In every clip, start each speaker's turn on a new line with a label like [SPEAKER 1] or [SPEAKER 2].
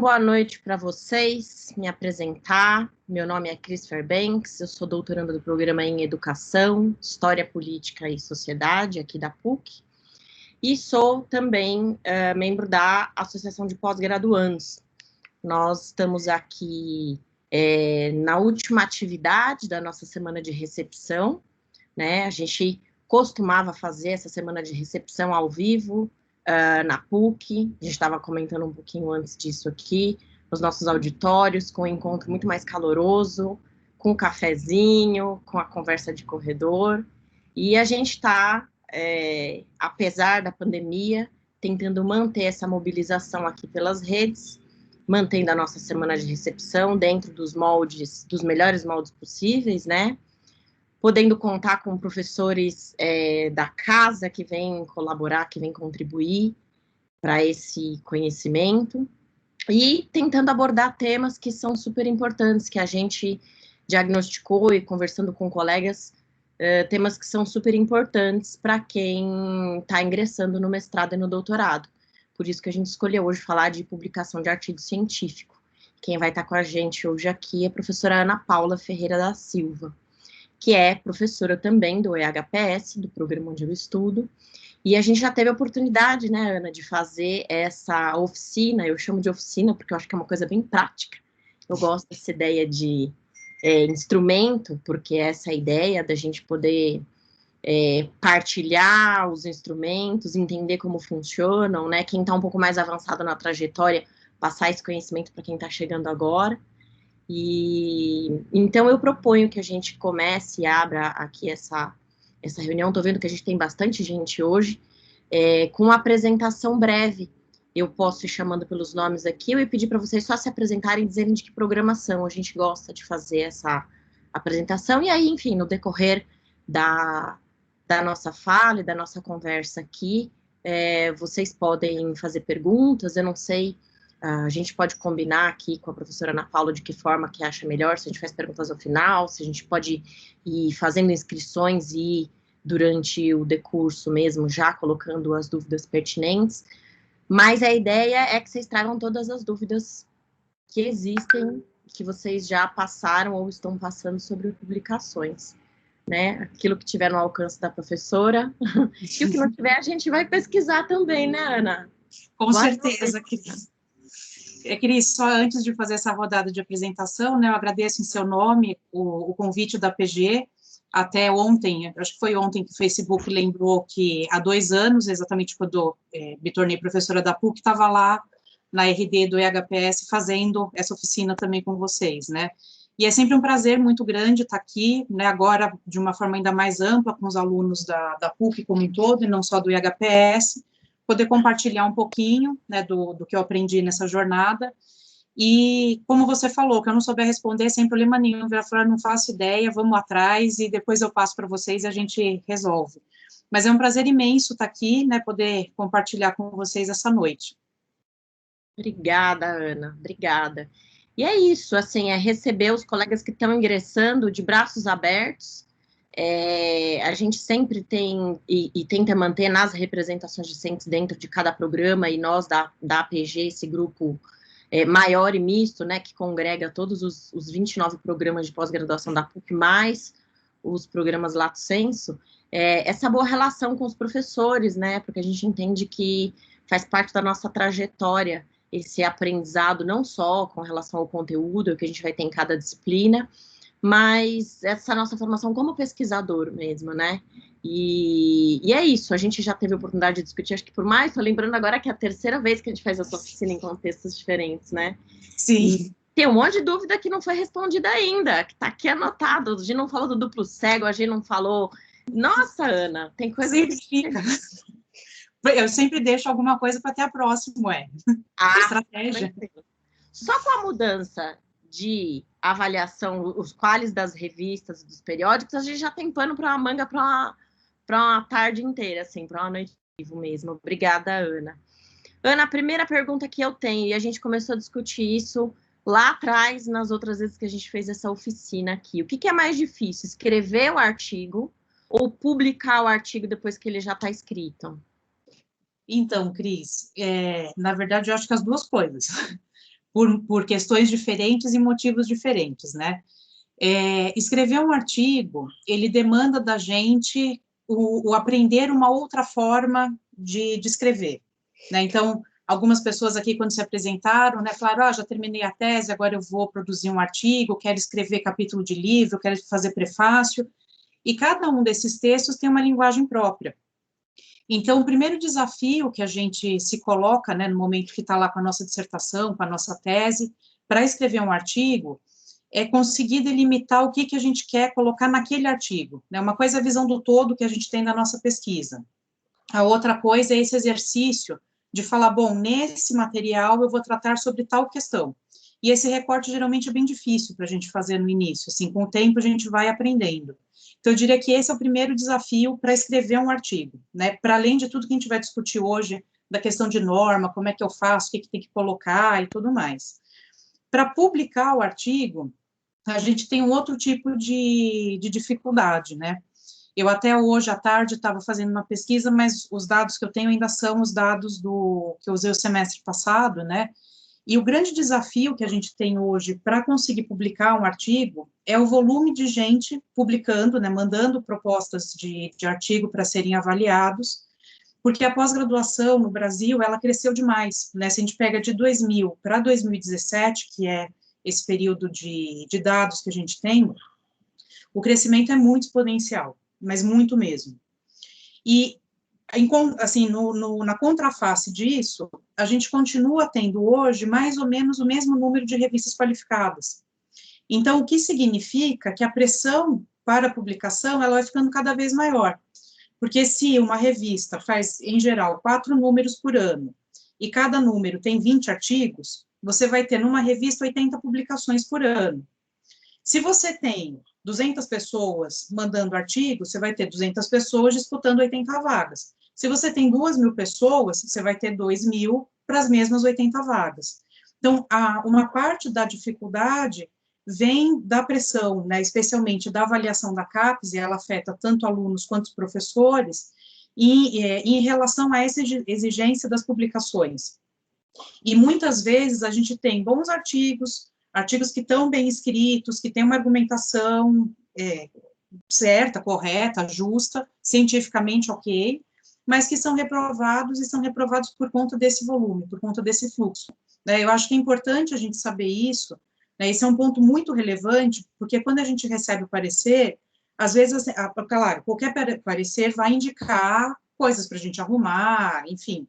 [SPEAKER 1] Boa noite para vocês. Me apresentar. Meu nome é Cris Fairbanks, eu sou doutoranda do programa em Educação, História Política e Sociedade, aqui da PUC, e sou também membro da Associação de Pós-Graduandos. Nós estamos aqui na última atividade da nossa semana de recepção, né? A gente costumava fazer essa semana de recepção ao vivo, na PUC, a gente estava comentando um pouquinho antes disso aqui, nos nossos auditórios, com um encontro muito mais caloroso, com um cafezinho, com a conversa de corredor, e a gente está, apesar da pandemia, tentando manter essa mobilização aqui pelas redes, mantendo a nossa semana de recepção dentro dos moldes, dos melhores moldes possíveis, né? Podendo contar com professores da casa que vêm colaborar, que vêm contribuir para esse conhecimento, e tentando abordar temas que são super importantes, que a gente diagnosticou e conversando com colegas, temas que são super importantes para quem está ingressando no mestrado e no doutorado. Por isso que a gente escolheu hoje falar de publicação de artigo científico. Quem vai estar com a gente hoje aqui é a professora Ana Paula Ferreira da Silva, que é professora também do EHPS, do programa onde eu estudo, e a gente já teve a oportunidade, né, Ana, de fazer essa oficina, eu chamo de oficina porque eu acho que é uma coisa bem prática, eu gosto dessa ideia de instrumento, porque é essa ideia da gente poder partilhar os instrumentos, entender como funcionam, né, quem está um pouco mais avançado na trajetória, passar esse conhecimento para quem está chegando agora. E então eu proponho que a gente comece e abra aqui essa reunião. Estou vendo que a gente tem bastante gente hoje, com uma apresentação breve. Eu posso ir chamando pelos nomes aqui, eu ia pedir para vocês só se apresentarem e dizerem de que programação a gente gosta de fazer essa apresentação, e aí, enfim, no decorrer da nossa fala e da nossa conversa aqui, vocês podem fazer perguntas. Eu não sei, a gente pode combinar aqui com a professora Ana Paula de que forma que acha melhor, se a gente faz perguntas ao final, se a gente pode ir fazendo inscrições e durante o decurso mesmo, já colocando as dúvidas pertinentes, mas a ideia é que vocês tragam todas as dúvidas que existem, que vocês já passaram ou estão passando sobre publicações, né? Aquilo que tiver no alcance da professora, e o que não tiver a gente vai pesquisar também, né, Ana?
[SPEAKER 2] Com certeza, Cris. Cris, só antes de fazer essa rodada de apresentação, né, eu agradeço em seu nome o convite da PG. Até ontem, acho que foi ontem que o Facebook lembrou que há 2 anos, exatamente quando me tornei professora da PUC, estava lá na RD do EHPS fazendo essa oficina também com vocês, né? E é sempre um prazer muito grande estar aqui, né, agora de uma forma ainda mais ampla com os alunos da PUC como um todo, e não só do EHPS, poder compartilhar um pouquinho, né, do que eu aprendi nessa jornada. E, como você falou, que eu não souber responder, sem problema nenhum, virar falar, não faço ideia, vamos atrás, e depois eu passo para vocês e a gente resolve. Mas é um prazer imenso estar aqui, né, poder compartilhar com vocês essa noite.
[SPEAKER 1] Obrigada, Ana, obrigada. E é isso, assim, receber os colegas que estão ingressando de braços abertos. A gente sempre tem e tenta manter nas representações discentes dentro de cada programa, e nós da APG, esse grupo maior e misto, né, que congrega todos os 29 programas de pós-graduação da PUC, mais os programas Lato Sensu, essa boa relação com os professores, né, porque a gente entende que faz parte da nossa trajetória esse aprendizado, não só com relação ao conteúdo que a gente vai ter em cada disciplina, mas essa nossa formação como pesquisador mesmo, né? E é isso, a gente já teve a oportunidade de discutir, acho que por mais, tô lembrando agora que é a 3ª vez que a gente faz essa oficina em contextos diferentes, né?
[SPEAKER 2] Sim.
[SPEAKER 1] E tem um monte de dúvida que não foi respondida ainda, que tá aqui anotado. A gente não falou do duplo cego, a gente não falou... Nossa, Ana, tem coisa
[SPEAKER 2] sempre que... fica. Eu sempre deixo alguma coisa para ter a próxima, estratégia.
[SPEAKER 1] Só com a mudança de avaliação, os quales das revistas, dos periódicos, a gente já tem pano para uma manga para uma tarde inteira, assim, para uma noite mesmo. Obrigada, Ana. Ana, a primeira pergunta que eu tenho, e a gente começou a discutir isso lá atrás, nas outras vezes que a gente fez essa oficina aqui. O que é mais difícil, escrever o artigo ou publicar o artigo depois que ele já está escrito?
[SPEAKER 2] Então, Cris, na verdade, eu acho que as duas coisas. por questões diferentes e motivos diferentes, né? Escrever um artigo, ele demanda da gente o aprender uma outra forma de escrever, né? Então, algumas pessoas aqui, quando se apresentaram, né, falaram, já terminei a tese, agora eu vou produzir um artigo, quero escrever capítulo de livro, quero fazer prefácio, e cada um desses textos tem uma linguagem própria. Então, o primeiro desafio que a gente se coloca, né, no momento que está lá com a nossa dissertação, com a nossa tese, para escrever um artigo, é conseguir delimitar o que a gente quer colocar naquele artigo, né? Uma coisa é a visão do todo que a gente tem da nossa pesquisa. A outra coisa é esse exercício de falar, bom, nesse material eu vou tratar sobre tal questão. E esse recorte geralmente é bem difícil para a gente fazer no início, assim, com o tempo a gente vai aprendendo. Então, eu diria que esse é o primeiro desafio para escrever um artigo, né? Para além de tudo que a gente vai discutir hoje, da questão de norma, como é que eu faço, o que tem que colocar e tudo mais. Para publicar o artigo, a gente tem um outro tipo de dificuldade, né? Eu até hoje à tarde estava fazendo uma pesquisa, mas os dados que eu tenho ainda são os dados que eu usei o semestre passado, né? E o grande desafio que a gente tem hoje para conseguir publicar um artigo é o volume de gente publicando, né, mandando propostas de artigo para serem avaliados, porque a pós-graduação no Brasil, ela cresceu demais, né? Se a gente pega de 2000 para 2017, que é esse período de dados que a gente tem, o crescimento é muito exponencial, mas muito mesmo. E, assim, na contraface disso, a gente continua tendo hoje mais ou menos o mesmo número de revistas qualificadas. Então, o que significa que a pressão para a publicação ela vai ficando cada vez maior. Porque se uma revista faz, em geral, 4 números por ano, e cada número tem 20 artigos, você vai ter numa revista 80 publicações por ano. Se você tem 200 pessoas mandando artigos, você vai ter 200 pessoas disputando 80 vagas. Se você tem 2.000 pessoas, você vai ter 2.000 para as mesmas 80 vagas. Então, uma parte da dificuldade vem da pressão, né, especialmente da avaliação da CAPES, e ela afeta tanto alunos quanto professores, em relação a essa exigência das publicações. E muitas vezes a gente tem bons artigos que estão bem escritos, que têm uma argumentação certa, correta, justa, cientificamente ok, mas que são reprovados, e são reprovados por conta desse volume, por conta desse fluxo. Né? Eu acho que é importante a gente saber isso, né? Esse é um ponto muito relevante, porque quando a gente recebe o parecer, às vezes, claro, qualquer parecer vai indicar coisas para a gente arrumar, enfim,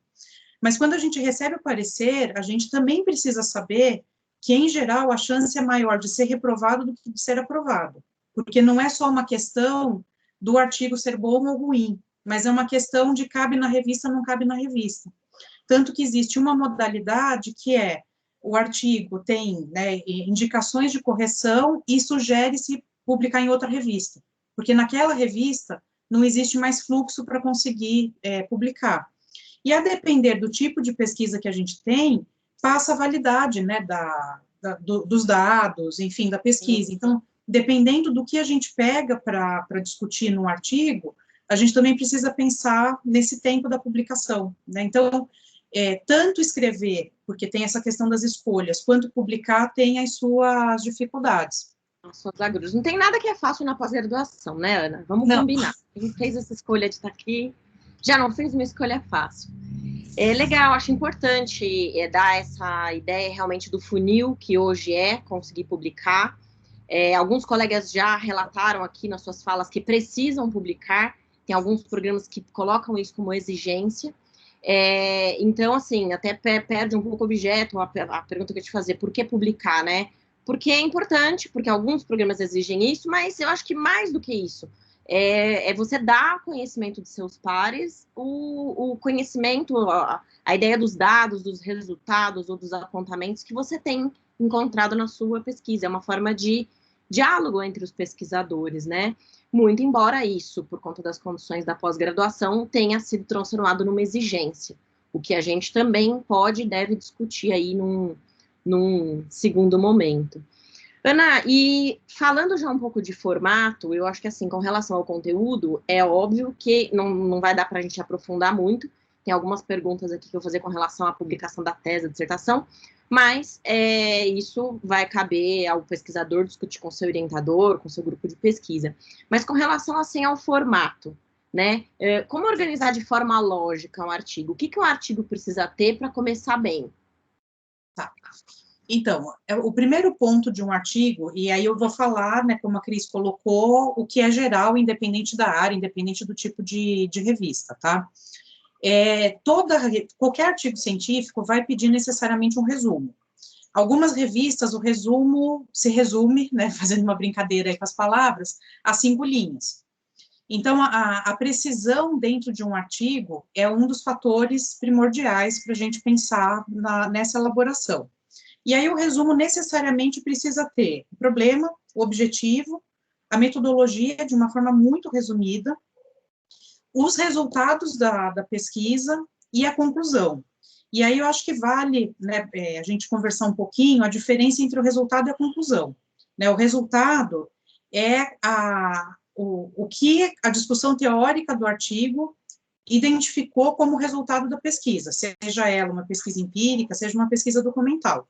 [SPEAKER 2] mas quando a gente recebe o parecer, a gente também precisa saber que, em geral, a chance é maior de ser reprovado do que de ser aprovado, porque não é só uma questão do artigo ser bom ou ruim, mas é uma questão de cabe na revista, não cabe na revista. Tanto que existe uma modalidade que é o artigo tem, né, indicações de correção e sugere-se publicar em outra revista, porque naquela revista não existe mais fluxo para conseguir publicar. E a depender do tipo de pesquisa que a gente tem, passa a validade, né, dos dados, enfim, da pesquisa. Então, dependendo do que a gente pega para discutir no artigo, a gente também precisa pensar nesse tempo da publicação, né? Então, tanto escrever, porque tem essa questão das escolhas, quanto publicar tem as suas dificuldades.
[SPEAKER 1] As suas agruras. Não tem nada que é fácil na pós-graduação, né, Ana? Vamos combinar. Quem fez essa escolha de estar aqui já não fez uma escolha fácil. É legal, acho importante dar essa ideia realmente do funil que hoje conseguir publicar. Alguns colegas já relataram aqui nas suas falas que precisam publicar, tem alguns programas que colocam isso como exigência. Então, assim, até perde um pouco o objeto, a pergunta que eu te fazer, por que publicar, né? Porque é importante, porque alguns programas exigem isso, mas eu acho que mais do que isso, você dar conhecimento de seus pares, o conhecimento, a ideia dos dados, dos resultados ou dos apontamentos que você tem encontrado na sua pesquisa. É uma forma de diálogo entre os pesquisadores, né? Muito embora isso, por conta das condições da pós-graduação, tenha sido transformado numa exigência, o que a gente também pode e deve discutir aí num segundo momento. Ana, e falando já um pouco de formato, eu acho que assim, com relação ao conteúdo, é óbvio que não vai dar para a gente aprofundar muito, tem algumas perguntas aqui que eu vou fazer com relação à publicação da tese, da dissertação, Mas isso vai caber ao pesquisador discutir com seu orientador, com seu grupo de pesquisa. Mas com relação, assim, ao formato, né? Como organizar de forma lógica um artigo? O que um artigo precisa ter para começar bem?
[SPEAKER 2] Tá. Então, o primeiro ponto de um artigo, e aí eu vou falar, né, como a Cris colocou, o que é geral, independente da área, independente do tipo de revista, tá? Qualquer artigo científico vai pedir necessariamente um resumo. Algumas revistas, o resumo se resume, né, fazendo uma brincadeira aí com as palavras, a 5 linhas. Então, a precisão dentro de um artigo é um dos fatores primordiais para a gente pensar nessa elaboração. E aí o resumo necessariamente precisa ter o problema, o objetivo, a metodologia de uma forma muito resumida, os resultados da pesquisa e a conclusão. E aí eu acho que vale, né, a gente conversar um pouquinho a diferença entre o resultado e a conclusão. Né? O resultado é o que a discussão teórica do artigo identificou como resultado da pesquisa, seja ela uma pesquisa empírica, seja uma pesquisa documental.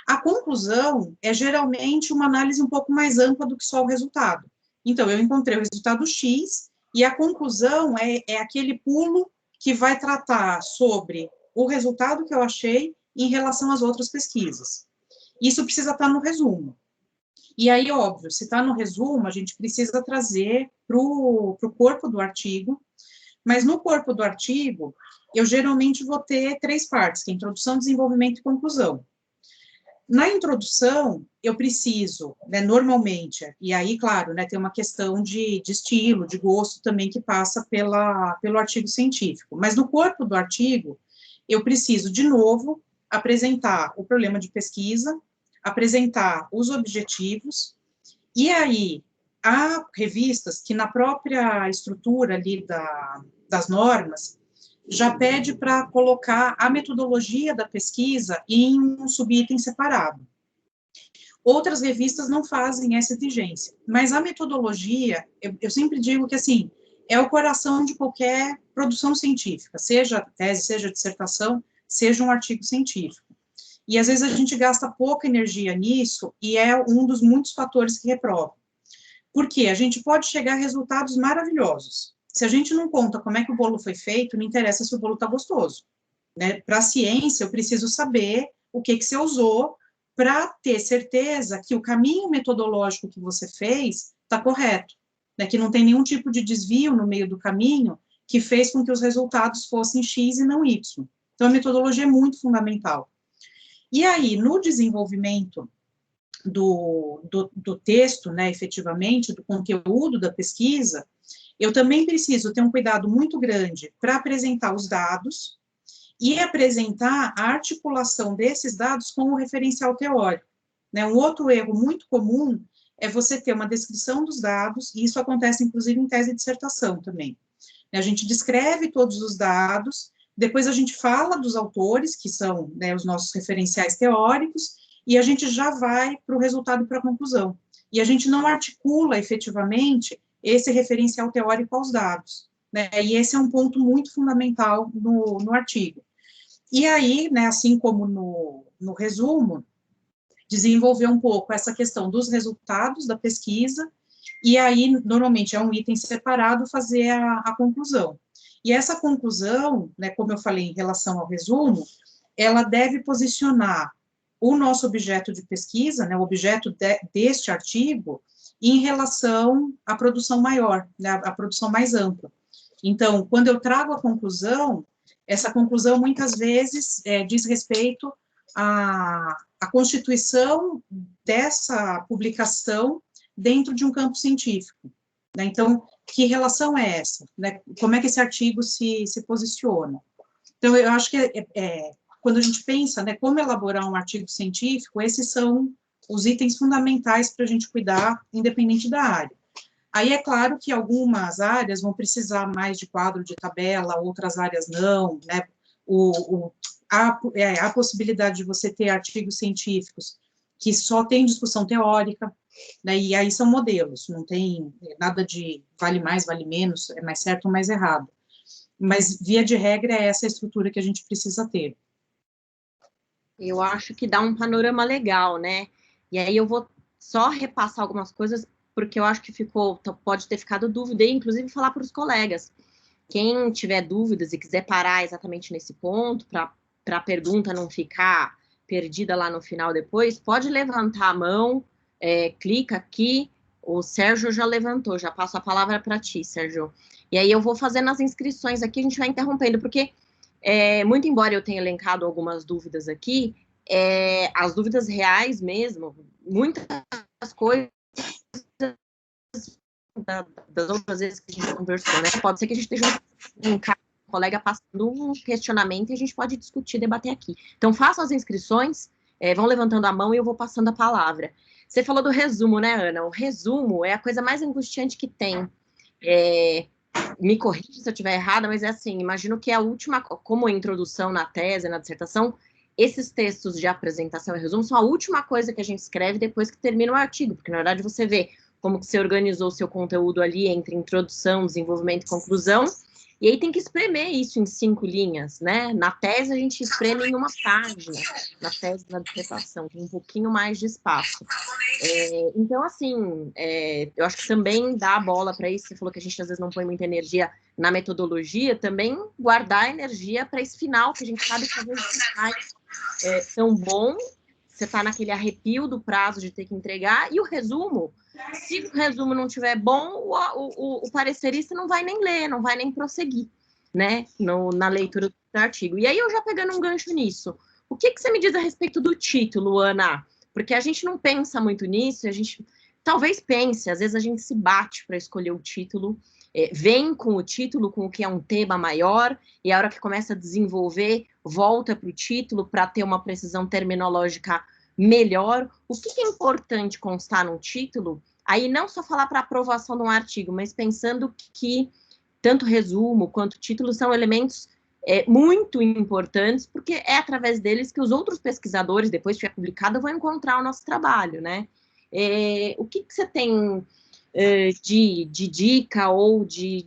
[SPEAKER 2] A conclusão é geralmente uma análise um pouco mais ampla do que só o resultado. Então, eu encontrei o resultado X, e a conclusão é aquele pulo que vai tratar sobre o resultado que eu achei em relação às outras pesquisas. Isso precisa estar no resumo. E aí, óbvio, se está no resumo, a gente precisa trazer para o corpo do artigo, mas no corpo do artigo, eu geralmente vou ter 3 partes, que é introdução, desenvolvimento e conclusão. Na introdução, eu preciso, né, normalmente, e aí, claro, né, tem uma questão de estilo, de gosto também, que passa pelo artigo científico, mas no corpo do artigo, eu preciso, de novo, apresentar o problema de pesquisa, apresentar os objetivos, e aí, há revistas que na própria estrutura ali das normas, já pede para colocar a metodologia da pesquisa em um subitem separado. Outras revistas não fazem essa exigência, mas a metodologia, eu sempre digo que, assim, é o coração de qualquer produção científica, seja tese, seja dissertação, seja um artigo científico. E, às vezes, a gente gasta pouca energia nisso, e é um dos muitos fatores que reprovam. Porque a gente pode chegar a resultados maravilhosos. Se a gente não conta como é que o bolo foi feito, não interessa se o bolo está gostoso. Né? Para a ciência, eu preciso saber o que você usou para ter certeza que o caminho metodológico que você fez está correto, né? Que não tem nenhum tipo de desvio no meio do caminho que fez com que os resultados fossem X e não Y. Então, a metodologia é muito fundamental. E aí, no desenvolvimento do texto, né, efetivamente, do conteúdo da pesquisa, eu também preciso ter um cuidado muito grande para apresentar os dados e apresentar a articulação desses dados com o referencial teórico. Né? Um outro erro muito comum é você ter uma descrição dos dados, e isso acontece, inclusive, em tese de dissertação também. A gente descreve todos os dados, depois a gente fala dos autores, que são, né, os nossos referenciais teóricos, e a gente já vai para o resultado e para a conclusão. E a gente não articula, efetivamente, esse referencial teórico aos dados. Né? E esse é um ponto muito fundamental no artigo. E aí, né, assim como no resumo, desenvolver um pouco essa questão dos resultados da pesquisa, e aí, normalmente, é um item separado, fazer a conclusão. E essa conclusão, né, como eu falei em relação ao resumo, ela deve posicionar o nosso objeto de pesquisa, né, o objeto deste artigo, em relação à produção maior, né, à produção mais ampla. Então, quando eu trago a conclusão, essa conclusão, muitas vezes, diz respeito à constituição dessa publicação dentro de um campo científico. Né? Então, que relação é essa? Né? Como é que esse artigo se posiciona? Então, eu acho que quando a gente pensa, né, como elaborar um artigo científico, esses são os itens fundamentais para a gente cuidar, independente da área. Aí é claro que algumas áreas vão precisar mais de quadro de tabela, outras áreas não, né? A possibilidade de você ter artigos científicos que só tem discussão teórica, né? E aí são modelos, não tem nada de vale mais, vale menos, é mais certo ou mais errado. Mas, via de regra, é essa a estrutura que a gente precisa ter.
[SPEAKER 1] Eu acho que dá um panorama legal, né? E aí eu vou só repassar algumas coisas, porque eu acho que pode ter ficado dúvida, e inclusive falar para os colegas. Quem tiver dúvidas e quiser parar exatamente nesse ponto, para a pergunta não ficar perdida lá no final depois, pode levantar a mão, clica aqui. O Sérgio já levantou, já passo a palavra para ti, Sérgio. E aí eu vou fazendo as inscrições aqui, a gente vai interrompendo, porque, muito embora eu tenha elencado algumas dúvidas aqui, as dúvidas reais mesmo, muitas coisas das outras vezes que a gente conversou, né? Pode ser que a gente esteja um colega passando um questionamento e a gente pode discutir, debater aqui. Então, façam as inscrições, vão levantando a mão e eu vou passando a palavra. Você falou do resumo, né, Ana? O resumo é a coisa mais angustiante que tem. Me corrija se eu estiver errada, mas é assim, imagino que a última, como introdução na tese, na dissertação, esses textos de apresentação e resumo são a última coisa que a gente escreve depois que termina o artigo, porque na verdade você vê como que você organizou o seu conteúdo ali entre introdução, desenvolvimento e conclusão, e aí tem que espremer isso em 5 linhas, né? Na tese a gente espreme em uma página, na tese da dissertação, tem um pouquinho mais de espaço. Então, assim, eu acho que também dá a bola para isso. Você falou que a gente às vezes não põe muita energia na metodologia, também guardar energia para esse final, que a gente sabe que às vezes tão bom, você está naquele arrepio do prazo de ter que entregar, e o resumo, se o resumo não tiver bom, o parecerista não vai nem ler, não vai nem prosseguir, né, na leitura do artigo. E aí, eu já pegando um gancho nisso, o que você me diz a respeito do título, Ana? Porque a gente não pensa muito nisso, a gente talvez pense, às vezes a gente se bate para escolher o título, vem com o título, com o que é um tema maior, e a hora que começa a desenvolver, volta para o título para ter uma precisão terminológica melhor. O que é importante constar no título? Aí não só falar para aprovação de um artigo, mas pensando que tanto resumo quanto título são elementos muito importantes, porque é através deles que os outros pesquisadores, depois que tiver publicado, vão encontrar o nosso trabalho, né? O que você tem de dica ou de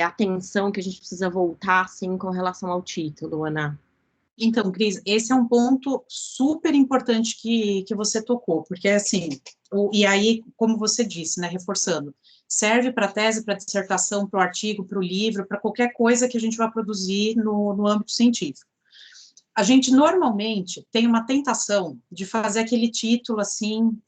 [SPEAKER 1] atenção que a gente precisa voltar, assim, com relação ao título, Ana?
[SPEAKER 2] Então, Cris, esse é um ponto super importante que você tocou, porque, assim, e aí, como você disse, né, reforçando, serve para tese, para dissertação, para o artigo, para o livro, para qualquer coisa que a gente vai produzir no âmbito científico. A gente, normalmente, tem uma tentação de fazer aquele título, assim,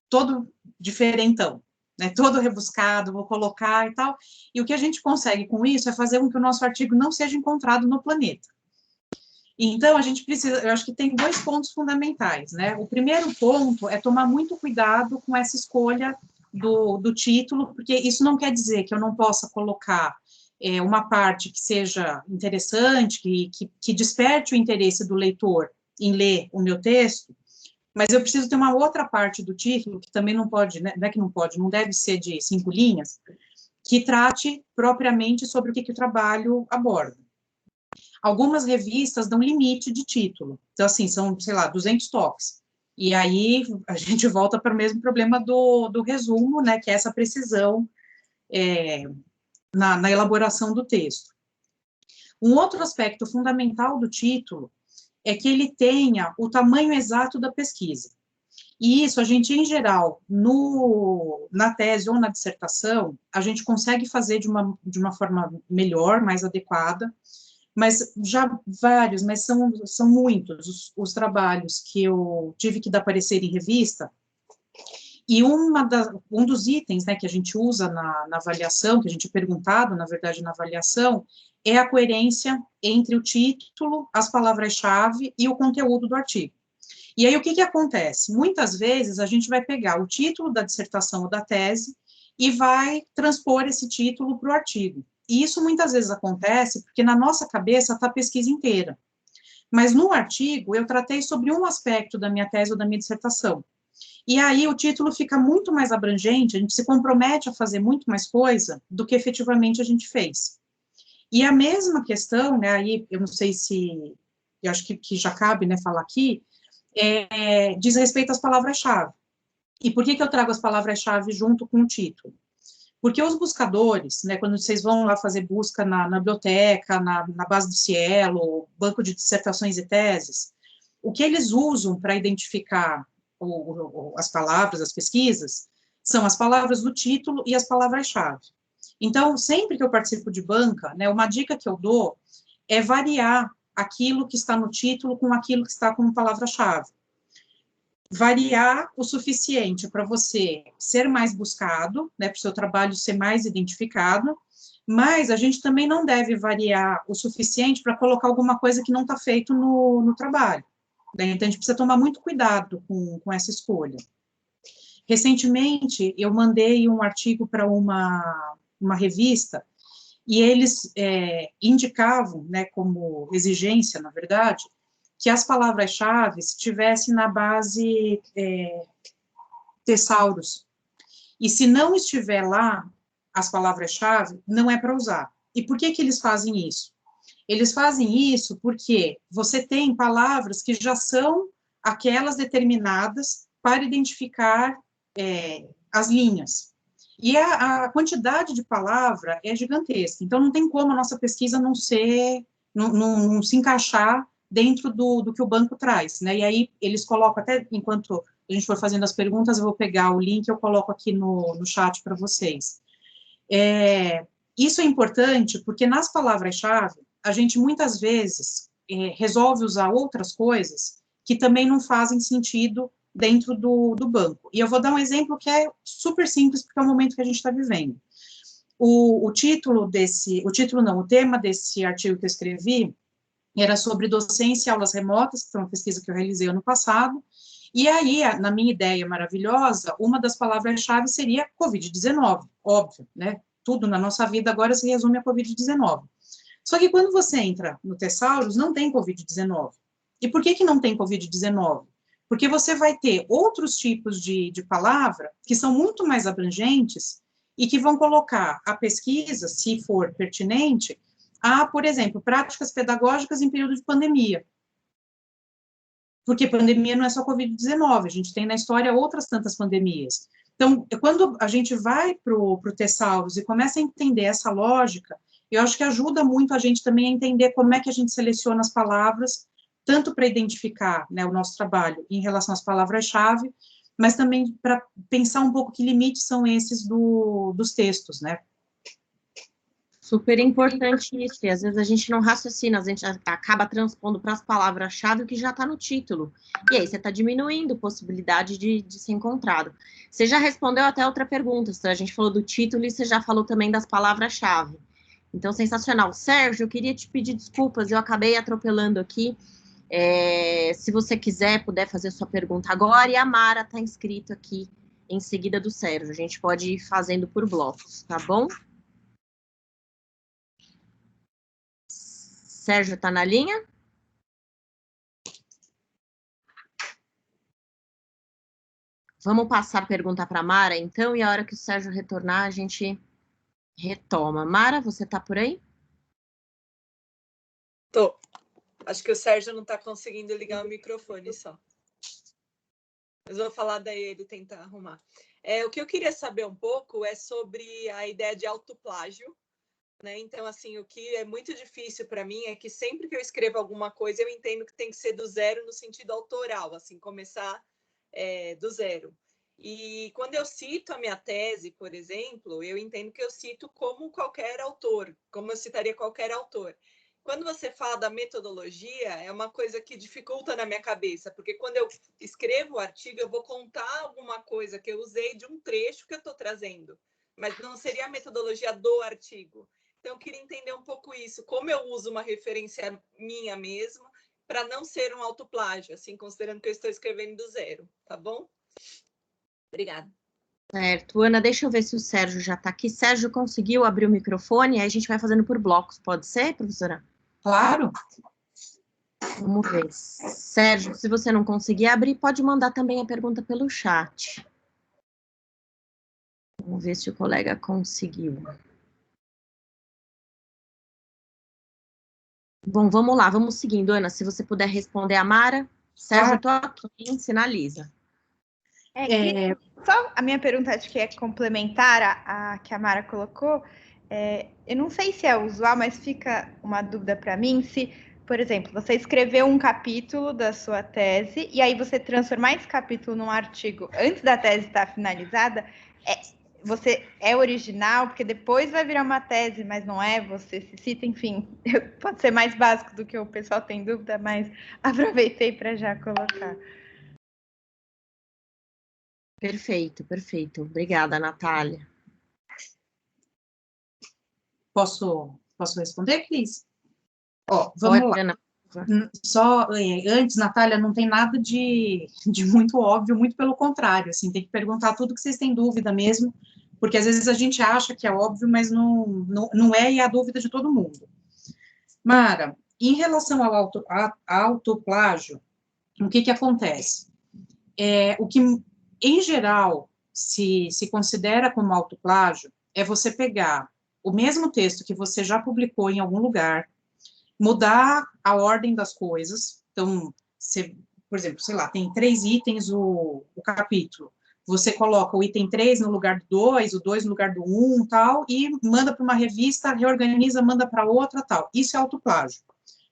[SPEAKER 2] todo diferentão, né, todo rebuscado, vou colocar e tal, e o que a gente consegue com isso é fazer com que o nosso artigo não seja encontrado no planeta. Então, a gente precisa, eu acho que tem 2 pontos fundamentais, né? O primeiro ponto é tomar muito cuidado com essa escolha do título, porque isso não quer dizer que eu não possa colocar uma parte que seja interessante, que desperte o interesse do leitor em ler o meu texto, mas eu preciso ter uma outra parte do título, que também não pode, né, não é que não pode, não deve ser de 5 linhas, que trate propriamente sobre o que o trabalho aborda. Algumas revistas dão limite de título, então, assim, são, sei lá, 200 toques. E aí a gente volta para o mesmo problema do resumo, né, que é essa precisão na elaboração do texto. Um outro aspecto fundamental do título é que ele tenha o tamanho exato da pesquisa. E isso, a gente, em geral, na tese ou na dissertação, a gente consegue fazer de uma forma melhor, mais adequada, mas já vários, mas são muitos os trabalhos que eu tive que dar parecer em revista, e um dos itens, né, que a gente usa na avaliação, que a gente é perguntado, na verdade, na avaliação, é a coerência entre o título, as palavras-chave e o conteúdo do artigo. E aí, o que acontece? Muitas vezes, a gente vai pegar o título da dissertação ou da tese e vai transpor esse título para o artigo. E isso muitas vezes acontece porque na nossa cabeça está a pesquisa inteira. Mas no artigo, eu tratei sobre um aspecto da minha tese ou da minha dissertação. E aí o título fica muito mais abrangente, a gente se compromete a fazer muito mais coisa do que efetivamente a gente fez. E a mesma questão, né, aí eu não sei se, eu acho que já cabe, né, falar aqui, diz respeito às palavras-chave. E por que eu trago as palavras-chave junto com o título? Porque os buscadores, né, quando vocês vão lá fazer busca na biblioteca, na base do Cielo, banco de dissertações e teses, o que eles usam para identificar as palavras, as pesquisas, são as palavras do título e as palavras-chave. Então, sempre que eu participo de banca, né, uma dica que eu dou é variar aquilo que está no título com aquilo que está como palavra-chave. Variar o suficiente para você ser mais buscado, né, para o seu trabalho ser mais identificado, mas a gente também não deve variar o suficiente para colocar alguma coisa que não está feito no trabalho. Né? Então, a gente precisa tomar muito cuidado com essa escolha. Recentemente, eu mandei um artigo para uma revista, e eles indicavam, né, como exigência, na verdade, que as palavras-chave estivessem na base Thesaurus. E se não estiver lá as palavras-chave, não é para usar. E por que eles fazem isso? Eles fazem isso porque você tem palavras que já são aquelas determinadas para identificar as linhas. E a quantidade de palavra é gigantesca, então não tem como a nossa pesquisa não se encaixar dentro do que o banco traz, né? E aí eles colocam, até enquanto a gente for fazendo as perguntas, eu vou pegar o link, eu coloco aqui no chat para vocês. Isso é importante porque nas palavras-chave, a gente muitas vezes resolve usar outras coisas que também não fazem sentido dentro do banco. E eu vou dar um exemplo que é super simples, porque é o momento que a gente está vivendo. O tema desse artigo que eu escrevi era sobre docência e aulas remotas, que foi uma pesquisa que eu realizei ano passado, e aí, na minha ideia maravilhosa, uma das palavras-chave seria Covid-19, óbvio, né? Tudo na nossa vida agora se resume a Covid-19. Só que quando você entra no Thesaurus, não tem Covid-19. E por que não tem Covid-19? Porque você vai ter outros tipos de palavra que são muito mais abrangentes e que vão colocar a pesquisa, se for pertinente, por exemplo, práticas pedagógicas em período de pandemia. Porque pandemia não é só Covid-19, a gente tem na história outras tantas pandemias. Então, quando a gente vai para o Thesaurus e começa a entender essa lógica, eu acho que ajuda muito a gente também a entender como é que a gente seleciona as palavras, tanto para identificar, né, o nosso trabalho em relação às palavras-chave, mas também para pensar um pouco que limites são esses dos textos, né?
[SPEAKER 1] Super importante isso, e às vezes a gente não raciocina, a gente acaba transpondo para as palavras-chave o que já está no título, e aí você está diminuindo a possibilidade de ser encontrado. Você já respondeu até outra pergunta, a gente falou do título e você já falou também das palavras-chave. Então, sensacional. Sérgio, eu queria te pedir desculpas, eu acabei atropelando aqui. Se você puder fazer sua pergunta agora, e a Mara está inscrita aqui em seguida do Sérgio. A gente pode ir fazendo por blocos, tá bom? Sérgio está na linha? Vamos passar a pergunta para a Mara, então, e a hora que o Sérgio retornar, a gente retoma. Mara, você está por aí?
[SPEAKER 3] Tô. Acho que o Sérgio não está conseguindo ligar o microfone só. Mas vou falar daí ele tentar arrumar. O que eu queria saber um pouco é sobre a ideia de autoplágio, né? Então, assim, o que é muito difícil para mim é que sempre que eu escrevo alguma coisa, eu entendo que tem que ser do zero no sentido autoral, assim, começar do zero. E quando eu cito a minha tese, por exemplo, eu entendo que eu cito como qualquer autor, como eu citaria qualquer autor. Quando você fala da metodologia, é uma coisa que dificulta na minha cabeça, porque quando eu escrevo o artigo, eu vou contar alguma coisa que eu usei de um trecho que eu estou trazendo, mas não seria a metodologia do artigo. Então, eu queria entender um pouco isso, como eu uso uma referência minha mesma, para não ser um autoplágio, assim, considerando que eu estou escrevendo do zero, tá bom? Obrigada.
[SPEAKER 1] Certo. Ana, deixa eu ver se o Sérgio já está aqui. Sérgio, conseguiu abrir o microfone? Aí a gente vai fazendo por blocos, pode ser, professora?
[SPEAKER 2] Claro.
[SPEAKER 1] Vamos ver. Sérgio, se você não conseguir abrir, pode mandar também a pergunta pelo chat. Vamos ver se o colega conseguiu. Bom, vamos lá, vamos seguindo. Ana, se você puder responder a Mara. Sérgio, estou aqui, hein? Sinaliza.
[SPEAKER 4] Só a minha pergunta, acho que é complementar a que a Mara colocou. Eu não sei se é usual, mas fica uma dúvida para mim, se por exemplo, você escreveu um capítulo da sua tese e aí você transformar esse capítulo num artigo antes da tese estar finalizada, você é original, porque depois vai virar uma tese, mas não é, você se cita, enfim, pode ser mais básico do que o pessoal tem dúvida, mas aproveitei para já colocar.
[SPEAKER 1] Perfeito, perfeito. Obrigada, Natália.
[SPEAKER 2] Posso responder, Cris? Ó, vamos lá.
[SPEAKER 1] Ana.
[SPEAKER 2] Só antes, Natália, não tem nada de muito óbvio, muito pelo contrário, assim, tem que perguntar tudo que vocês têm dúvida mesmo, porque às vezes a gente acha que é óbvio, mas não é, e é a dúvida de todo mundo. Mara, em relação ao autoplágio, o que acontece? O que, em geral, se considera como autoplágio é você pegar o mesmo texto que você já publicou em algum lugar, mudar a ordem das coisas. Então, você, por exemplo, sei lá, tem 3 itens o capítulo. Você coloca o item 3 no lugar do 2, o 2 no lugar do 1, tal, e manda para uma revista, reorganiza, manda para outra, tal. Isso é autoplágio.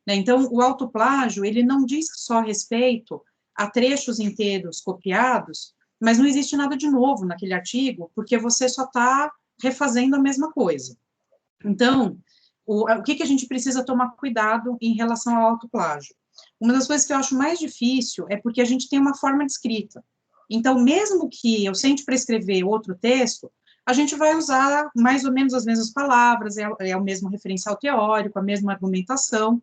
[SPEAKER 2] Né? Então, o autoplágio, ele não diz só respeito a trechos inteiros copiados, mas não existe nada de novo naquele artigo, porque você só está refazendo a mesma coisa. Então, o que a gente precisa tomar cuidado em relação ao autoplágio? Uma das coisas que eu acho mais difícil é porque a gente tem uma forma de escrita. Então, mesmo que eu sente para escrever outro texto, a gente vai usar mais ou menos as mesmas palavras, é o mesmo referencial teórico, a mesma argumentação.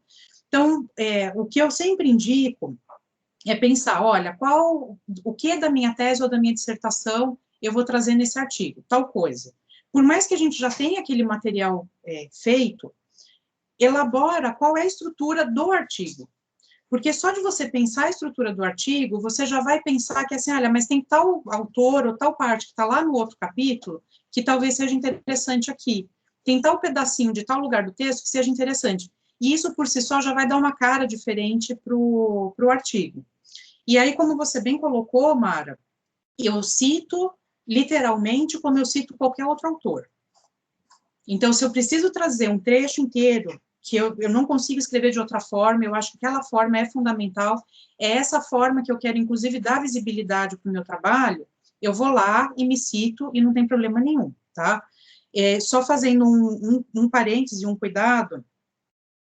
[SPEAKER 2] Então, o que eu sempre indico é pensar, olha, o que é da minha tese ou da minha dissertação eu vou trazer nesse artigo, tal coisa. Por mais que a gente já tenha aquele material feito, elabora qual é a estrutura do artigo. Porque só de você pensar a estrutura do artigo, você já vai pensar que, assim, olha, mas tem tal autor ou tal parte que está lá no outro capítulo que talvez seja interessante aqui. Tem tal pedacinho de tal lugar do texto que seja interessante. E isso, por si só, já vai dar uma cara diferente para o artigo. E aí, como você bem colocou, Mara, eu cito literalmente como eu cito qualquer outro autor. Então, se eu preciso trazer um trecho inteiro, que eu não consigo escrever de outra forma, eu acho que aquela forma é fundamental, é essa forma que eu quero, inclusive, dar visibilidade para o meu trabalho, eu vou lá e me cito e não tem problema nenhum, tá? Só fazendo um parêntese, um cuidado,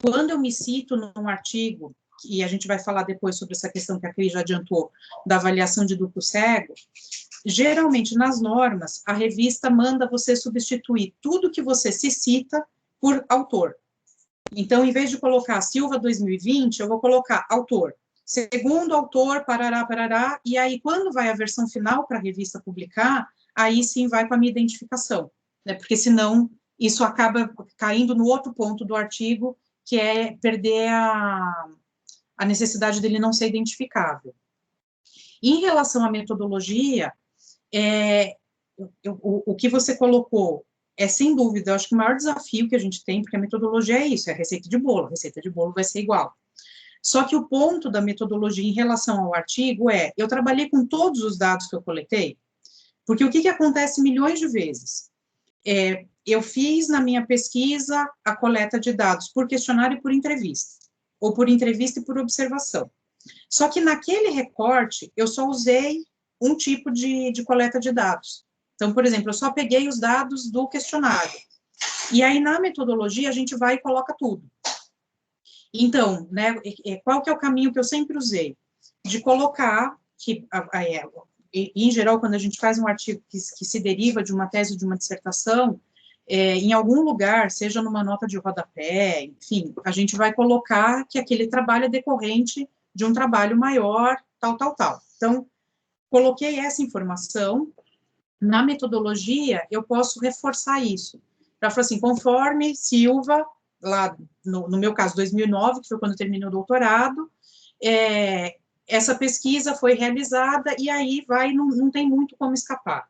[SPEAKER 2] quando eu me cito num artigo, e a gente vai falar depois sobre essa questão que a Cris já adiantou, da avaliação de duplo cego, geralmente, nas normas, a revista manda você substituir tudo que você se cita por autor. Então, em vez de colocar Silva 2020, eu vou colocar autor. Segundo autor, parará, parará, e aí, quando vai a versão final para a revista publicar, aí sim vai com a minha identificação, né? Porque senão isso acaba caindo no outro ponto do artigo, que é perder a necessidade dele não ser identificável. Em relação à metodologia, o que você colocou sem dúvida, eu acho que o maior desafio que a gente tem, porque a metodologia é isso, é receita de bolo vai ser igual. Só que o ponto da metodologia em relação ao artigo eu trabalhei com todos os dados que eu coletei, porque o que acontece milhões de vezes? Eu fiz na minha pesquisa a coleta de dados por questionário e por entrevista, ou por entrevista e por observação. Só que naquele recorte, eu só usei um tipo de coleta de dados. Então, por exemplo, eu só peguei os dados do questionário. E aí, na metodologia, a gente vai e coloca tudo. Então, né, qual que é o caminho que eu sempre usei? De colocar, em geral, quando a gente faz um artigo que se deriva de uma tese ou de uma dissertação, em algum lugar, seja numa nota de rodapé, enfim, a gente vai colocar que aquele trabalho é decorrente de um trabalho maior, tal. Então, coloquei essa informação. Na metodologia, eu posso reforçar isso. Para falar assim, conforme Silva, lá no meu caso, 2009, que foi quando eu terminei o doutorado, essa pesquisa foi realizada e aí não tem muito como escapar.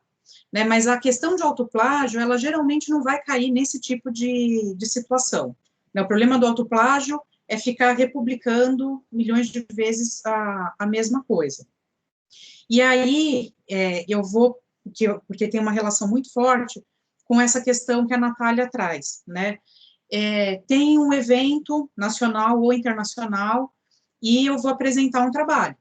[SPEAKER 2] Né? Mas a questão de autoplágio, ela geralmente não vai cair nesse tipo de situação. Né? O problema do autoplágio é ficar republicando milhões de vezes a mesma coisa. E aí, eu vou, porque tem uma relação muito forte com essa questão que a Natália traz, né? tem um evento nacional ou internacional e eu vou apresentar um trabalho.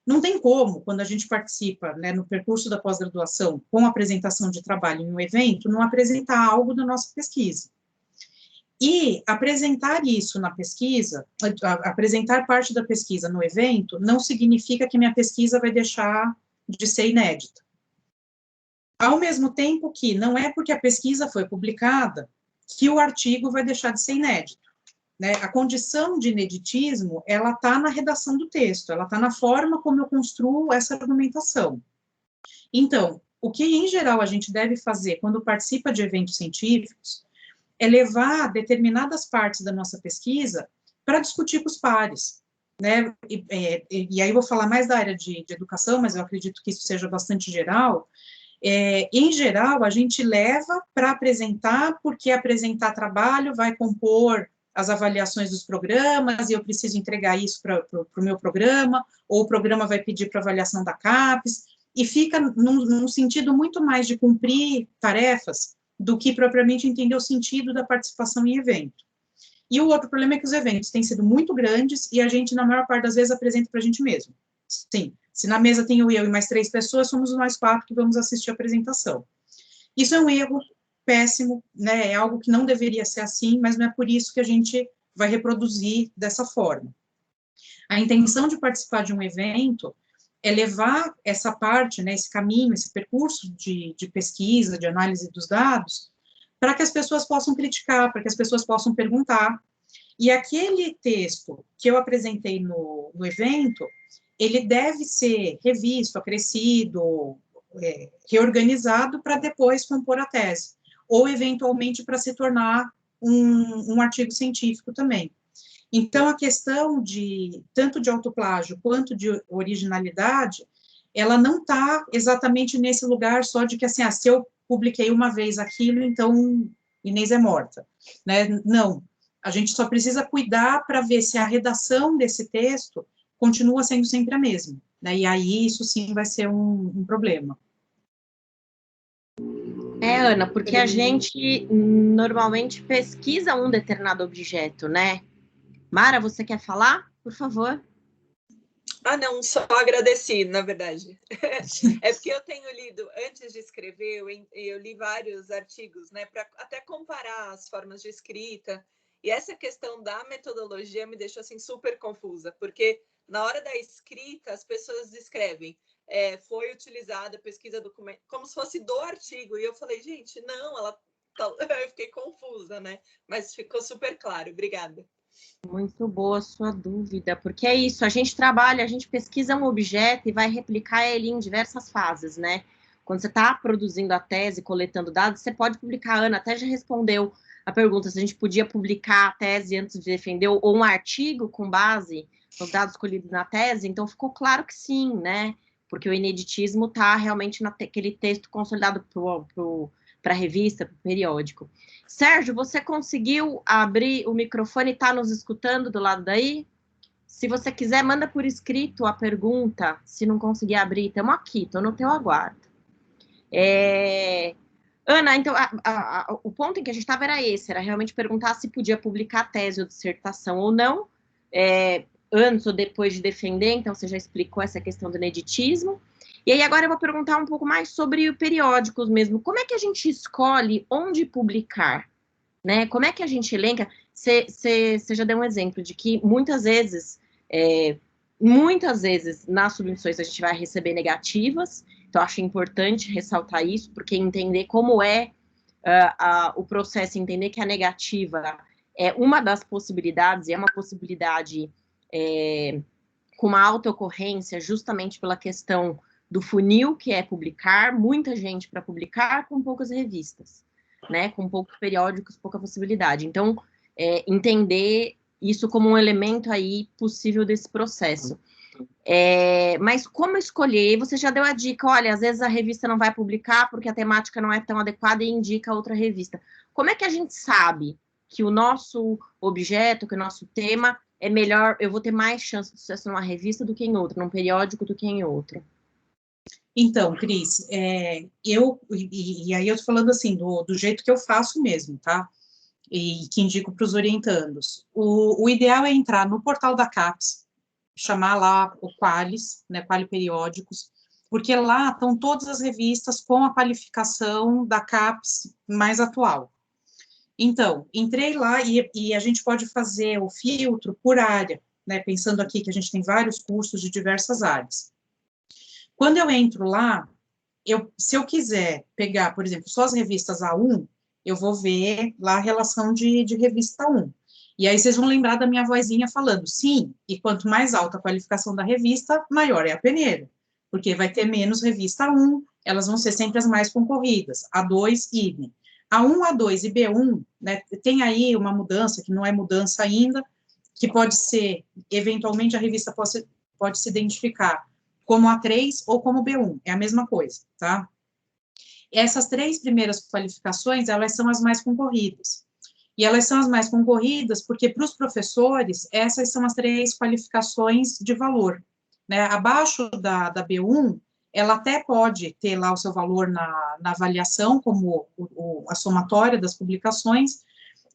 [SPEAKER 2] Não tem como, quando a gente participa, né, no percurso da pós-graduação, com apresentação de trabalho em um evento, não apresentar algo da nossa pesquisa. E apresentar isso na pesquisa, apresentar parte da pesquisa no evento, não significa que minha pesquisa vai deixar de ser inédita. Ao mesmo tempo que não é porque a pesquisa foi publicada que o artigo vai deixar de ser inédito, né? A condição de ineditismo, ela está na redação do texto, ela está na forma como eu construo essa argumentação. Então, o que, em geral, a gente deve fazer quando participa de eventos científicos é levar determinadas partes da nossa pesquisa para discutir com os pares, né? E aí eu vou falar mais da área de educação, mas eu acredito que isso seja bastante geral. Em geral, a gente leva para apresentar, porque apresentar trabalho vai compor as avaliações dos programas, e eu preciso entregar isso para o meu programa, ou o programa vai pedir para avaliação da CAPES, e fica num sentido muito mais de cumprir tarefas do que propriamente entender o sentido da participação em evento. E o outro problema é que os eventos têm sido muito grandes e a gente, na maior parte das vezes, apresenta para a gente mesmo. Sim, se na mesa tenho eu e mais 3 pessoas, somos nós 4 que vamos assistir a apresentação. Isso é um erro péssimo, né? É algo que não deveria ser assim, mas não é por isso que a gente vai reproduzir dessa forma. A intenção de participar de um evento é levar essa parte, né, esse caminho, esse percurso de pesquisa, de análise dos dados, para que as pessoas possam criticar, para que as pessoas possam perguntar. E aquele texto que eu apresentei no evento, ele deve ser revisto, acrescido, reorganizado para depois compor a tese, ou eventualmente para se tornar um artigo científico também. Então, a questão tanto de autoplágio quanto de originalidade, ela não está exatamente nesse lugar só de que, assim, se eu publiquei uma vez aquilo, então Inês é morta, né? Não, a gente só precisa cuidar para ver se a redação desse texto continua sendo sempre a mesma, né? E aí isso sim vai ser um problema.
[SPEAKER 1] Ana, porque a gente normalmente pesquisa um determinado objeto, né? Mara, você quer falar? Por favor.
[SPEAKER 3] Ah, não, só agradeci, na verdade. É porque eu tenho lido, antes de escrever, eu li vários artigos, né, para até comparar as formas de escrita, e essa questão da metodologia me deixou, assim, super confusa, porque na hora da escrita, as pessoas escrevem, foi utilizada pesquisa documento, como se fosse do artigo, e eu falei, gente, não, eu fiquei confusa, né, mas ficou super claro, obrigada.
[SPEAKER 1] Muito boa a sua dúvida, porque é isso, a gente trabalha, a gente pesquisa um objeto e vai replicar ele em diversas fases, né? Quando você está produzindo a tese, coletando dados, você pode publicar, a Ana até já respondeu a pergunta se a gente podia publicar a tese antes de defender, ou um artigo com base nos dados colhidos na tese, então ficou claro que sim, né? Porque o ineditismo está realmente naquele texto consolidado para a revista, para o periódico. Sérgio, você conseguiu abrir o microfone e está nos escutando do lado daí? Se você quiser, manda por escrito a pergunta. Se não conseguir abrir, estamos aqui, estou no teu aguardo. Ana, então, o ponto em que a gente estava era esse, era realmente perguntar se podia publicar tese ou dissertação ou não, antes ou depois de defender, então você já explicou essa questão do ineditismo. E aí agora eu vou perguntar um pouco mais sobre periódicos mesmo. Como é que a gente escolhe onde publicar? Né? Como é que a gente elenca? Você já deu um exemplo de que muitas vezes nas submissões a gente vai receber negativas, então acho importante ressaltar isso, porque entender como é o processo, entender que a negativa é uma das possibilidades, e é uma possibilidade com uma alta ocorrência, justamente pela questão do funil, que é publicar, muita gente para publicar com poucas revistas, né, com poucos periódicos, pouca possibilidade. Então, entender isso como um elemento aí possível desse processo. Mas como escolher? Você já deu a dica, olha, às vezes a revista não vai publicar porque a temática não é tão adequada e indica outra revista. Como é que a gente sabe que o nosso objeto, que o nosso tema é melhor, eu vou ter mais chance de sucesso numa revista do que em outra, num periódico do que em outro?
[SPEAKER 2] Então, Cris, e aí eu tô falando assim, do jeito que eu faço mesmo, tá? e que indico para os orientandos. O ideal é entrar no portal da CAPES, chamar lá o Qualis, né, Quali Periódicos, porque lá estão todas as revistas com a qualificação da CAPES mais atual. Então, entrei lá e a gente pode fazer o filtro por área, né, pensando aqui que a gente tem vários cursos de diversas áreas. Quando eu entro lá, se eu quiser pegar, por exemplo, só as revistas A1, eu vou ver lá a relação de revista 1. E aí vocês vão lembrar da minha vozinha falando, sim, e quanto mais alta a qualificação da revista, maior é a peneira, porque vai ter menos revista 1, elas vão ser sempre as mais concorridas, A2, idem. A1, A2 e B1, né, tem aí uma mudança, que não é mudança ainda, que pode ser, eventualmente, a revista pode se identificar como A3 ou como B1, é a mesma coisa, tá? Essas 3 primeiras qualificações, elas são as mais concorridas. E elas são as mais concorridas porque, para os professores, essas são as 3 qualificações de valor, né? Abaixo da B1, ela até pode ter lá o seu valor na avaliação, como a somatória das publicações,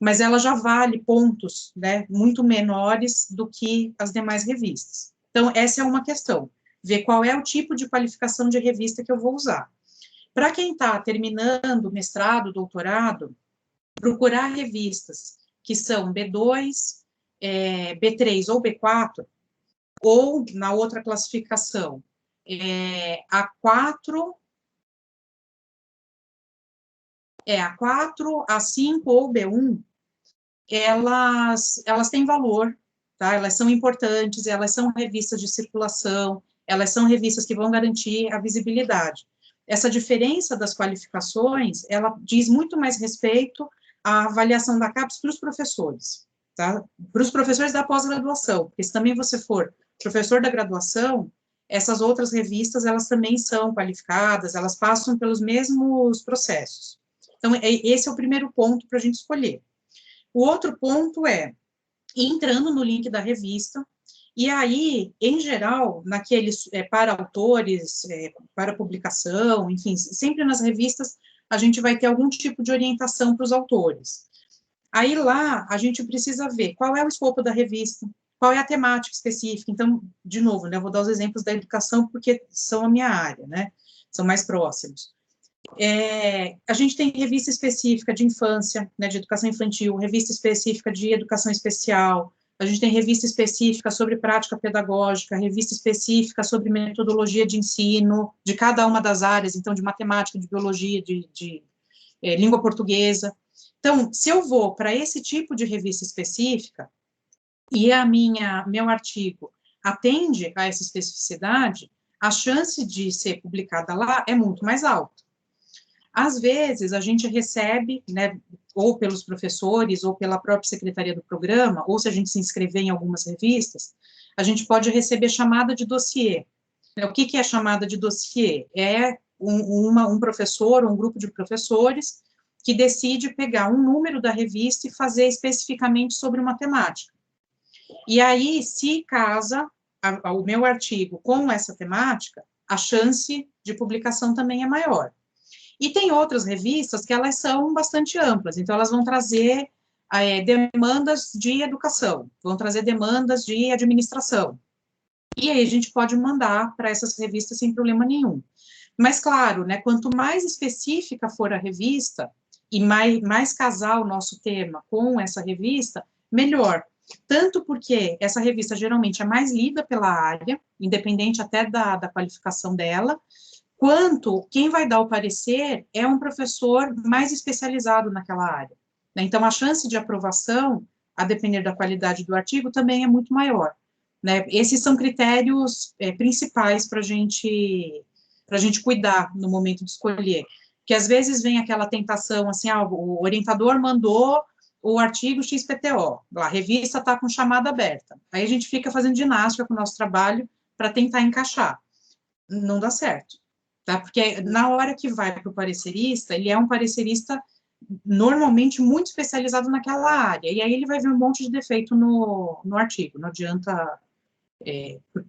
[SPEAKER 2] mas ela já vale pontos, né, muito menores do que as demais revistas. Então, essa é uma questão, ver qual é o tipo de qualificação de revista que eu vou usar. Para quem está terminando mestrado, doutorado, procurar revistas que são B2, B3 ou B4, ou na outra classificação, A4, A4, A5 ou B1, elas têm valor, tá? Elas são importantes, elas são revistas de circulação, elas são revistas que vão garantir a visibilidade. Essa diferença das qualificações, ela diz muito mais respeito à avaliação da CAPES para os professores, tá? Para os professores da pós-graduação, porque se também você for professor da graduação, essas outras revistas, elas também são qualificadas, elas passam pelos mesmos processos. Então, esse é o primeiro ponto para a gente escolher. O outro ponto é, entrando no link da revista, e aí, em geral, naqueles, para autores, para publicação, enfim, sempre nas revistas, a gente vai ter algum tipo de orientação para os autores. Aí lá, a gente precisa ver qual é o escopo da revista, qual é a temática específica. Então, de novo, né, eu vou dar os exemplos da educação, porque são a minha área, né, são mais próximos. A gente tem revista específica de infância, né, de educação infantil, revista específica de educação especial, a gente tem revista específica sobre prática pedagógica, revista específica sobre metodologia de ensino, de cada uma das áreas, então, de matemática, de biologia, de língua portuguesa. Então, se eu vou para esse tipo de revista específica, e meu artigo atende a essa especificidade, a chance de ser publicada lá é muito mais alta. Às vezes, a gente recebe, né, ou pelos professores, ou pela própria secretaria do programa, ou se a gente se inscrever em algumas revistas, a gente pode receber chamada de dossiê. O que é chamada de dossiê? É um professor, ou um grupo de professores, que decide pegar um número da revista e fazer especificamente sobre uma temática. E aí, se casa o meu artigo com essa temática, a chance de publicação também é maior. E tem outras revistas que elas são bastante amplas, então elas vão trazer demandas de educação, vão trazer demandas de administração. E aí a gente pode mandar para essas revistas sem problema nenhum. Mas, claro, né, quanto mais específica for a revista, e mais casar o nosso tema com essa revista, melhor. Tanto porque essa revista geralmente é mais lida pela área, independente até da qualificação dela, quanto quem vai dar o parecer é um professor mais especializado naquela área. Né? Então, a chance de aprovação, a depender da qualidade do artigo, também é muito maior. Né? Esses são critérios principais para a gente cuidar no momento de escolher. Porque, às vezes, vem aquela tentação, assim, o orientador mandou o artigo XPTO, a revista está com chamada aberta. Aí a gente fica fazendo ginástica com o nosso trabalho para tentar encaixar. Não dá certo. Tá? Porque na hora que vai para o parecerista, ele é um parecerista normalmente muito especializado naquela área, e aí ele vai ver um monte de defeito no artigo, não adianta,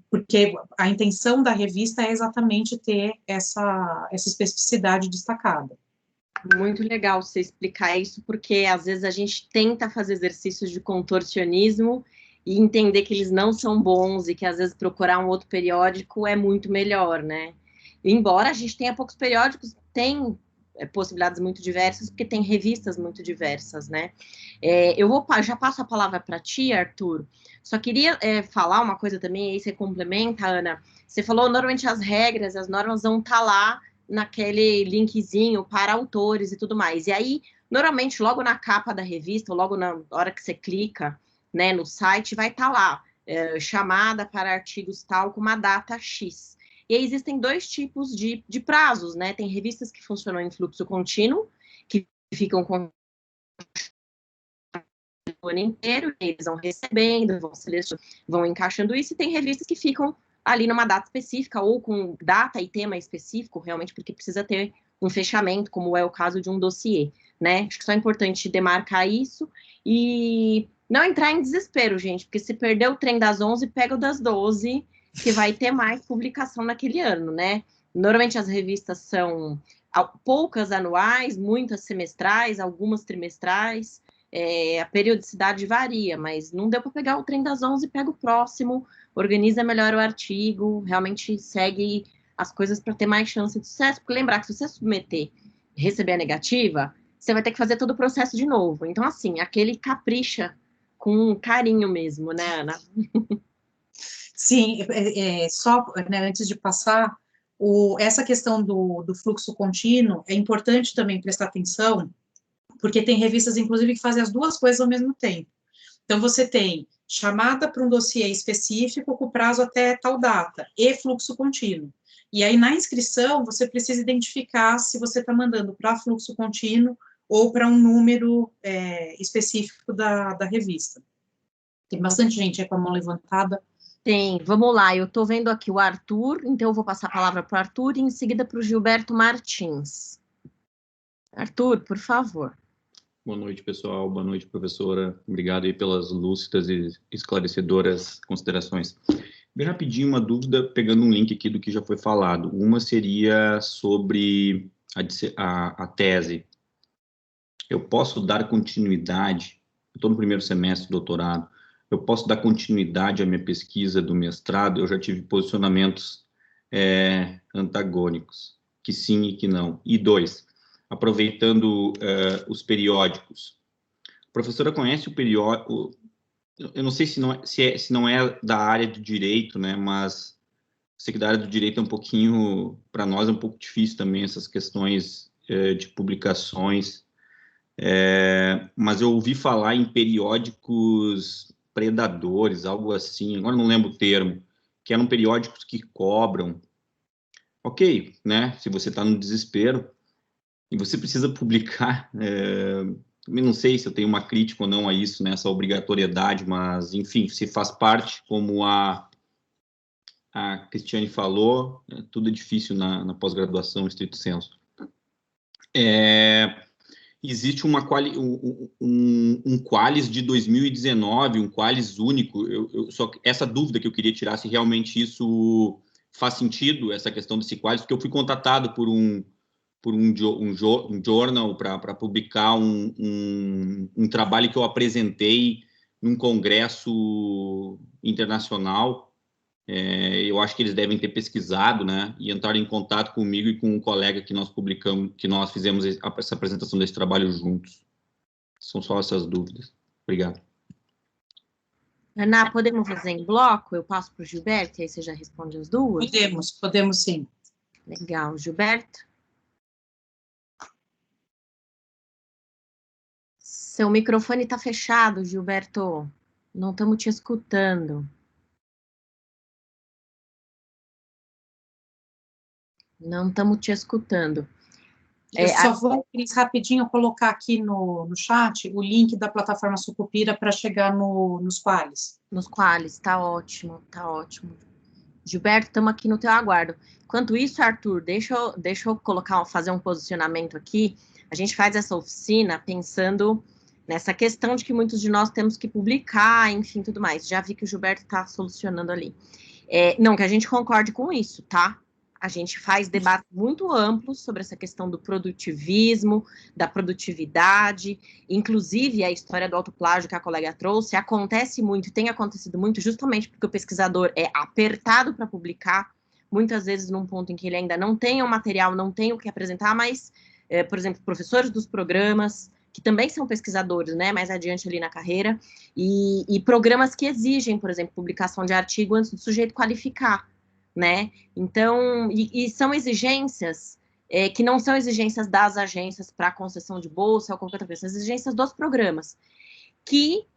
[SPEAKER 2] porque a intenção da revista é exatamente ter essa especificidade destacada.
[SPEAKER 1] Muito legal você explicar isso, porque às vezes a gente tenta fazer exercícios de contorcionismo e entender que eles não são bons e que às vezes procurar um outro periódico é muito melhor, né? Embora a gente tenha poucos periódicos, tem possibilidades muito diversas, porque tem revistas muito diversas, né? Já passo a palavra para ti, Arthur. Só queria falar uma coisa também, aí você complementa, Ana. Você falou, normalmente as regras, as normas vão estar lá naquele linkzinho para autores e tudo mais. E aí, normalmente, logo na capa da revista, ou logo na hora que você clica, né, no site, vai estar lá, chamada para artigos tal, com uma data X. E aí existem dois tipos de prazos, né? Tem revistas que funcionam em fluxo contínuo, que ficam com o ano inteiro, eles vão recebendo, vão selecionando, vão encaixando isso, e tem revistas que ficam ali numa data específica, ou com data e tema específico, realmente, porque precisa ter um fechamento, como é o caso de um dossiê, né? Acho que só é importante demarcar isso e não entrar em desespero, gente, porque se perder o trem das 11, pega o das 12, que vai ter mais publicação naquele ano, né? Normalmente as revistas são poucas anuais, muitas semestrais, algumas trimestrais, a periodicidade varia, mas não deu para pegar o trem das 11, pega o próximo, organiza melhor o artigo, realmente segue as coisas para ter mais chance de sucesso, porque lembrar que se você submeter e receber a negativa, você vai ter que fazer todo o processo de novo. Então, assim, aquele capricha com carinho mesmo, né, Ana?
[SPEAKER 2] Sim, só, né, antes de passar, essa questão do fluxo contínuo é importante também prestar atenção, porque tem revistas, inclusive, que fazem as duas coisas ao mesmo tempo. Então, você tem chamada para um dossiê específico com prazo até tal data, e fluxo contínuo. E aí, na inscrição, você precisa identificar se você está mandando para fluxo contínuo ou para um número específico da revista. Tem bastante gente aí com a mão levantada.
[SPEAKER 1] Tem, vamos lá, eu estou vendo aqui o Arthur, então eu vou passar a palavra para o Arthur e em seguida para o Gilberto Martins. Arthur, por favor.
[SPEAKER 5] Boa noite, pessoal. Boa noite, professora. Obrigado aí pelas lúcidas e esclarecedoras considerações. Bem rapidinho, uma dúvida, pegando um link aqui do que já foi falado. Uma seria sobre a tese. Eu posso dar continuidade, eu estou no primeiro semestre do doutorado, eu posso dar continuidade à minha pesquisa do mestrado? Eu já tive posicionamentos antagônicos, que sim e que não. E dois, aproveitando os periódicos. A professora conhece o periódico, eu não sei se não é da área do direito, né, mas sei que da área do direito é um pouquinho, para nós é um pouco difícil também essas questões de publicações, mas eu ouvi falar em periódicos predadores, algo assim, agora não lembro o termo, que eram periódicos que cobram. Ok, né, se você está no desespero, e você precisa publicar, também não sei se eu tenho uma crítica ou não a isso, né, essa obrigatoriedade, mas, enfim, se faz parte, como a Cristiane falou, tudo é difícil na pós-graduação, estrito senso. Existe um Qualis de 2019, um Qualis único, só essa dúvida que eu queria tirar, se realmente isso faz sentido, essa questão desse Qualis, porque eu fui contatado por um journal para publicar um trabalho que eu apresentei num congresso internacional. Eu acho que eles devem ter pesquisado, né, e entraram em contato comigo e com um colega que nós publicamos, que nós fizemos essa apresentação desse trabalho juntos. São só essas dúvidas. Obrigado.
[SPEAKER 1] Ana, podemos fazer em bloco? Eu passo para o Gilberto e aí você já responde as duas?
[SPEAKER 2] Podemos sim.
[SPEAKER 1] Legal. Gilberto? Seu microfone está fechado, Gilberto. Não estamos te escutando. Não estamos te escutando.
[SPEAKER 2] Eu só vou, Cris, rapidinho colocar aqui no chat o link da plataforma Sucupira para chegar nos Qualis.
[SPEAKER 1] Nos Qualis, tá ótimo, tá ótimo. Gilberto, estamos aqui no teu aguardo. Enquanto isso, Arthur, deixa eu fazer um posicionamento aqui. A gente faz essa oficina pensando nessa questão de que muitos de nós temos que publicar, enfim, tudo mais. Já vi que o Gilberto está solucionando ali. Não que a gente concorde com isso, tá? A gente faz debates muito amplos sobre essa questão do produtivismo, da produtividade, inclusive a história do autoplágio que a colega trouxe, acontece muito, tem acontecido muito, justamente porque o pesquisador é apertado para publicar, muitas vezes num ponto em que ele ainda não tem o material, não tem o que apresentar, mas, por exemplo, professores dos programas, que também são pesquisadores, né, mais adiante ali na carreira, e programas que exigem, por exemplo, publicação de artigo antes do sujeito qualificar, né? Então, e são exigências que não são exigências das agências para concessão de bolsa ou qualquer outra coisa, são exigências dos programas, que,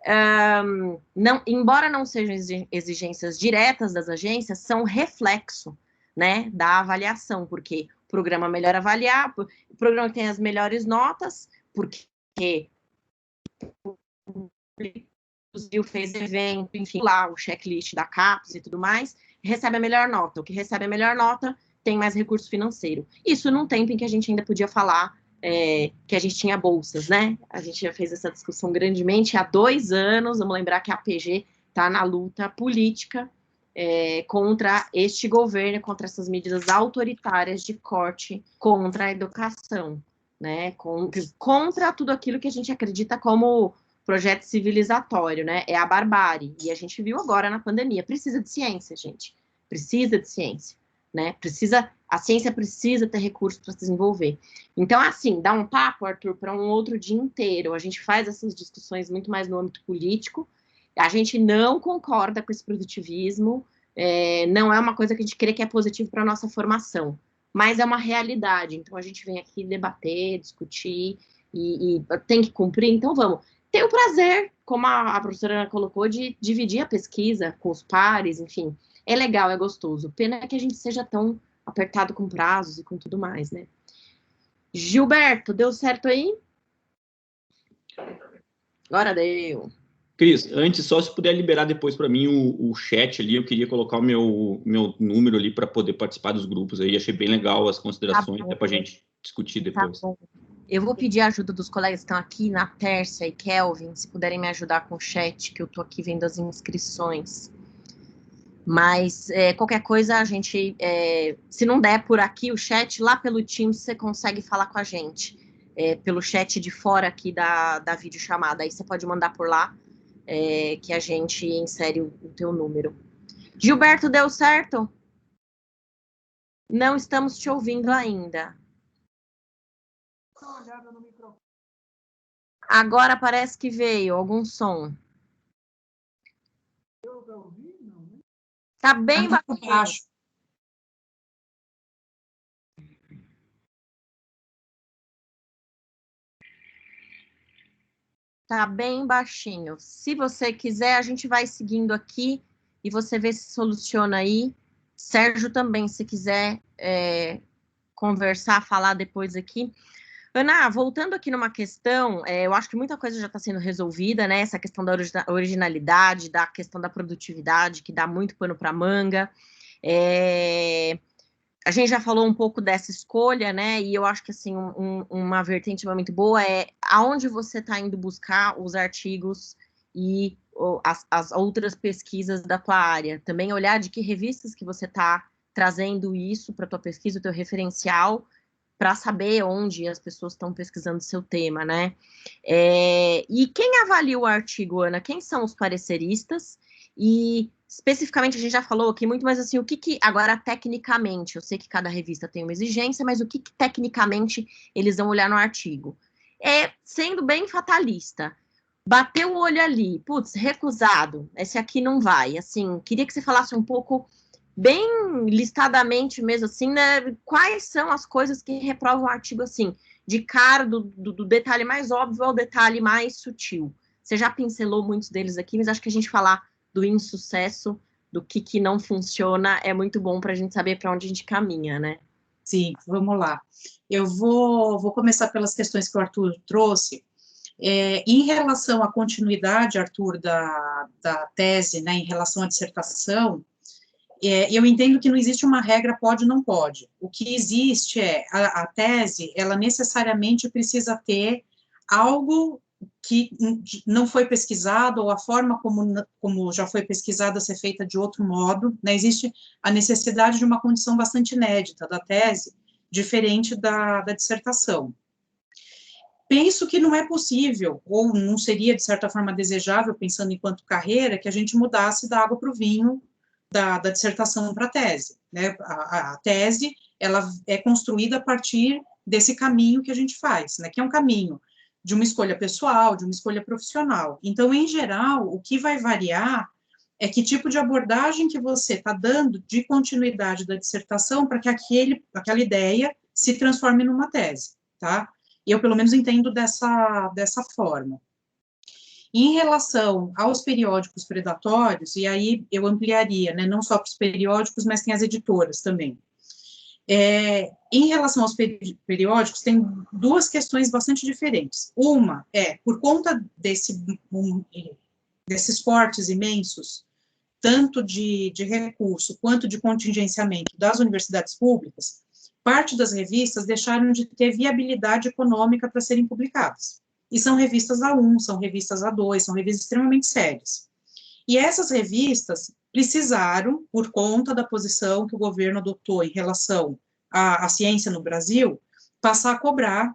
[SPEAKER 1] embora não sejam exigências diretas das agências, são reflexo, né, da avaliação, porque o programa melhor avaliar, o programa tem as melhores notas, porque fez evento, enfim, lá o checklist da CAPES e tudo mais, recebe a melhor nota. O que recebe a melhor nota tem mais recurso financeiro. Isso num tempo em que a gente ainda podia falar que a gente tinha bolsas, né? A gente já fez essa discussão grandemente há 2 anos. Vamos lembrar que a PG está na luta política contra este governo, contra essas medidas autoritárias de corte contra a educação, né? Contra tudo aquilo que a gente acredita como projeto civilizatório, né? É a barbárie. E a gente viu agora na pandemia. Precisa de ciência, gente. Precisa de ciência, né? A ciência precisa ter recursos para se desenvolver. Então, assim, dá um papo, Arthur, para um outro dia inteiro. A gente faz essas discussões muito mais no âmbito político. A gente não concorda com esse produtivismo. Não é uma coisa que a gente crê que é positivo para a nossa formação, mas é uma realidade. Então, a gente vem aqui debater, discutir e tem que cumprir. Então, vamos. Tenho o prazer, como a professora Ana colocou, de dividir a pesquisa com os pares, enfim. É legal, é gostoso. Pena é que a gente seja tão apertado com prazos e com tudo mais, né? Gilberto, deu certo aí? Agora deu.
[SPEAKER 5] Cris, antes, só se puder liberar depois para mim o chat ali, eu queria colocar o meu número ali para poder participar dos grupos aí. Achei bem legal as considerações, até para a gente discutir depois.
[SPEAKER 1] Tá bom. Eu vou pedir a ajuda dos colegas que estão aqui, na Tércia e Kelvin, se puderem me ajudar com o chat, que eu estou aqui vendo as inscrições. Mas qualquer coisa, a gente, se não der por aqui o chat, lá pelo Teams você consegue falar com a gente, pelo chat de fora aqui da videochamada. Aí você pode mandar por lá, que a gente insere o teu número. Gilberto, deu certo? Não estamos te ouvindo ainda. Agora parece que veio algum som. Tá bem baixo. Tá bem baixinho. Se você quiser, a gente vai seguindo aqui e você vê se soluciona aí. Sérgio também, se quiser conversar, falar depois aqui. Ana, voltando aqui numa questão, eu acho que muita coisa já está sendo resolvida, né? Essa questão da originalidade, da questão da produtividade, que dá muito pano para manga. A gente já falou um pouco dessa escolha, né? E eu acho que assim, uma vertente muito boa é aonde você está indo buscar os artigos e as outras pesquisas da tua área. Também olhar de que revistas que você está trazendo isso para a tua pesquisa, o teu referencial, para saber onde as pessoas estão pesquisando o seu tema, né? E quem avalia o artigo, Ana? Quem são os pareceristas? E, especificamente, a gente já falou aqui muito, mas assim, o que agora, tecnicamente, eu sei que cada revista tem uma exigência, mas o que tecnicamente eles vão olhar no artigo? Sendo bem fatalista, bateu o olho ali, putz, recusado, esse aqui não vai, assim, queria que você falasse um pouco bem listadamente mesmo, assim, né, quais são as coisas que reprovam o artigo, assim, de cara do detalhe mais óbvio ao detalhe mais sutil. Você já pincelou muitos deles aqui, mas acho que a gente falar do insucesso, do que não funciona, é muito bom para a gente saber para onde a gente caminha, né?
[SPEAKER 2] Sim, vamos lá. Eu vou começar pelas questões que o Arthur trouxe. Em relação à continuidade, Arthur, da tese, né, em relação à dissertação, eu entendo que não existe uma regra pode ou não pode. O que existe a tese, ela necessariamente precisa ter algo que não foi pesquisado, ou a forma como já foi pesquisada ser feita de outro modo, né? Existe a necessidade de uma condição bastante inédita da tese, diferente da dissertação. Penso que não é possível, ou não seria, de certa forma, desejável, pensando enquanto carreira, que a gente mudasse da água para o vinho, da dissertação para a tese, né? A tese, ela é construída a partir desse caminho que a gente faz, né? Que é um caminho de uma escolha pessoal, de uma escolha profissional. Então, em geral, o que vai variar é que tipo de abordagem que você está dando de continuidade da dissertação para que aquela ideia se transforme numa tese, tá? Eu, pelo menos, entendo dessa forma. Em relação aos periódicos predatórios, e aí eu ampliaria, né, não só para os periódicos, mas tem as editoras também. Em relação aos periódicos, tem duas questões bastante diferentes. Uma é, por conta desses cortes imensos, tanto de recurso quanto de contingenciamento das universidades públicas, parte das revistas deixaram de ter viabilidade econômica para serem publicadas. E são revistas A1, são revistas A2, são revistas extremamente sérias. E essas revistas precisaram, por conta da posição que o governo adotou em relação à ciência no Brasil, passar a cobrar,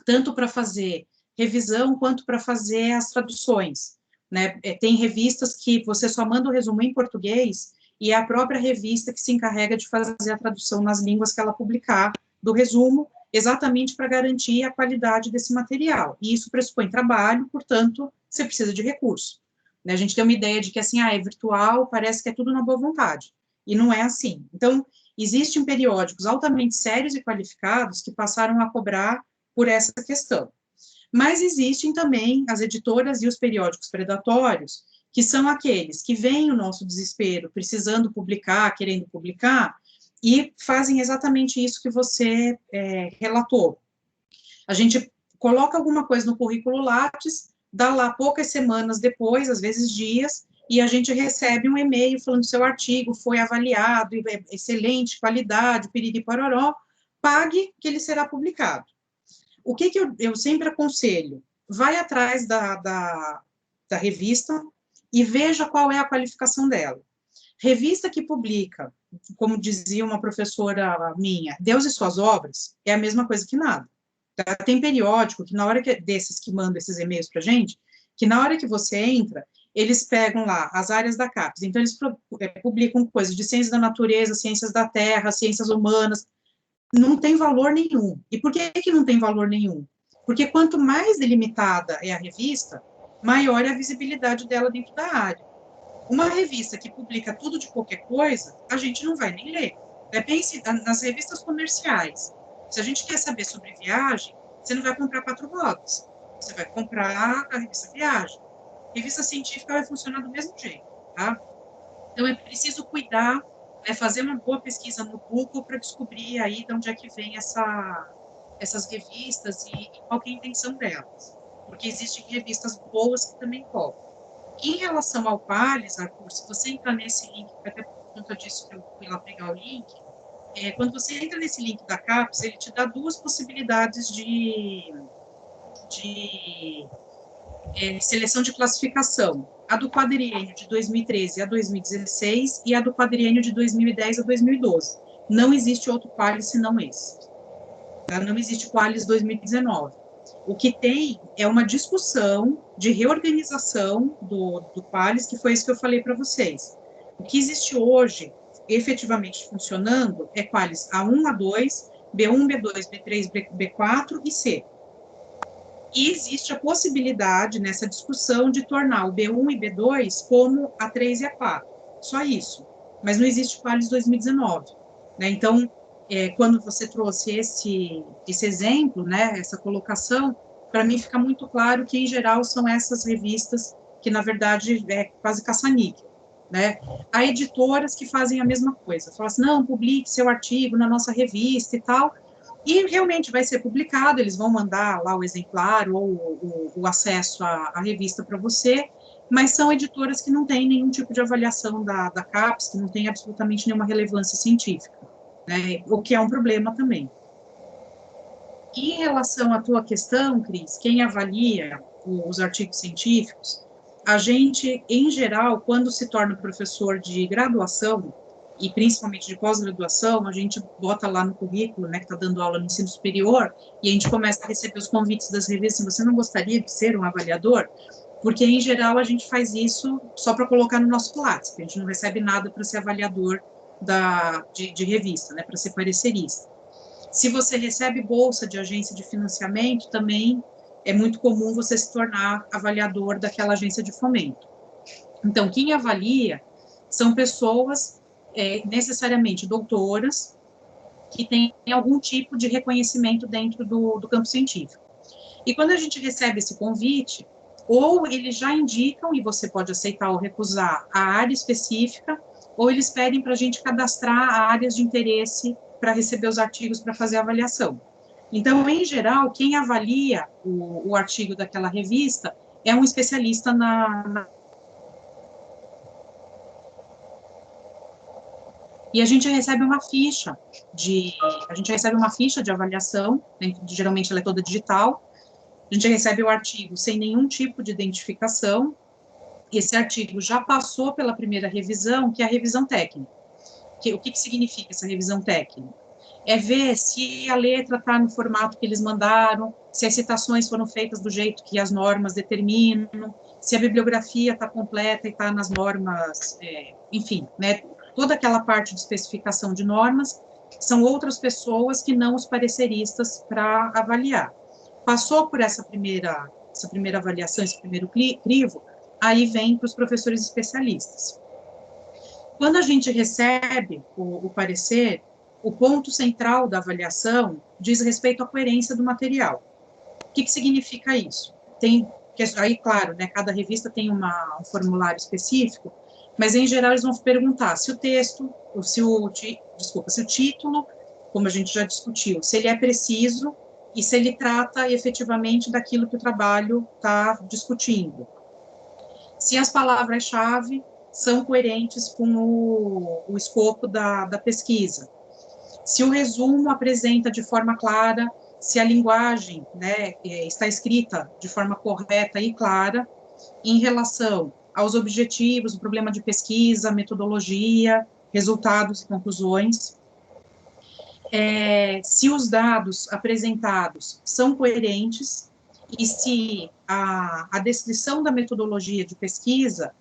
[SPEAKER 2] tanto para fazer revisão, quanto para fazer as traduções, né? Tem revistas que você só manda o resumo em português, e é a própria revista que se encarrega de fazer a tradução nas línguas que ela publicar do resumo, exatamente para garantir a qualidade desse material. E isso pressupõe trabalho, portanto, você precisa de recurso. A gente tem uma ideia de que, assim, é virtual, parece que é tudo na boa vontade. E não é assim. Então, existem periódicos altamente sérios e qualificados que passaram a cobrar por essa questão. Mas existem também as editoras e os periódicos predatórios, que são aqueles que veem o nosso desespero, precisando publicar, querendo publicar, e fazem exatamente isso que você relatou. A gente coloca alguma coisa no currículo Lattes, dá lá poucas semanas depois, às vezes dias, e a gente recebe um e-mail falando que seu artigo foi avaliado, excelente qualidade, piriri pororó, pague que ele será publicado. O que eu sempre aconselho? Vai atrás da revista e veja qual é a qualificação dela. Revista que publica, como dizia uma professora minha, Deus e suas obras, é a mesma coisa que nada. Tá? Tem periódico que na hora desses que mandam esses e-mails para a gente, que na hora que você entra, eles pegam lá as áreas da CAPES, então eles publicam coisas de ciências da natureza, ciências da terra, ciências humanas, não tem valor nenhum. E por que não tem valor nenhum? Porque quanto mais delimitada é a revista, maior é a visibilidade dela dentro da área. Uma revista que publica tudo de qualquer coisa, a gente não vai nem ler. Pense nas revistas comerciais. Se a gente quer saber sobre viagem, você não vai comprar 4 rodas. Você vai comprar a revista Viagem. A revista científica vai funcionar do mesmo jeito, tá? Então, é preciso cuidar, fazer uma boa pesquisa no Google para descobrir aí de onde é que vem essas revistas e qual que é a intenção delas. Porque existem revistas boas que também cobram. Em relação ao Qualis, Arthur, se você entrar nesse link, até por conta disso que eu fui lá pegar o link, quando você entra nesse link da CAPES, ele te dá 2 possibilidades de seleção de classificação. A do quadriênio de 2013 a 2016 e a do quadriênio de 2010 a 2012. Não existe outro Qualis senão esse. Tá? Não existe Qualis 2019. O que tem é uma discussão de reorganização do Qualis, que foi isso que eu falei para vocês. O que existe hoje, efetivamente funcionando, é Qualis A1, A2, B1, B2, B3, B4 e C. E existe a possibilidade, nessa discussão, de tornar o B1 e B2 como A3 e A4. Só isso. Mas não existe Qualis 2019. Né? Então, quando você trouxe esse exemplo, né, essa colocação, para mim fica muito claro que, em geral, são essas revistas que, na verdade, é quase caça-níquel, né? Há editoras que fazem a mesma coisa, falam assim, não, publique seu artigo na nossa revista e tal, e realmente vai ser publicado, eles vão mandar lá o exemplar ou o acesso à revista para você, mas são editoras que não têm nenhum tipo de avaliação da CAPES, que não tem absolutamente nenhuma relevância científica. Né, o que é um problema também. Em relação à tua questão, Cris, quem avalia os artigos científicos, a gente, em geral, quando se torna professor de graduação, e principalmente de pós-graduação, a gente bota lá no currículo, né, que está dando aula no ensino superior, e a gente começa a receber os convites das revistas, você não gostaria de ser um avaliador? Porque, em geral, a gente faz isso só para colocar no nosso Lattes, a gente não recebe nada para ser avaliador de revista, né, para ser parecerista. Se você recebe bolsa de agência de financiamento, também é muito comum você se tornar avaliador daquela agência de fomento. Então, quem avalia são pessoas necessariamente doutoras que têm algum tipo de reconhecimento dentro do campo científico. E quando a gente recebe esse convite, ou eles já indicam, e você pode aceitar ou recusar, a área específica, ou eles pedem para a gente cadastrar áreas de interesse para receber os artigos para fazer a avaliação. Então, em geral, quem avalia o artigo daquela revista é um especialista E a gente recebe uma ficha de avaliação, né, geralmente ela é toda digital. A gente recebe o artigo sem nenhum tipo de identificação. Esse artigo já passou pela primeira revisão, que é a revisão técnica. O que significa essa revisão técnica? É ver se a letra está no formato que eles mandaram, se as citações foram feitas do jeito que as normas determinam, se a bibliografia está completa e está nas normas, enfim, né, toda aquela parte de especificação de normas, são outras pessoas que não os pareceristas para avaliar. Passou por essa primeira avaliação, esse primeiro crivo, aí vem para os professores especialistas. Quando a gente recebe o parecer, o ponto central da avaliação diz respeito à coerência do material. O que significa isso? Aí, claro, né, cada revista tem um formulário específico, mas, em geral, eles vão perguntar se o texto, se o título, como a gente já discutiu, se ele é preciso e se ele trata efetivamente daquilo que o trabalho está discutindo. Se as palavras-chave são coerentes com o escopo da pesquisa. Se o resumo apresenta de forma clara, se a linguagem, né, está escrita de forma correta e clara em relação aos objetivos, o problema de pesquisa, metodologia, resultados e conclusões. Se os dados apresentados são coerentes e se a descrição da metodologia de pesquisa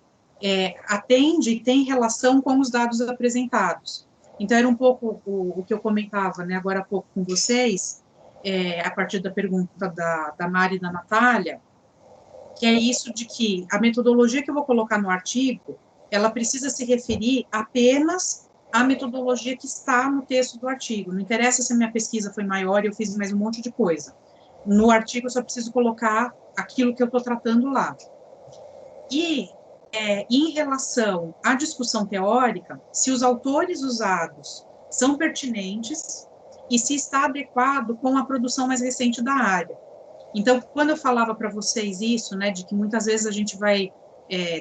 [SPEAKER 2] atende e tem relação com os dados apresentados. Então, era um pouco o que eu comentava, né, agora há pouco com vocês, a partir da pergunta da Mari e da Natália, que é isso de que a metodologia que eu vou colocar no artigo, ela precisa se referir apenas à metodologia que está no texto do artigo. Não interessa se a minha pesquisa foi maior e eu fiz mais um monte de coisa. No artigo, eu só preciso colocar aquilo que eu estou tratando lá. E, em relação à discussão teórica, se os autores usados são pertinentes e se está adequado com a produção mais recente da área. Então, quando eu falava para vocês isso, né, de que muitas vezes a gente vai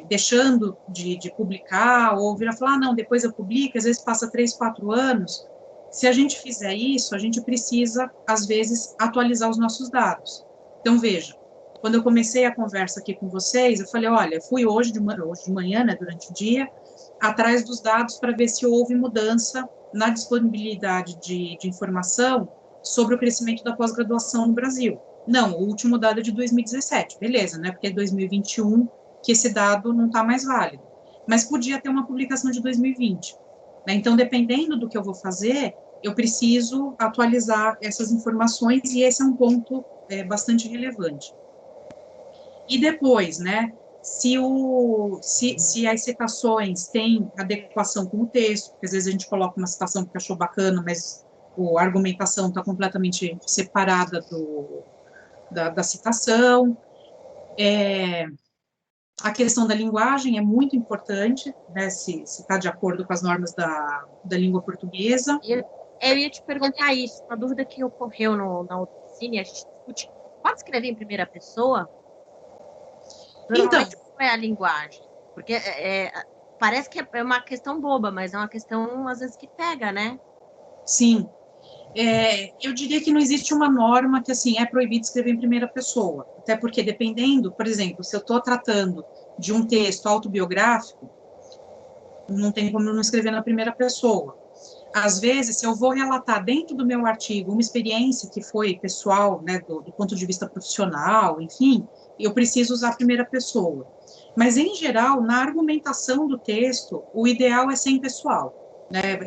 [SPEAKER 2] deixando de publicar, ou vir a falar, não, depois eu publico, às vezes passa 3, 4 anos, se a gente fizer isso, a gente precisa, às vezes, atualizar os nossos dados. Então, veja, quando eu comecei a conversa aqui com vocês, eu falei, olha, eu fui hoje de manhã, né, durante o dia, atrás dos dados para ver se houve mudança na disponibilidade de informação sobre o crescimento da pós-graduação no Brasil. Não, o último dado é de 2017, beleza, né, porque é 2021 que esse dado não está mais válido. Mas podia ter uma publicação de 2020. Né? Então, dependendo do que eu vou fazer, eu preciso atualizar essas informações, e esse é um ponto bastante relevante. E depois, né, se as citações têm adequação com o texto, porque às vezes a gente coloca uma citação porque achou bacana, mas a argumentação está completamente separada da citação. A questão da linguagem é muito importante, né, se está de acordo com as normas da língua portuguesa.
[SPEAKER 1] Eu ia te perguntar isso, uma dúvida que ocorreu na oficina, a gente discute, pode escrever em primeira pessoa? Normalmente, então, qual é a linguagem? Porque parece que é uma questão boba, mas é uma questão, às vezes, que pega, né?
[SPEAKER 2] Sim. Eu diria que não existe uma norma que, assim, é proibido escrever em primeira pessoa, até porque, dependendo, por exemplo, se eu estou tratando de um texto autobiográfico, não tem como eu não escrever na primeira pessoa. Às vezes, se eu vou relatar dentro do meu artigo uma experiência que foi pessoal, né, do ponto de vista profissional, enfim, eu preciso usar a primeira pessoa. Mas, em geral, na argumentação do texto, o ideal é ser impessoal, né,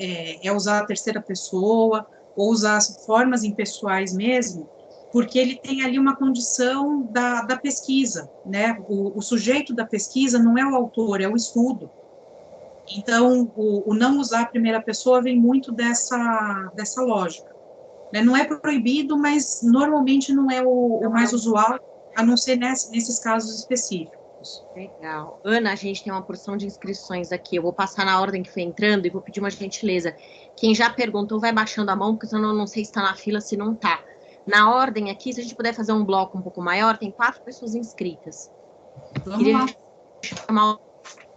[SPEAKER 2] é usar a terceira pessoa, ou usar as formas impessoais mesmo, porque ele tem ali uma condição da pesquisa, né, o sujeito da pesquisa não é o autor, é o estudo. Então, o não usar a primeira pessoa vem muito dessa lógica, né? Não é proibido, mas normalmente não é o mais usual, a não ser nesses casos específicos.
[SPEAKER 1] Legal. Ana, a gente tem uma porção de inscrições aqui. Eu vou passar na ordem que foi entrando e vou pedir uma gentileza. Quem já perguntou, vai baixando a mão, porque senão eu não sei se está na fila, se não está. Na ordem aqui, se a gente puder fazer um bloco um pouco maior, tem 4 pessoas inscritas.
[SPEAKER 2] Vamos lá.
[SPEAKER 1] Chamar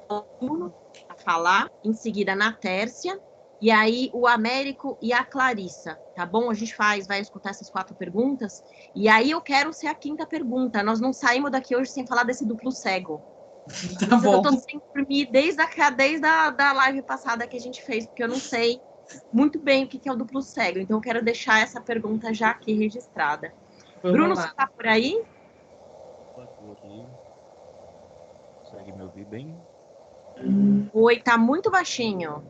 [SPEAKER 1] o Bruno a falar, em seguida na Tércia, e aí o Américo e a Clarissa, tá bom? A gente vai escutar essas 4 perguntas, e aí eu quero ser a 5ª pergunta. Nós não saímos daqui hoje sem falar desse duplo cego.
[SPEAKER 2] Tá bom.
[SPEAKER 1] Eu tô sem dormir desde a live passada que a gente fez, porque eu não sei muito bem o que é o duplo cego, então eu quero deixar essa pergunta já aqui registrada.
[SPEAKER 2] Vamos
[SPEAKER 1] Bruno,
[SPEAKER 2] lá.
[SPEAKER 1] você tá por aí?
[SPEAKER 6] Estou aqui. Consegue me ouvir bem?
[SPEAKER 1] Oi, tá muito baixinho.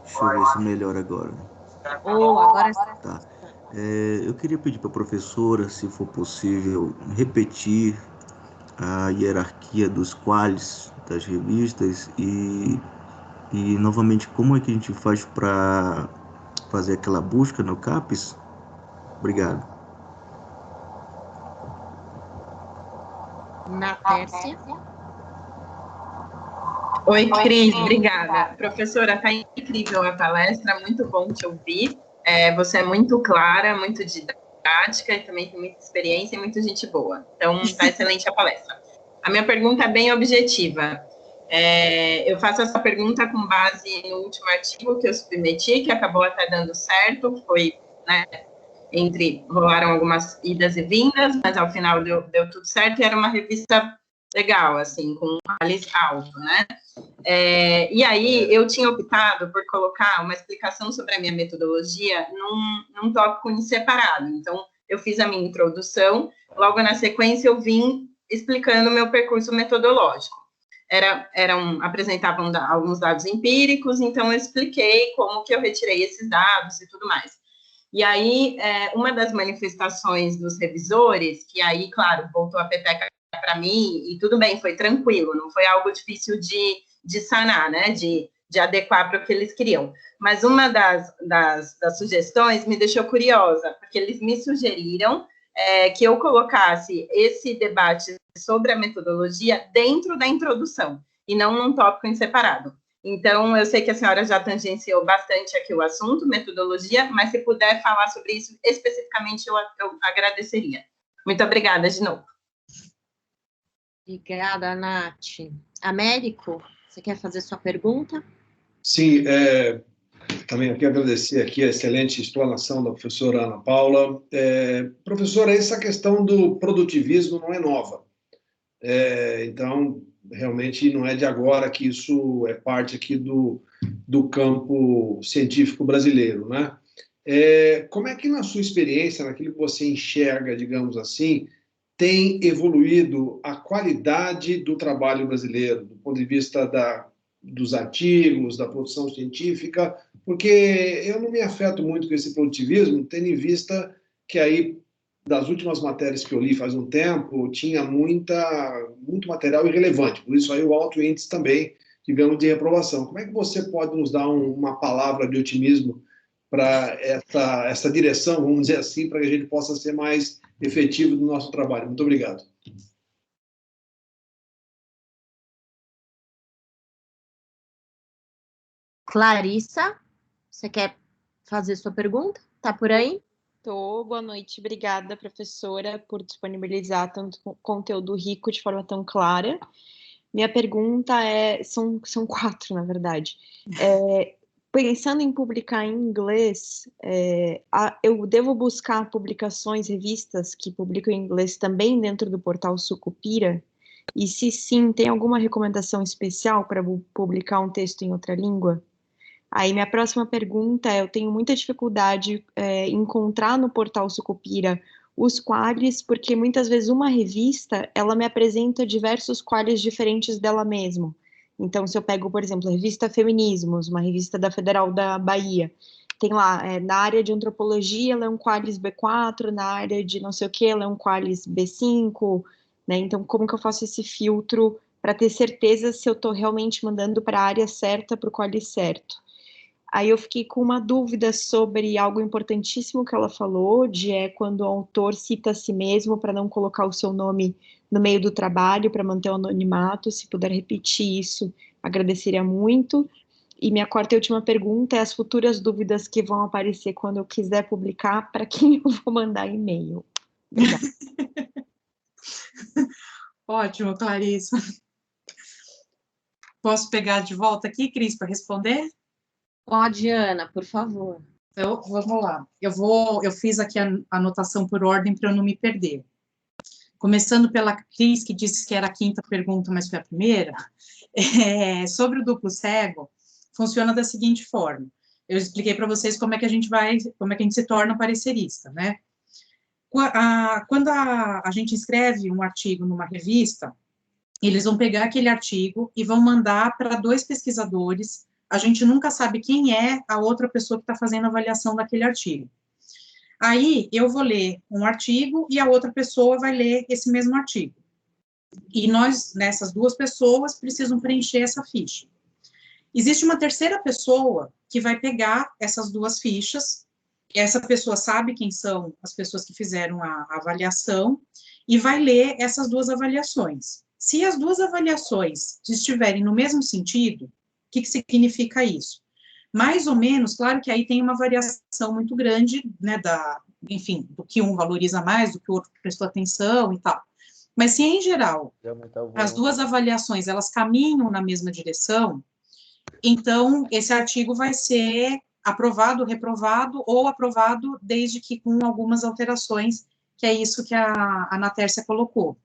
[SPEAKER 6] Deixa eu ver se melhora agora.
[SPEAKER 1] Agora
[SPEAKER 6] Tá. Eu queria pedir para a professora, se for possível, repetir a hierarquia dos quales das revistas e novamente, como é que a gente faz para fazer aquela busca no CAPES? Obrigado.
[SPEAKER 1] na Tércia.
[SPEAKER 7] Oi, Cris, obrigada. Professora, está incrível a palestra, muito bom te ouvir. Você é muito clara, muito didática e também tem muita experiência e muita gente boa. Então, está excelente a palestra. A minha pergunta é bem objetiva. Eu faço essa pergunta com base no último artigo que eu submeti, que acabou até dando certo, foi, né, rolaram algumas idas e vindas, mas ao final deu tudo certo, e era uma revista legal, assim, com um qualis alto, né? E aí, eu tinha optado por colocar uma explicação sobre a minha metodologia num tópico em separado. Então, eu fiz a minha introdução, logo na sequência eu vim explicando o meu percurso metodológico. Apresentavam alguns dados empíricos, então eu expliquei como que eu retirei esses dados e tudo mais. E aí, uma das manifestações dos revisores, que aí, claro, voltou a peteca para mim, e tudo bem, foi tranquilo, não foi algo difícil de sanar, né, de adequar para o que eles queriam. Mas uma das sugestões me deixou curiosa, porque eles me sugeriram que eu colocasse esse debate sobre a metodologia dentro da introdução, e não num tópico em separado. Então, eu sei que a senhora já tangenciou bastante aqui o assunto, metodologia, mas se puder falar sobre isso especificamente, eu agradeceria. Muito obrigada de novo.
[SPEAKER 1] Obrigada, Nath. Américo, você quer fazer sua pergunta?
[SPEAKER 8] Sim, também aqui agradecer aqui a excelente explanação da professora Ana Paula. Professora, essa questão do produtivismo não é nova. Então, realmente não é de agora que isso é parte aqui do campo científico brasileiro, né? Como é que, na sua experiência, naquilo que você enxerga, digamos assim, tem evoluído a qualidade do trabalho brasileiro, do ponto de vista dos artigos, da produção científica, porque eu não me afeto muito com esse produtivismo, tendo em vista que aí, das últimas matérias que eu li faz um tempo, tinha muito material irrelevante, por isso aí o alto índice também, digamos, de reprovação. Como é que você pode nos dar uma palavra de otimismo para essa direção, vamos dizer assim, para que a gente possa ser mais efetivo no nosso trabalho? Muito obrigado.
[SPEAKER 1] Clarissa, você quer fazer sua pergunta? Tá por aí?
[SPEAKER 9] Boa noite, obrigada, professora, por disponibilizar tanto conteúdo rico de forma tão clara. Minha pergunta são 4, na verdade. pensando em publicar em inglês, eu devo buscar publicações, revistas que publicam em inglês também dentro do portal Sucupira? E se sim, tem alguma recomendação especial para publicar um texto em outra língua? Aí minha próxima pergunta é, eu tenho muita dificuldade em encontrar no portal Sucupira os quadros, porque muitas vezes uma revista, ela me apresenta diversos quadros diferentes dela mesma. Então, se eu pego, por exemplo, a revista Feminismos, uma revista da Federal da Bahia, tem lá, na área de antropologia, ela é um Qualis B4, na área de não sei o que, ela é um Qualis B5, né? Então, como que eu faço esse filtro para ter certeza se eu estou realmente mandando para a área certa, para o Qualis certo? Aí eu fiquei com uma dúvida sobre algo importantíssimo que ela falou, quando o autor cita a si mesmo para não colocar o seu nome no meio do trabalho, para manter o anonimato. Se puder repetir isso, agradeceria muito. E minha quarta e última pergunta é as futuras dúvidas que vão aparecer quando eu quiser publicar, para quem eu vou mandar e-mail. Obrigada.
[SPEAKER 2] Ótimo, Clarissa. Posso pegar de volta aqui, Cris, para responder?
[SPEAKER 1] Pode, Ana, por favor.
[SPEAKER 2] Então, vamos lá. Eu fiz aqui a anotação por ordem para eu não me perder. Começando pela Cris, que disse que era a quinta pergunta, mas foi a primeira. Sobre o duplo cego, funciona da seguinte forma. Eu expliquei para vocês como é que a gente se torna parecerista, né? Quando a gente escreve um artigo numa revista, eles vão pegar aquele artigo e vão mandar para 2 pesquisadores. A gente nunca sabe quem é a outra pessoa que está fazendo a avaliação daquele artigo. Aí, eu vou ler um artigo e a outra pessoa vai ler esse mesmo artigo. E nessas 2 pessoas, precisam preencher essa ficha. Existe uma terceira pessoa que vai pegar essas 2 fichas, essa pessoa sabe quem são as pessoas que fizeram a avaliação, e vai ler essas 2 avaliações. Se as 2 avaliações estiverem no mesmo sentido, o que significa isso? Mais ou menos, claro que aí tem uma variação muito grande, né, enfim, do que um valoriza mais, do que o outro prestou atenção e tal. Mas se, em geral, as 2 avaliações, elas caminham na mesma direção, então, esse artigo vai ser aprovado, reprovado, ou aprovado desde que com algumas alterações, que é isso que a Ana Tércia colocou.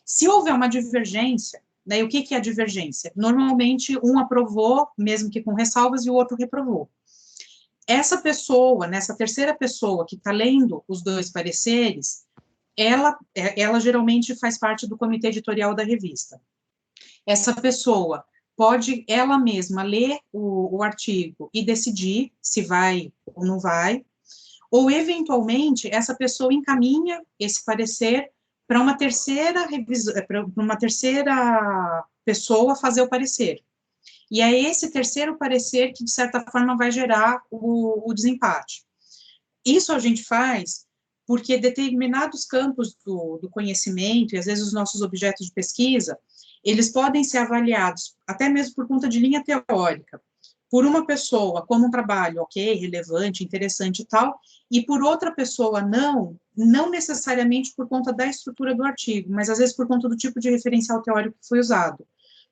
[SPEAKER 2] Se houver uma divergência, daí o que é a divergência? Normalmente, um aprovou, mesmo que com ressalvas, e o outro reprovou. Essa pessoa, nessa terceira pessoa que está lendo os 2 pareceres, ela geralmente faz parte do comitê editorial da revista. Essa pessoa pode, ela mesma, ler o artigo e decidir se vai ou não vai, ou, eventualmente, essa pessoa encaminha esse parecer para uma terceira pessoa fazer o parecer. E é esse terceiro parecer que, de certa forma, vai gerar o desempate. Isso a gente faz porque determinados campos do conhecimento, e às vezes os nossos objetos de pesquisa, eles podem ser avaliados, até mesmo por conta de linha teórica, por uma pessoa como um trabalho ok, relevante, interessante e tal, e por outra pessoa não necessariamente por conta da estrutura do artigo, mas às vezes por conta do tipo de referencial teórico que foi usado.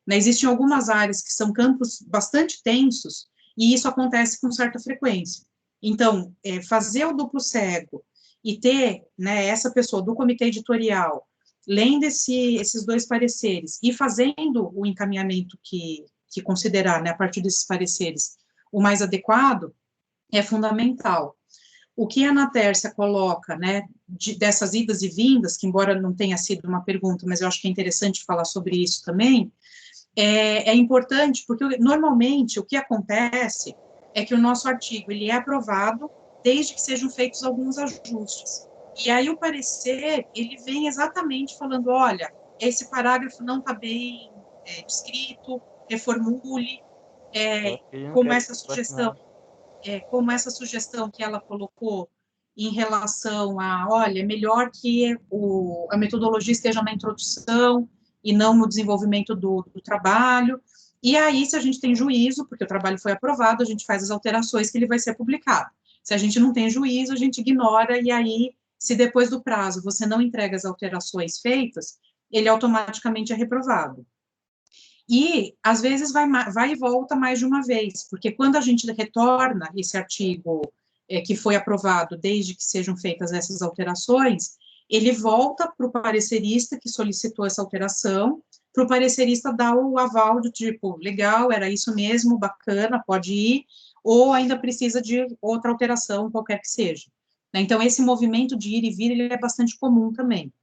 [SPEAKER 2] Existem algumas áreas que são campos bastante tensos, e isso acontece com certa frequência. Então, fazer o duplo cego e ter, né, essa pessoa do comitê editorial lendo esses 2 pareceres e fazendo o encaminhamento que considerar, né, a partir desses pareceres, o mais adequado, é fundamental. O que a Ana Tércia coloca, né, dessas idas e vindas, que embora não tenha sido uma pergunta, mas eu acho que é interessante falar sobre isso também, é importante, porque normalmente o que acontece é que o nosso artigo ele é aprovado desde que sejam feitos alguns ajustes. E aí o parecer, ele vem exatamente falando, olha, esse parágrafo não está bem descrito, reformule, como essa sugestão que ela colocou em relação a, olha, é melhor que a metodologia esteja na introdução e não no desenvolvimento do trabalho. E aí, se a gente tem juízo, porque o trabalho foi aprovado, a gente faz as alterações que ele vai ser publicado. Se a gente não tem juízo, a gente ignora, e aí, se depois do prazo você não entrega as alterações feitas, ele automaticamente é reprovado. E, às vezes, vai e volta mais de uma vez, porque quando a gente retorna esse artigo que foi aprovado, desde que sejam feitas essas alterações, ele volta para o parecerista que solicitou essa alteração, para o parecerista dar o aval de tipo, legal, era isso mesmo, bacana, pode ir, ou ainda precisa de outra alteração, qualquer que seja. Então, esse movimento de ir e vir, ele é bastante comum também.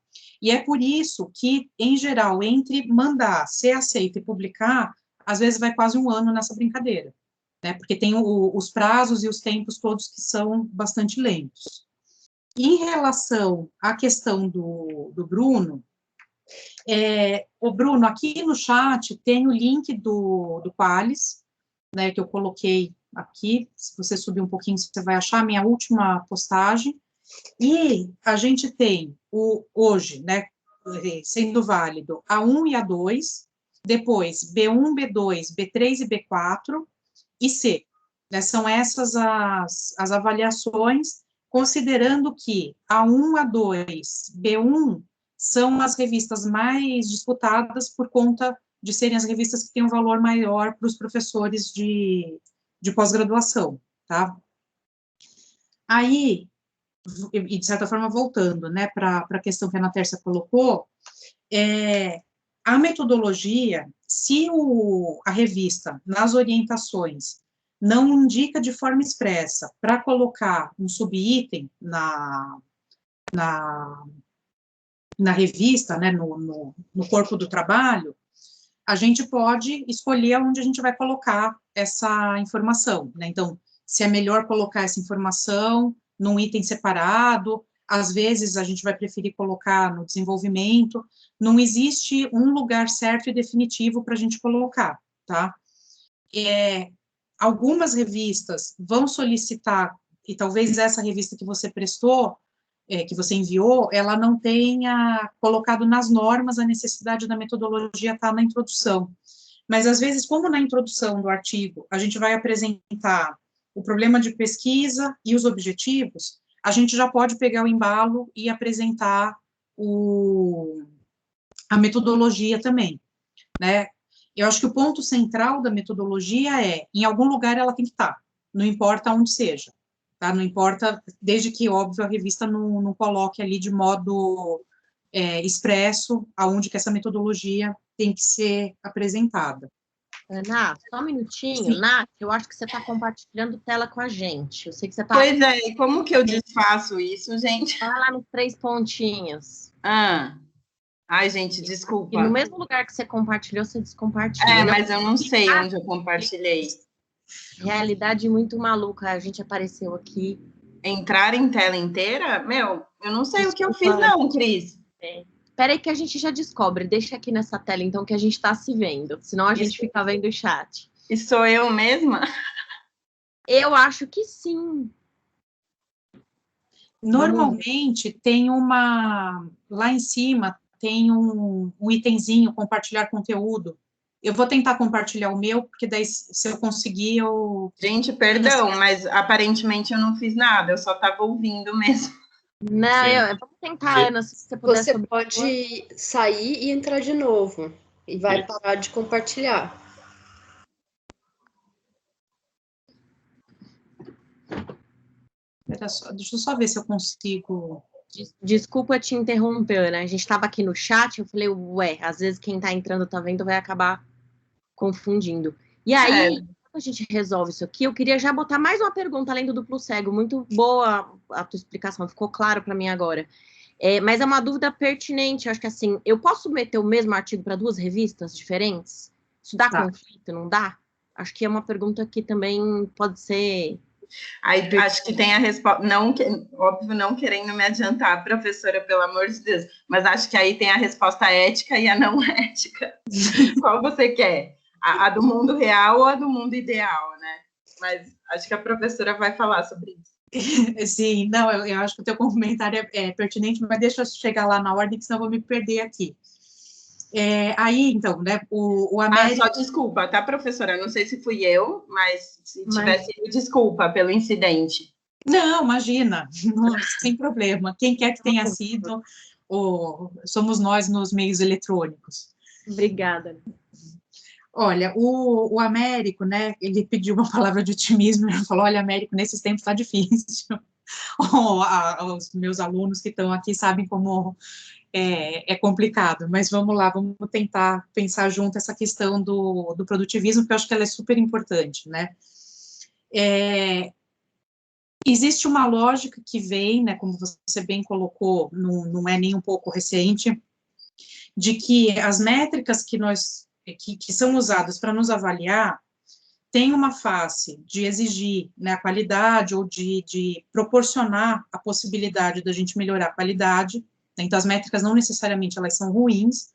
[SPEAKER 2] E é por isso que, em geral, entre mandar, ser aceito e publicar, às vezes vai quase um ano nessa brincadeira, né? Porque tem os prazos e os tempos todos que são bastante lentos. Em relação à questão do Bruno, o Bruno, aqui no chat tem o link do Qualis, né, que eu coloquei aqui, se você subir um pouquinho, você vai achar a minha última postagem, e a gente tem hoje, né, sendo válido A1 e A2, depois B1, B2, B3 e B4, e C. Né, são essas as avaliações, considerando que A1, A2, B1 são as revistas mais disputadas por conta de serem as revistas que têm um valor maior para os professores de pós-graduação, tá? Aí, e de certa forma, voltando, né, para a questão que a Ana Tércia colocou, a metodologia, se a revista, nas orientações, não indica de forma expressa para colocar um subitem na revista, né, no corpo do trabalho, a gente pode escolher onde a gente vai colocar essa informação, né? Então, se é melhor colocar essa informação num item separado, às vezes a gente vai preferir colocar no desenvolvimento, não existe um lugar certo e definitivo para a gente colocar, tá? Algumas revistas vão solicitar, e talvez essa revista que você prestou, que você enviou, ela não tenha colocado nas normas a necessidade da metodologia estar na introdução. Mas, às vezes, como na introdução do artigo, a gente vai apresentar o problema de pesquisa e os objetivos, a gente já pode pegar o embalo e apresentar a metodologia também, né? Eu acho que o ponto central da metodologia em algum lugar ela tem que estar, não importa onde seja. Tá? Não importa, desde que, óbvio, a revista não coloque ali de modo expresso aonde que essa metodologia tem que ser apresentada.
[SPEAKER 1] Ana, só um minutinho.
[SPEAKER 2] Sim.
[SPEAKER 1] Nath, eu acho que você está compartilhando tela com a gente. Eu sei que você está...
[SPEAKER 7] Pois é, e como que eu desfaço isso, gente?
[SPEAKER 1] Vai lá nos 3 pontinhos.
[SPEAKER 7] Ai, gente, desculpa.
[SPEAKER 1] E no mesmo lugar que você compartilhou, você descompartilha.
[SPEAKER 7] Mas eu não sei onde eu compartilhei.
[SPEAKER 1] Realidade muito maluca, a gente apareceu aqui.
[SPEAKER 7] Entrar em tela inteira? Meu, eu não sei o que eu fiz não, Cris.
[SPEAKER 1] Espera aí que a gente já descobre, deixa aqui nessa tela então que a gente está se vendo, senão a gente fica vendo o chat.
[SPEAKER 7] E sou eu mesma?
[SPEAKER 1] Eu acho que sim.
[SPEAKER 2] Normalmente tem lá em cima tem um itemzinho, compartilhar conteúdo. Eu vou tentar compartilhar o meu, porque daí, se eu conseguir, eu...
[SPEAKER 7] Gente, perdão, mas aparentemente eu não fiz nada, eu só estava ouvindo mesmo.
[SPEAKER 1] Não, vamos tentar, Ana, se você puder.
[SPEAKER 10] Você pode sair e entrar de novo, e vai parar de compartilhar.
[SPEAKER 2] Deixa eu só ver se eu consigo...
[SPEAKER 1] Desculpa te interromper, né? A gente estava aqui no chat, eu falei, ué, às vezes quem está entrando, tá vendo, vai acabar confundindo. E aí, quando a gente resolve isso aqui, eu queria já botar mais uma pergunta além do duplo cego. Muito boa a tua explicação, ficou claro para mim agora. Mas é uma dúvida pertinente, acho que assim, eu posso submeter o mesmo artigo para 2 revistas diferentes? Isso dá conflito, não dá? Acho que é uma pergunta que também pode ser...
[SPEAKER 7] Aí, acho que tem a resposta, óbvio, não querendo me adiantar, professora, pelo amor de Deus, mas acho que aí tem a resposta ética e a não ética. Qual você quer? A do mundo real ou a do mundo ideal, né? Mas acho que a professora vai falar sobre isso.
[SPEAKER 2] Sim, não, eu acho que o teu comentário é pertinente, mas deixa eu chegar lá na ordem, que senão eu vou me perder aqui. Aí, então, né, o América...
[SPEAKER 7] Só desculpa, tá, professora? Não sei se fui eu, mas se tivesse sido, desculpa pelo incidente.
[SPEAKER 2] Não, imagina, sem problema. Quem quer que tenha sido, somos nós nos meios eletrônicos.
[SPEAKER 1] Obrigada.
[SPEAKER 2] Olha, o Américo, né, ele pediu uma palavra de otimismo, ele falou, olha, Américo, nesses tempos está difícil. Os meus alunos que estão aqui sabem como é complicado, mas vamos lá, vamos tentar pensar junto essa questão do produtivismo, porque eu acho que ela é super importante, né? Existe uma lógica que vem, né, como você bem colocou, não é nem um pouco recente, de que as métricas que são usadas para nos avaliar tem uma face de exigir, né, a qualidade ou de proporcionar a possibilidade da gente melhorar a qualidade, né, então as métricas não necessariamente elas são ruins,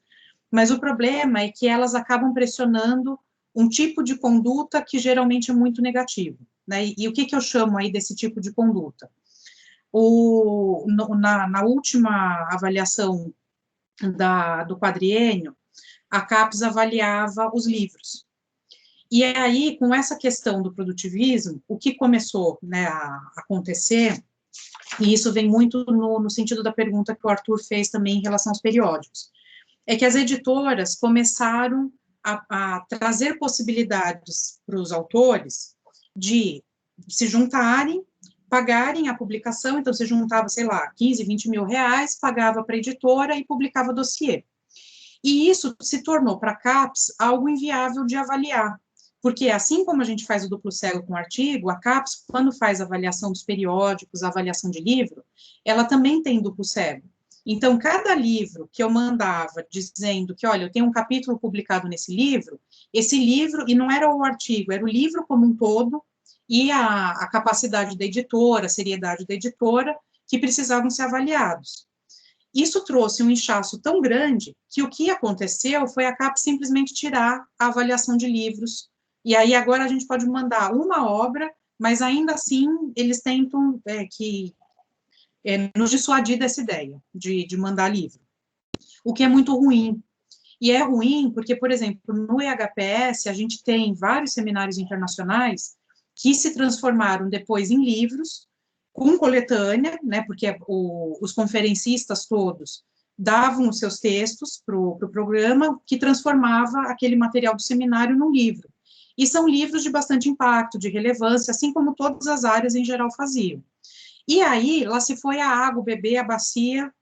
[SPEAKER 2] mas o problema é que elas acabam pressionando um tipo de conduta que geralmente é muito negativo, né, e o que eu chamo aí desse tipo de conduta? Na última avaliação do quadriênio, a CAPES avaliava os livros. E aí, com essa questão do produtivismo, o que começou, né, a acontecer, e isso vem muito no sentido da pergunta que o Arthur fez também em relação aos periódicos, é que as editoras começaram a trazer possibilidades para os autores de se juntarem, pagarem a publicação, então se juntava, sei lá, 15, 20 mil reais, pagava para a editora e publicava dossiê. E isso se tornou para a CAPES algo inviável de avaliar, porque assim como a gente faz o duplo cego com o artigo, a CAPES, quando faz a avaliação dos periódicos, a avaliação de livro, ela também tem duplo cego. Então, cada livro que eu mandava dizendo que, olha, eu tenho um capítulo publicado nesse livro, esse livro, e não era o artigo, era o livro como um todo, e a capacidade da editora, a seriedade da editora, que precisavam ser avaliados. Isso trouxe um inchaço tão grande que o que aconteceu foi a CAPES simplesmente tirar a avaliação de livros, e aí agora a gente pode mandar uma obra, mas ainda assim eles tentam nos dissuadir dessa ideia de mandar livro, o que é muito ruim. E é ruim porque, por exemplo, no EHPS a gente tem vários seminários internacionais que se transformaram depois em livros, com coletânea, né, porque os conferencistas todos davam os seus textos para o programa, que transformava aquele material do seminário num livro. E são livros de bastante impacto, de relevância, assim como todas as áreas em geral faziam. E aí, lá se foi a água, o bebê, a bacia,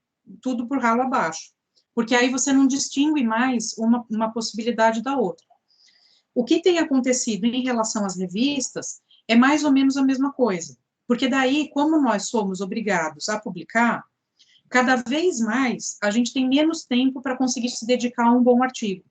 [SPEAKER 2] tudo por ralo abaixo, porque aí você não distingue mais uma possibilidade da outra. O que tem acontecido em relação às revistas é mais ou menos a mesma coisa, porque daí, como nós somos obrigados a publicar, cada vez mais a gente tem menos tempo para conseguir se dedicar a um bom artigo,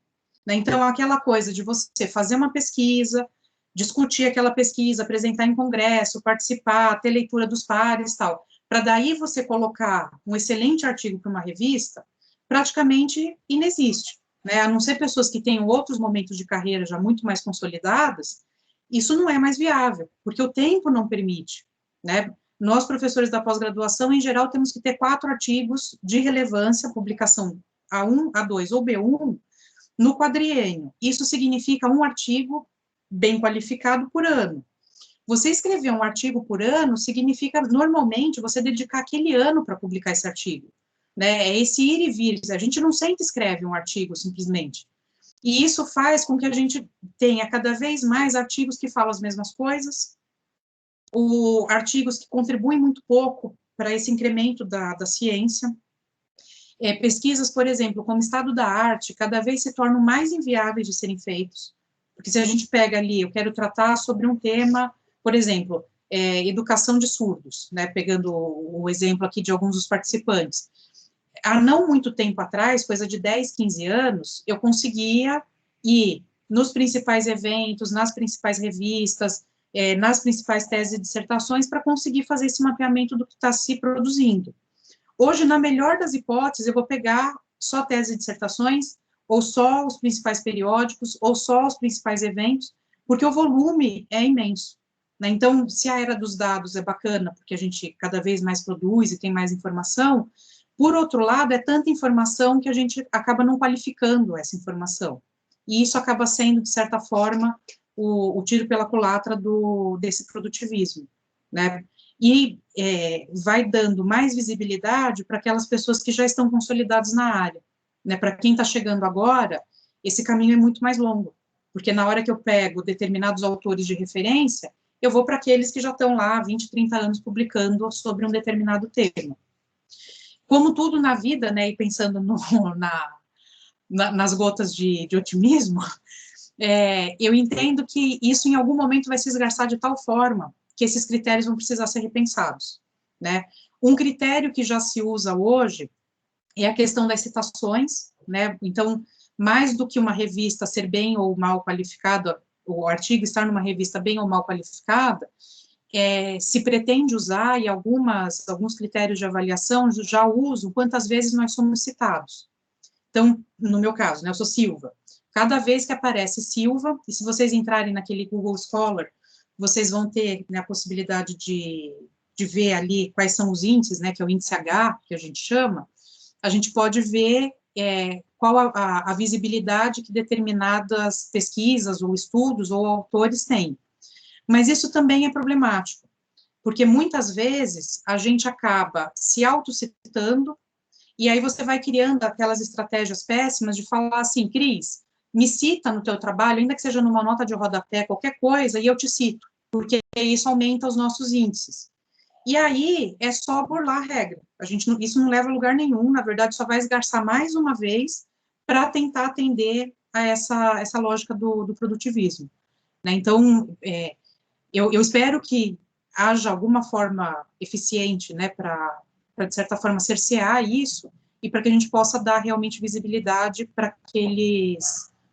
[SPEAKER 2] né? Então, aquela coisa de você fazer uma pesquisa, discutir aquela pesquisa, apresentar em congresso, participar, ter leitura dos pares e tal, para daí você colocar um excelente artigo para uma revista, praticamente inexiste, né? A não ser pessoas que tenham outros momentos de carreira já muito mais consolidadas, isso não é mais viável, porque o tempo não permite, né? Nós, professores da pós-graduação, em geral, temos que ter 4 artigos de relevância, publicação A1, A2 ou B1, no quadriênio. Isso significa um artigo bem qualificado por ano. Você escrever um artigo por ano significa, normalmente, você dedicar aquele ano para publicar esse artigo, né? É esse ir e vir. A gente não sente escreve um artigo, simplesmente. E isso faz com que a gente tenha cada vez mais artigos que falam as mesmas coisas, artigos que contribuem muito pouco para esse incremento da ciência. Pesquisas, por exemplo, como estado da arte, cada vez se tornam mais inviáveis de serem feitos, porque se a gente pega ali, eu quero tratar sobre um tema, por exemplo, educação de surdos, né, pegando o exemplo aqui de alguns dos participantes. Há não muito tempo atrás, coisa de 10, 15 anos, eu conseguia ir nos principais eventos, nas principais revistas, nas principais teses e dissertações, para conseguir fazer esse mapeamento do que está se produzindo. Hoje, na melhor das hipóteses, eu vou pegar só teses e dissertações, ou só os principais periódicos, ou só os principais eventos, porque o volume é imenso, né? Então, se a era dos dados é bacana, porque a gente cada vez mais produz e tem mais informação, por outro lado, é tanta informação que a gente acaba não qualificando essa informação. E isso acaba sendo, de certa forma, o tiro pela culatra desse produtivismo, né? E vai dando mais visibilidade para aquelas pessoas que já estão consolidadas na área, né? Para quem está chegando agora, esse caminho é muito mais longo, porque na hora que eu pego determinados autores de referência, eu vou para aqueles que já estão lá há 20, 30 anos publicando sobre um determinado tema. Como tudo na vida, né, e pensando nas gotas de otimismo, eu entendo que isso em algum momento vai se esgarçar de tal forma que esses critérios vão precisar ser repensados, né? Um critério que já se usa hoje é a questão das citações, né? Então, mais do que uma revista ser bem ou mal qualificada, o artigo estar numa revista bem ou mal qualificada, se pretende usar, e alguns critérios de avaliação já usam quantas vezes nós somos citados. Então, no meu caso, né, eu sou Silva. Cada vez que aparece Silva, e se vocês entrarem naquele Google Scholar, vocês vão ter, né, a possibilidade de ver ali quais são os índices, né, que é o índice H, que a gente chama, a gente pode ver qual a visibilidade que determinadas pesquisas, ou estudos, ou autores têm. Mas isso também é problemático, porque muitas vezes a gente acaba se autocitando, e aí você vai criando aquelas estratégias péssimas de falar assim, Cris, me cita no teu trabalho, ainda que seja numa nota de rodapé, qualquer coisa, e eu te cito, porque isso aumenta os nossos índices. E aí é só burlar a regra. Isso não leva a lugar nenhum, na verdade, só vai esgarçar mais uma vez para tentar atender a essa lógica do produtivismo. Né? Então, eu espero que haja alguma forma eficiente, né, para, de certa forma, cercear isso, e para que a gente possa dar realmente visibilidade para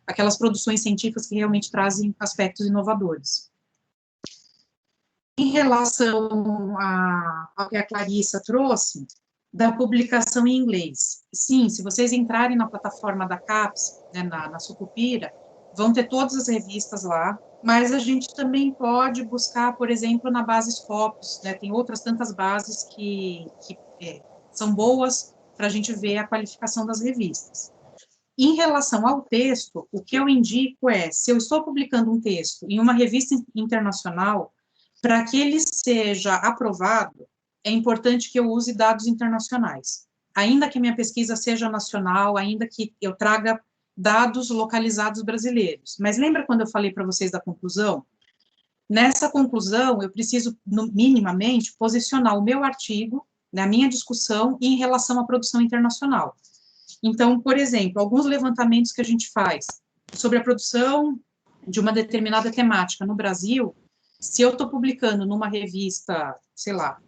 [SPEAKER 2] aquelas produções científicas que realmente trazem aspectos inovadores. Em relação ao que a Clarissa trouxe, da publicação em inglês, sim, se vocês entrarem na plataforma da CAPES, né, na Sucupira, vão ter todas as revistas lá, mas a gente também pode buscar, por exemplo, na base Scopus, né, tem outras tantas bases que são boas para a gente ver a qualificação das revistas. Em relação ao texto, o que eu indico se eu estou publicando um texto em uma revista internacional, para que ele seja aprovado, é importante que eu use dados internacionais. Ainda que a minha pesquisa seja nacional, ainda que eu traga dados localizados brasileiros. Mas lembra quando eu falei para vocês da conclusão? Nessa conclusão, eu preciso, minimamente, posicionar o meu artigo, na minha discussão, em relação à produção internacional. Então, por exemplo, alguns levantamentos que a gente faz sobre a produção de uma determinada temática no Brasil, se eu estou publicando numa revista, sei lá,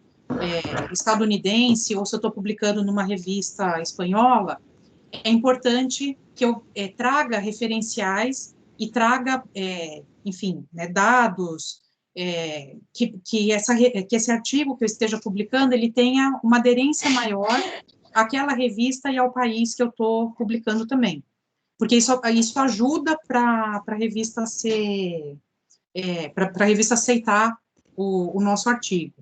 [SPEAKER 2] estadunidense, ou se eu estou publicando numa revista espanhola, é importante que eu traga referenciais e traga, enfim, né, dados, que esse artigo que eu esteja publicando, ele tenha uma aderência maior àquela revista e ao país que eu estou publicando também. Porque isso ajuda para a revista para a revista aceitar o nosso artigo.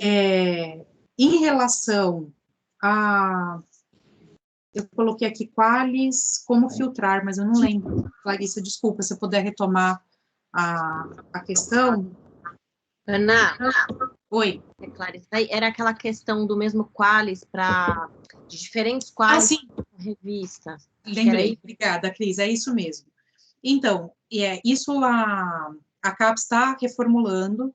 [SPEAKER 2] Em relação a... Eu coloquei aqui quais, como filtrar, mas eu não lembro. Clarissa, desculpa, se eu puder retomar a questão.
[SPEAKER 1] Ana,
[SPEAKER 2] oi.
[SPEAKER 1] Clarissa, era aquela questão do mesmo qualis de diferentes qualis
[SPEAKER 2] sim.
[SPEAKER 1] revistas.
[SPEAKER 2] Lembrei, obrigada, Cris, é isso mesmo. Então, isso a CAPES está reformulando,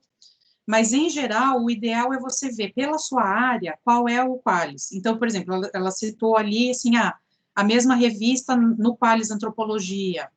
[SPEAKER 2] mas, em geral, o ideal é você ver pela sua área qual é o qualis. Então, por exemplo, ela citou ali, assim, a mesma revista no qualis Antropologia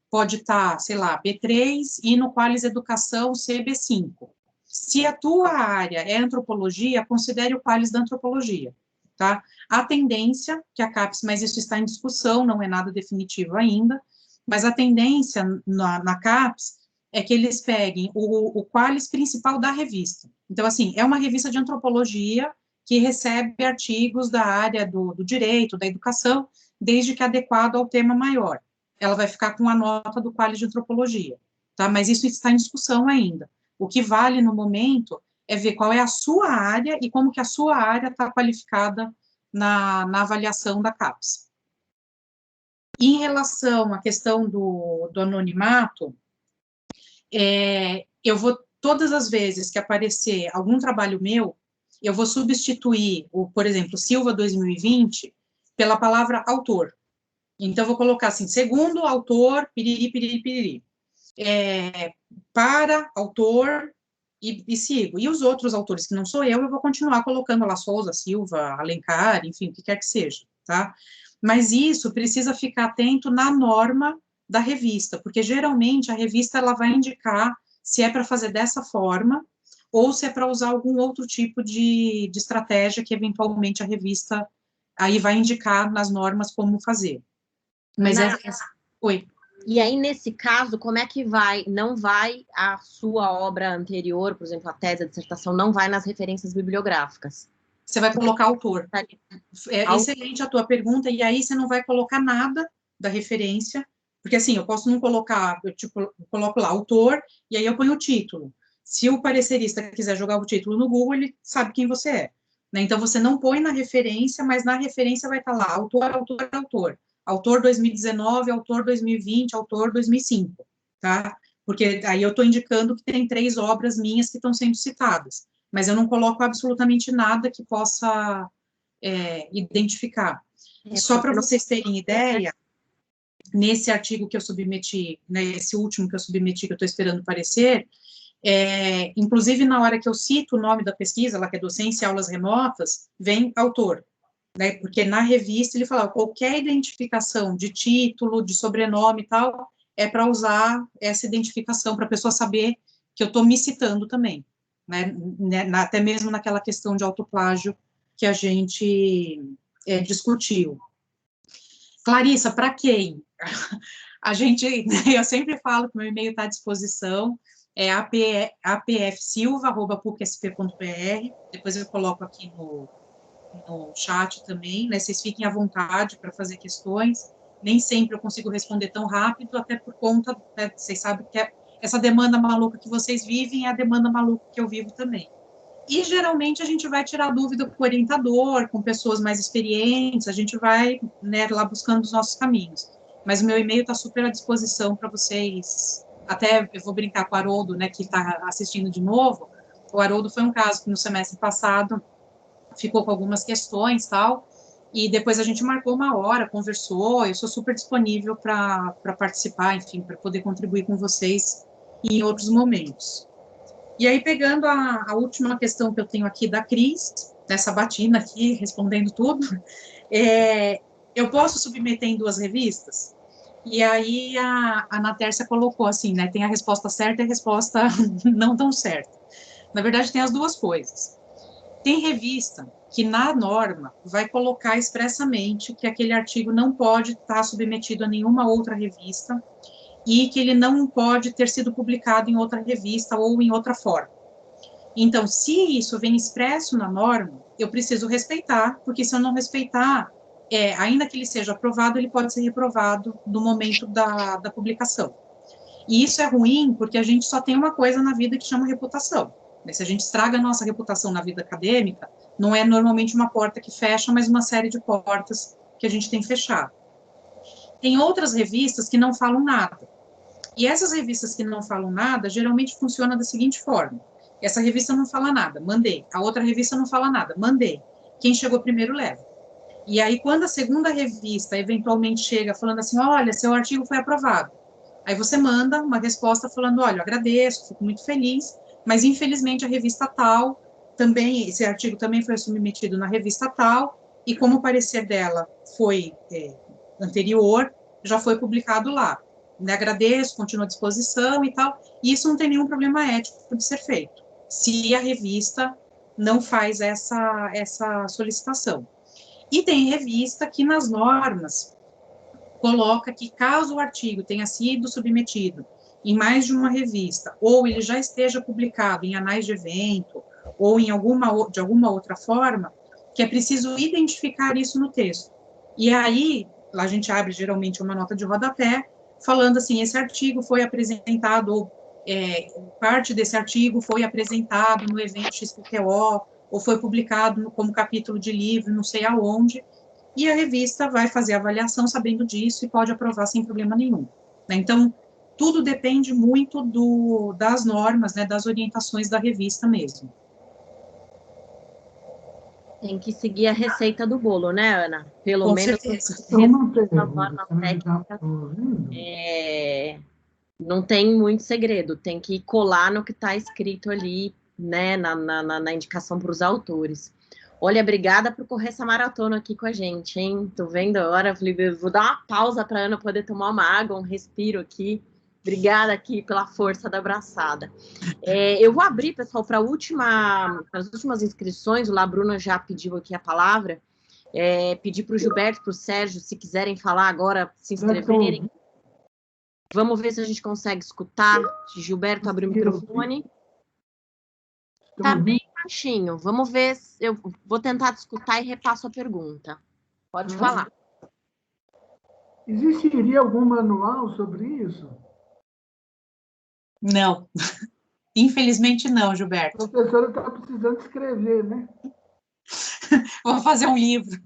[SPEAKER 2] pode estar, sei lá, B3 e no qualis Educação CB5. Se a tua área é Antropologia, considere o qualis da Antropologia, tá? A tendência, que a CAPES, mas isso está em discussão, não é nada definitivo ainda, mas a tendência na CAPES é que eles peguem o qualis principal da revista. Então, assim, é uma revista de antropologia que recebe artigos da área do direito, da educação, desde que adequado ao tema maior. Ela vai ficar com a nota do qualis de antropologia, tá? Mas isso está em discussão ainda. O que vale no momento é ver qual é a sua área e como que a sua área está qualificada na avaliação da CAPES. Em relação à questão do anonimato, eu vou, todas as vezes que aparecer algum trabalho meu, eu vou substituir, por exemplo, Silva 2020, pela palavra autor, Então, eu vou colocar assim, segundo autor, piriri, piriri, piriri. Para autor, e sigo. E os outros autores que não sou eu vou continuar colocando lá Souza, Silva, Alencar, enfim, o que quer que seja, tá? Mas isso precisa ficar atento na norma da revista, porque geralmente a revista ela vai indicar se é para fazer dessa forma ou se é para usar algum outro tipo de estratégia que eventualmente a revista aí vai indicar nas normas como fazer. Mas Oi.
[SPEAKER 1] E aí, nesse caso, como é que não vai a sua obra anterior, por exemplo, a tese, a dissertação, não vai nas referências bibliográficas?
[SPEAKER 2] Você vai colocar autor. Excelente a tua pergunta, e aí você não vai colocar nada da referência, porque assim, eu posso não colocar, eu coloco lá autor, e aí eu ponho o título. Se o parecerista quiser jogar o título no Google, ele sabe quem você é. Né? Então, você não põe na referência, mas na referência vai estar lá, autor, autor, autor. Autor 2019, autor 2020, autor 2005, tá? Porque aí eu estou indicando que tem 3 obras minhas que estão sendo citadas, mas eu não coloco absolutamente nada que possa identificar. Só para vocês terem ideia, nesse artigo que eu submeti, né, esse último que eu submeti, que eu estou esperando parecer, inclusive na hora que eu cito o nome da pesquisa, lá que é Docência e Aulas Remotas, vem autor. Né, porque na revista ele fala qualquer identificação de título, de sobrenome e tal, é para usar essa identificação, para a pessoa saber que eu estou me citando também, né, até mesmo naquela questão de autoplágio que a gente discutiu. Clarissa, para quem? A gente, eu sempre falo que meu e-mail está à disposição, é apfsilva@pucsp.br, depois eu coloco aqui no chat também, né, vocês fiquem à vontade para fazer questões, nem sempre eu consigo responder tão rápido, até por conta, né, vocês sabem que essa demanda maluca que vocês vivem é a demanda maluca que eu vivo também. E, geralmente, a gente vai tirar dúvida com o orientador, com pessoas mais experientes, a gente vai, né, lá buscando os nossos caminhos. Mas o meu e-mail está super à disposição para vocês, até eu vou brincar com o Haroldo, né, que está assistindo de novo. O Haroldo foi um caso que no semestre passado ficou com algumas questões, tal, e depois a gente marcou uma hora, conversou, eu sou super disponível para participar, enfim, para poder contribuir com vocês em outros momentos. E aí, pegando a última questão que eu tenho aqui da Cris, nessa batina aqui, respondendo tudo, eu posso submeter em 2 revistas? E aí, a Ana Tércia colocou assim, né, tem a resposta certa e a resposta não tão certa. Na verdade, tem as 2 coisas. Tem revista que, na norma, vai colocar expressamente que aquele artigo não pode estar submetido a nenhuma outra revista e que ele não pode ter sido publicado em outra revista ou em outra forma. Então, se isso vem expresso na norma, eu preciso respeitar, porque se eu não respeitar, ainda que ele seja aprovado, ele pode ser reprovado no momento da publicação. E isso é ruim, porque a gente só tem uma coisa na vida que chama reputação. Se a gente estraga a nossa reputação na vida acadêmica, não é normalmente uma porta que fecha, mas uma série de portas que a gente tem fechado. Tem outras revistas que não falam nada. E essas revistas que não falam nada, geralmente funcionam da seguinte forma. Essa revista não fala nada, mandei. A outra revista não fala nada, mandei. Quem chegou primeiro leva. E aí, quando a segunda revista eventualmente chega falando assim, olha, seu artigo foi aprovado. Aí você manda uma resposta falando, olha, eu agradeço, fico muito feliz, mas infelizmente a revista tal, também, esse artigo também foi submetido na revista tal, e como o parecer dela foi anterior, já foi publicado lá. Agradeço, continuo à disposição e tal, e isso não tem nenhum problema ético de ser feito, se a revista não faz essa solicitação. E tem revista que nas normas coloca que caso o artigo tenha sido submetido em mais de uma revista, ou ele já esteja publicado em anais de evento, ou de alguma outra forma, que é preciso identificar isso no texto. E aí, lá a gente abre geralmente uma nota de rodapé, falando assim, esse artigo foi apresentado, ou parte desse artigo foi apresentado no evento XPTO, ou foi publicado como capítulo de livro, não sei aonde, e a revista vai fazer a avaliação sabendo disso e pode aprovar sem problema nenhum. Né? Então, tudo depende muito das normas, né, das orientações da revista mesmo.
[SPEAKER 1] tem que seguir a receita do bolo, né, Ana? Pelo
[SPEAKER 2] Com
[SPEAKER 1] menos
[SPEAKER 2] certeza.
[SPEAKER 1] as normas técnicas, não tem muito segredo, tem que colar no que está escrito ali, né, na indicação para os autores. Olha, obrigada por correr essa maratona aqui com a gente, hein? Tô vendo a hora, falei, vou dar uma pausa para a Ana poder tomar uma água, um respiro aqui. Obrigada aqui pela força da abraçada. Eu vou abrir, pessoal, para as últimas inscrições. O Labruna já pediu aqui a palavra. Pedir para o Gilberto, para o Sérgio, se quiserem falar agora, se inscreverem. Vamos ver se a gente consegue escutar. Gilberto, abre o microfone. Tá bem baixinho. Vamos ver. Eu vou tentar te escutar e repasso a pergunta. Pode falar.
[SPEAKER 11] Existiria algum manual sobre isso?
[SPEAKER 2] Não. Infelizmente não, Gilberto.
[SPEAKER 11] A professora está precisando escrever, né?
[SPEAKER 2] Vou fazer um livro.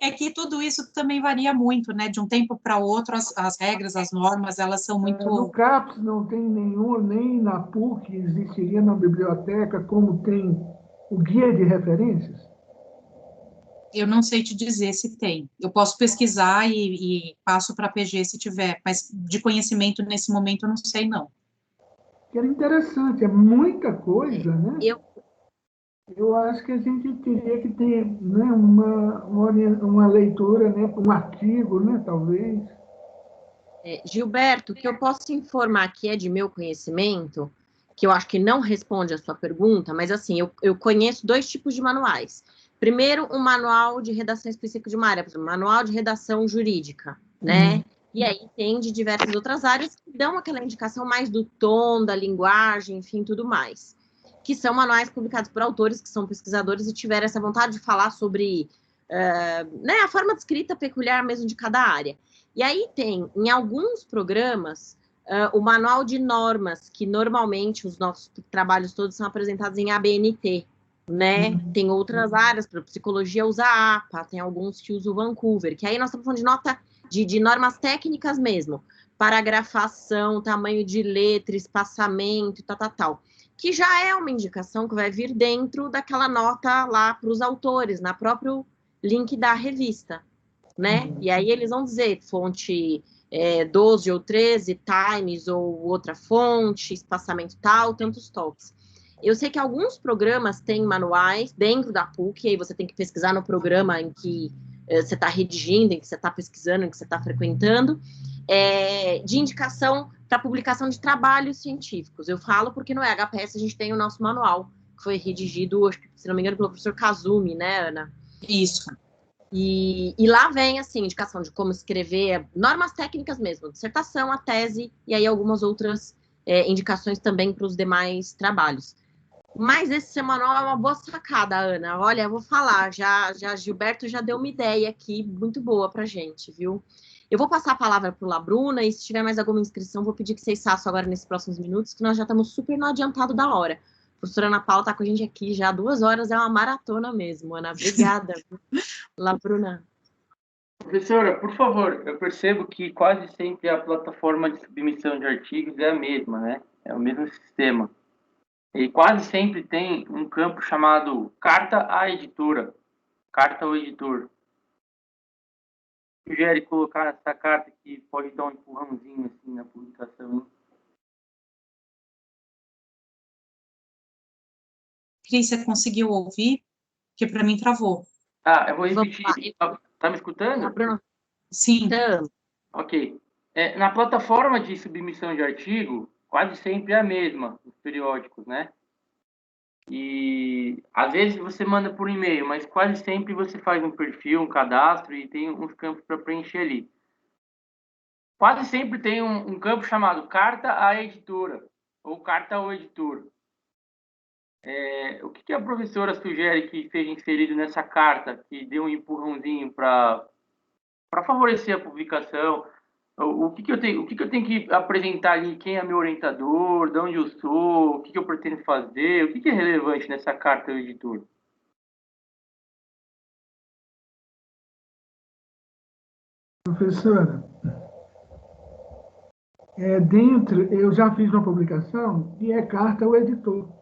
[SPEAKER 2] É que tudo isso também varia muito, né? De um tempo para outro, as regras, as normas, elas são muito...
[SPEAKER 11] No CAPES não tem nenhum, nem na PUC existiria na biblioteca, como tem o guia de referências?
[SPEAKER 2] Eu não sei te dizer se tem. Eu posso pesquisar e passo para a PG se tiver, mas de conhecimento nesse momento eu não sei, não.
[SPEAKER 11] Era interessante, é muita coisa, né? Eu acho que a gente teria que ter, né, uma leitura, né, um artigo, né, talvez.
[SPEAKER 1] Gilberto, o que eu posso informar que é de meu conhecimento, que eu acho que não responde a sua pergunta, mas assim, eu conheço 2 tipos de manuais. Primeiro, um manual de redação específico de uma área, por exemplo, manual de redação jurídica, né? E aí tem de diversas outras áreas que dão aquela indicação mais do tom, da linguagem, enfim, tudo mais. Que são manuais publicados por autores que são pesquisadores e tiveram essa vontade de falar sobre né, a forma de escrita peculiar mesmo de cada área. E aí tem, em alguns programas, o manual de normas, que normalmente os nossos trabalhos todos são apresentados em ABNT, né? Tem outras áreas, para psicologia usa a APA, tem alguns que usam o Vancouver, que aí nós estamos falando de normas técnicas mesmo, paragrafação, tamanho de letra, espaçamento, tal, que já é uma indicação que vai vir dentro daquela nota lá para os autores, na próprio link da revista, né? E aí eles vão dizer fonte 12 ou 13, Times ou outra fonte, espaçamento tal, tantos toques. Eu sei que alguns programas têm manuais dentro da PUC, aí você tem que pesquisar no programa em que você está redigindo, em que você está pesquisando, em que você está frequentando, de indicação para publicação de trabalhos científicos. Eu falo porque no HPS a gente tem o nosso manual, que foi redigido, acho que, se não me engano, pelo professor Kazumi, né, Ana?
[SPEAKER 2] Isso.
[SPEAKER 1] E lá vem, assim, indicação de como escrever, normas técnicas mesmo, dissertação, a tese, e aí algumas outras indicações também para os demais trabalhos. Mas esse manual é uma boa sacada, Ana. Olha, eu vou falar, já Gilberto já deu uma ideia aqui muito boa para a gente, viu? Eu vou passar a palavra para o Labruna, e se tiver mais alguma inscrição, vou pedir que vocês façam agora nesses próximos minutos, que nós já estamos super no adiantado da hora. A professora Ana Paula está com a gente aqui já há 2 horas, é uma maratona mesmo, Ana. Obrigada. Labruna.
[SPEAKER 12] Professora, por favor, eu percebo que quase sempre a plataforma de submissão de artigos é a mesma, né? É o mesmo sistema. E quase sempre tem um campo chamado carta à editora, carta ao editor. Sugere colocar essa carta que pode dar um empurrãozinho assim na publicação, hein?
[SPEAKER 2] Cris, você conseguiu ouvir? Porque para mim travou.
[SPEAKER 12] Eu vou repetir. Tá me escutando?
[SPEAKER 2] Sim.
[SPEAKER 12] Ok. Na plataforma de submissão de artigo, quase sempre é a mesma, os periódicos, né? E às vezes você manda por e-mail, mas quase sempre você faz um perfil, um cadastro e tem uns campos para preencher ali. Quase sempre tem um campo chamado carta à editora ou carta ao editor. O que a professora sugere que seja inserido nessa carta, que dê um empurrãozinho para favorecer a publicação? O que eu tenho que apresentar ali? Quem é meu orientador? De onde eu sou? O que eu pretendo fazer? O que é relevante nessa carta ao editor?
[SPEAKER 11] Professora, eu já fiz uma publicação e é carta ao editor.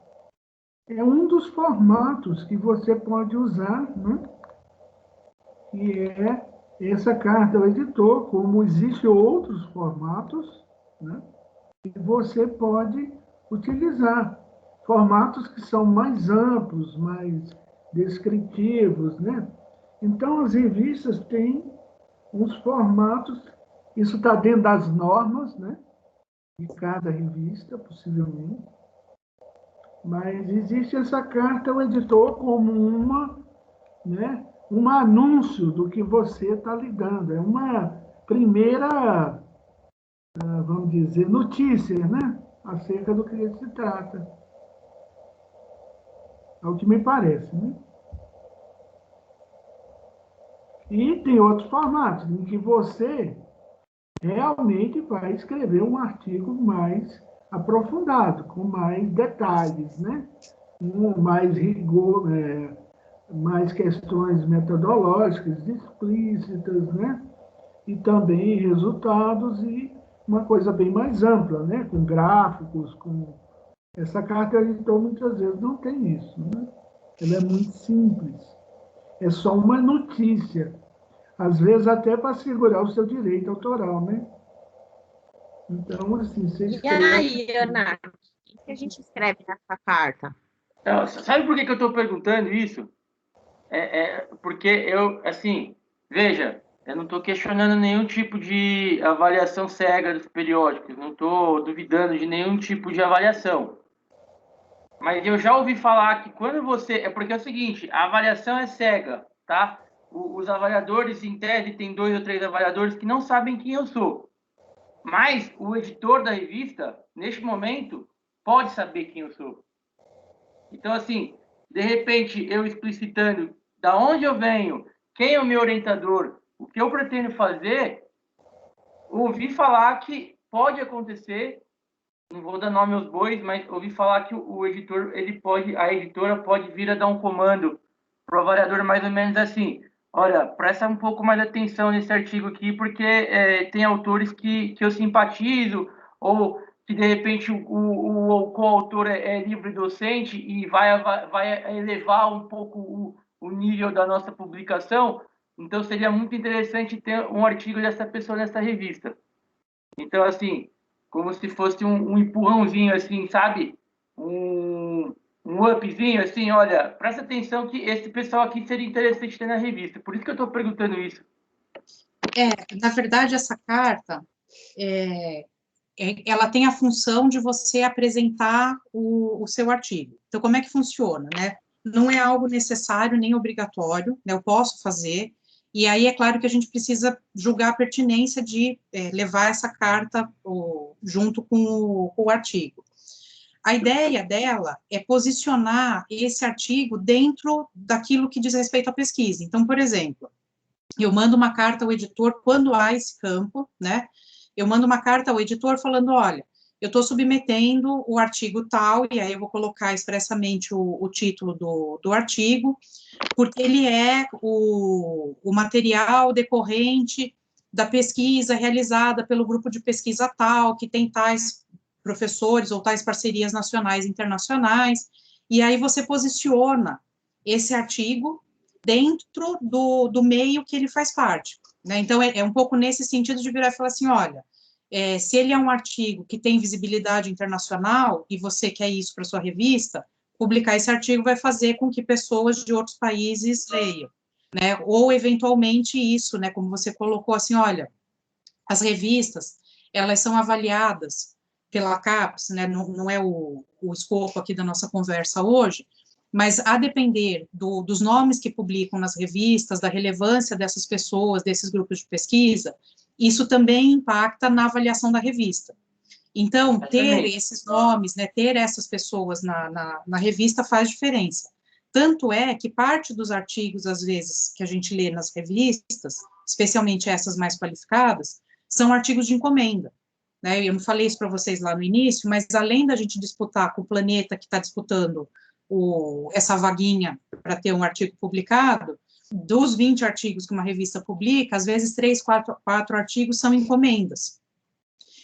[SPEAKER 11] é um dos formatos que você pode usar, né? Que é essa carta ao editor, como existem outros formatos, né? E você pode utilizar formatos que são mais amplos, mais descritivos, né? Então, as revistas têm uns formatos, isso está dentro das normas, né? De cada revista, possivelmente, mas existe essa carta ao editor como né, um anúncio do que você está lidando, é uma primeira, vamos dizer, notícia, né? Acerca do que se trata. É o que me parece, né? E tem outros formatos em que você realmente vai escrever um artigo mais aprofundado, com mais detalhes, né? Com mais rigor, mais questões metodológicas explícitas, né? E também resultados e uma coisa bem mais ampla, né? Com gráficos, com... Essa carta editor muitas vezes não tem isso, né? Ela é muito simples. É só uma notícia. Às vezes até para segurar o seu direito autoral, né? Então, assim, você escreve...
[SPEAKER 1] E aí, Ana, o que a gente escreve nessa carta?
[SPEAKER 12] Não, sabe por que eu estou perguntando isso? Porque eu, assim, veja, eu não estou questionando nenhum tipo de avaliação cega dos periódicos, não estou duvidando de nenhum tipo de avaliação. Mas eu já ouvi falar que quando você... porque é o seguinte, a avaliação é cega, tá? Os avaliadores, em tese, tem 2 ou 3 avaliadores que não sabem quem eu sou. Mas o editor da revista, neste momento, pode saber quem eu sou. Então, assim, de repente, eu explicitando da onde eu venho, quem é o meu orientador, o que eu pretendo fazer, ouvi falar que pode acontecer, não vou dar nome aos bois, mas ouvi falar que o editor, a editora pode vir a dar um comando para o avaliador mais ou menos assim: olha, presta um pouco mais atenção nesse artigo aqui, porque tem autores que eu simpatizo, ou que de repente o coautor é livre docente e vai elevar um pouco o nível da nossa publicação, então seria muito interessante ter um artigo dessa pessoa nessa revista. Então, assim, como se fosse um empurrãozinho, assim, sabe? Um upzinho, assim, olha, presta atenção que esse pessoal aqui seria interessante ter na revista. Por isso que eu estou perguntando isso.
[SPEAKER 2] Na verdade, essa carta, ela tem a função de você apresentar o seu artigo. Então, como é que funciona, né? Não é algo necessário nem obrigatório, né? Eu posso fazer, e aí é claro que a gente precisa julgar a pertinência de levar essa carta junto com o artigo. A ideia dela é posicionar esse artigo dentro daquilo que diz respeito à pesquisa. Então, por exemplo, eu mando uma carta ao editor quando há esse campo, né? Eu mando uma carta ao editor falando, olha, eu estou submetendo o artigo tal, e aí eu vou colocar expressamente o título do artigo, porque ele é o material decorrente da pesquisa realizada pelo grupo de pesquisa tal, que tem tais professores ou tais parcerias nacionais e internacionais, e aí você posiciona esse artigo dentro do meio que ele faz parte, né? Então, é um pouco nesse sentido de virar e falar assim, olha, se ele é um artigo que tem visibilidade internacional e você quer isso para sua revista, publicar esse artigo vai fazer com que pessoas de outros países leiam, né? Ou, eventualmente, isso, né? Como você colocou assim, olha, as revistas, elas são avaliadas pela CAPES, né? Não é o escopo aqui da nossa conversa hoje, mas a depender dos nomes que publicam nas revistas, da relevância dessas pessoas, desses grupos de pesquisa, isso também impacta na avaliação da revista. Então, ter esses nomes, né, ter essas pessoas na revista faz diferença. Tanto é que parte dos artigos, às vezes, que a gente lê nas revistas, especialmente essas mais qualificadas, são artigos de encomenda, né? Eu não falei isso para vocês lá no início, mas além da gente disputar com o Planeta, que está disputando essa vaguinha para ter um artigo publicado, dos 20 artigos que uma revista publica, às vezes 3, 4 artigos são encomendas.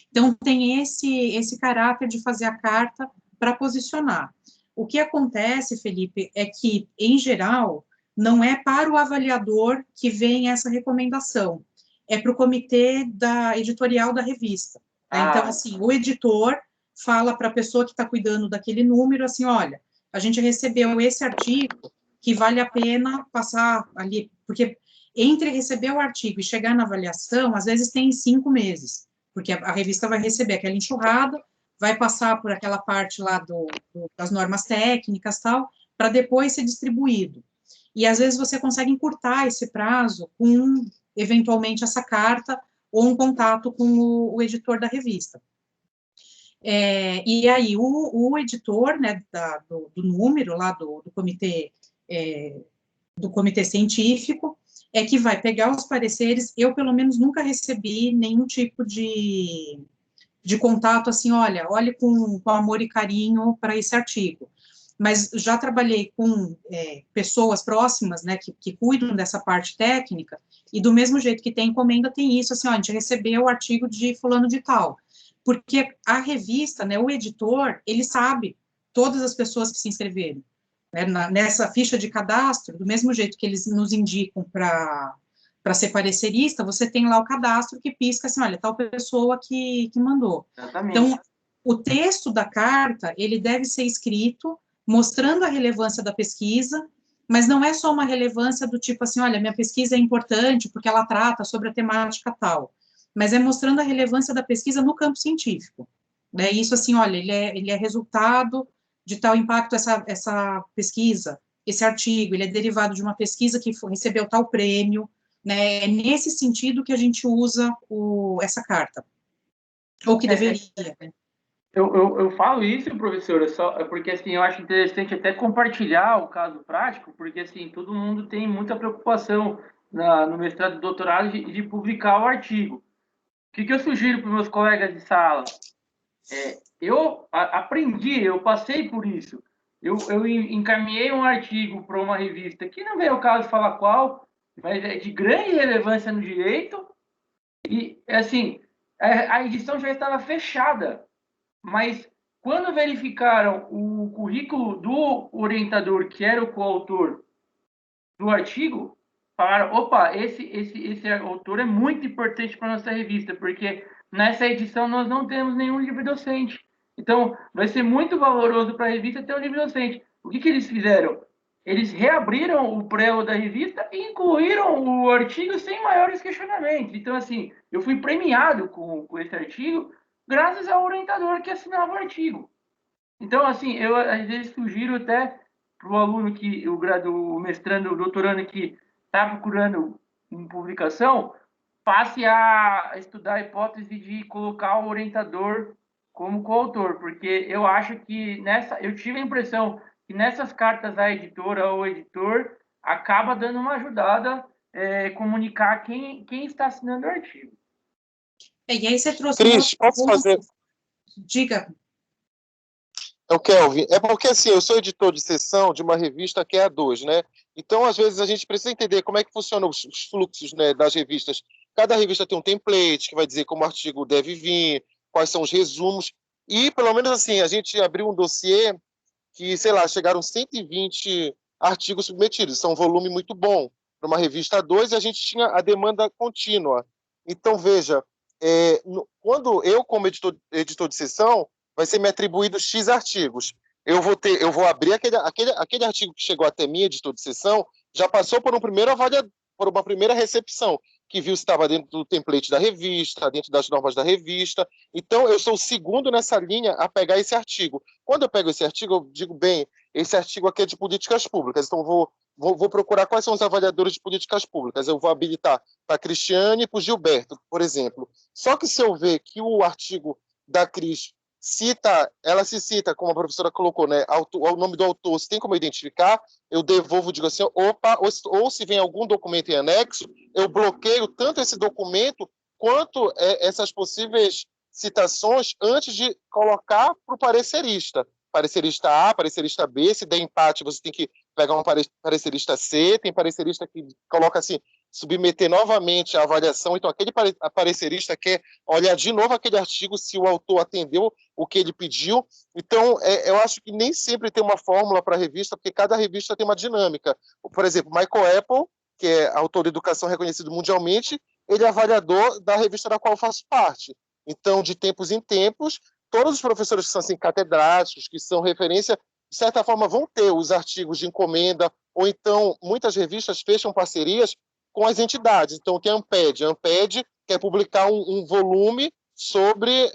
[SPEAKER 2] Então, tem esse caráter de fazer a carta para posicionar. O que acontece, Felipe, é que, em geral, não é para o avaliador que vem essa recomendação, é para o comitê editorial da revista. Né? Então, assim, o editor fala para a pessoa que está cuidando daquele número, assim, olha, a gente recebeu esse artigo que vale a pena passar ali, porque entre receber o artigo e chegar na avaliação, às vezes tem 5 meses, porque a revista vai receber aquela enxurrada, vai passar por aquela parte lá das normas técnicas, tal, para depois ser distribuído. E, às vezes, você consegue encurtar esse prazo com, eventualmente, essa carta ou um contato com o editor da revista. E aí, o editor, né, do número lá do comitê científico, é que vai pegar os pareceres. Eu, pelo menos, nunca recebi nenhum tipo de contato, assim, olhe com amor e carinho para esse artigo. Mas já trabalhei com pessoas próximas, né, que cuidam dessa parte técnica, e do mesmo jeito que tem encomenda, tem isso, assim, a gente recebeu o artigo de fulano de tal, porque a revista, né, o editor, ele sabe todas as pessoas que se inscreveram, né, nessa ficha de cadastro, do mesmo jeito que eles nos indicam para ser parecerista, você tem lá o cadastro que pisca assim, olha, tal pessoa que mandou. Exatamente. Então, o texto da carta, ele deve ser escrito mostrando a relevância da pesquisa, mas não é só uma relevância do tipo assim, olha, minha pesquisa é importante porque ela trata sobre a temática tal, mas é mostrando a relevância da pesquisa no campo científico. Né? Isso assim, olha, ele é resultado de tal impacto, essa pesquisa, esse artigo, ele é derivado de uma pesquisa que recebeu tal prêmio, né? É nesse sentido que a gente usa essa carta, ou que deveria, né?
[SPEAKER 12] Eu falo isso, professora, porque assim, eu acho interessante até compartilhar o caso prático, porque assim, todo mundo tem muita preocupação no mestrado e doutorado de publicar o artigo. O que eu sugiro para os meus colegas de sala? Eu aprendi, eu passei por isso. Eu encaminhei um artigo para uma revista, que não veio o caso de falar qual, mas é de grande relevância no direito, e assim, a edição já estava fechada. Mas, quando verificaram o currículo do orientador, que era o coautor do artigo, falaram, opa, esse autor é muito importante para a nossa revista, porque nessa edição nós não temos nenhum livro docente. Então, vai ser muito valoroso para a revista ter um livro docente. O que eles fizeram? Eles reabriram o prelo da revista e incluíram o artigo sem maiores questionamentos. Então, assim, eu fui premiado com esse artigo, graças ao orientador que assinava o artigo. Então, assim, eu às vezes sugiro até para o aluno o mestrando, o doutorando que está procurando uma publicação, passe a estudar a hipótese de colocar o orientador como coautor, porque eu acho que eu tive a impressão que nessas cartas à editora ou editor acaba dando uma ajudada comunicar quem está assinando o artigo.
[SPEAKER 2] E aí você trouxe...
[SPEAKER 13] Cris, posso fazer...
[SPEAKER 2] Diga.
[SPEAKER 13] Eu quero É porque, assim, eu sou editor de seção de uma revista que é a 2, né? Então, às vezes, a gente precisa entender como é que funcionam os fluxos, né, das revistas. Cada revista tem um template que vai dizer como o artigo deve vir, quais são os resumos. E, pelo menos, assim, a gente abriu um dossiê que, sei lá, chegaram 120 artigos submetidos. Isso é um volume muito bom para uma revista 2 e a gente tinha a demanda contínua. Então, veja, quando eu, como editor de seção, vai ser me atribuído X artigos. Eu vou abrir aquele artigo que chegou até mim, editor de seção, já passou por uma primeira recepção, que viu se estava dentro do template da revista, dentro das normas da revista. Então, eu sou o segundo nessa linha a pegar esse artigo. Quando eu pego esse artigo, eu digo, bem, esse artigo aqui é de políticas públicas, então vou procurar quais são os avaliadores de políticas públicas. Eu vou habilitar para a Cristiane e para o Gilberto, por exemplo. Só que se eu ver que o artigo da Cris ela se cita, como a professora colocou, né, o nome do autor, se tem como identificar, eu devolvo, digo assim, opa, ou se vem algum documento em anexo, eu bloqueio tanto esse documento quanto essas possíveis citações antes de colocar para o parecerista. Parecerista A, parecerista B, se der empate, você tem que pegar um parecerista C, tem parecerista que coloca assim, submeter novamente à avaliação. Então, aquele parecerista quer olhar de novo aquele artigo, se o autor atendeu o que ele pediu. Então, eu acho que nem sempre tem uma fórmula para a revista, porque cada revista tem uma dinâmica. Por exemplo, Michael Apple, que é autor de educação reconhecido mundialmente, ele é avaliador da revista da qual eu faço parte. Então, de tempos em tempos, todos os professores que são assim, catedráticos, que são referência, de certa forma, vão ter os artigos de encomenda, ou então muitas revistas fecham parcerias com as entidades. Então, tem a Amped. A Amped quer publicar um volume sobre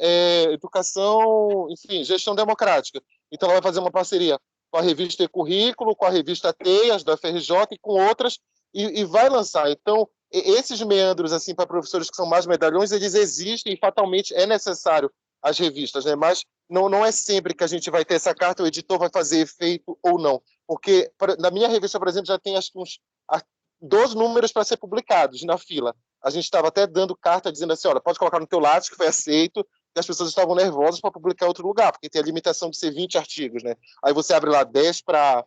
[SPEAKER 13] educação, enfim, gestão democrática. Então, ela vai fazer uma parceria com a revista E-Currículo, com a revista Teias, da FRJ, e com outras, e vai lançar. Então, esses meandros, assim, para professores que são mais medalhões, eles existem e, fatalmente, é necessário as revistas, né? Mas não é sempre que a gente vai ter essa carta, o editor vai fazer efeito ou não. Porque, na minha revista, por exemplo, já tem acho que uns 12 números para ser publicados na fila. A gente estava até dando carta dizendo assim, olha, pode colocar no teu lápis que foi aceito, e as pessoas estavam nervosas para publicar em outro lugar, porque tem a limitação de ser 20 artigos, né? Aí você abre lá 10 para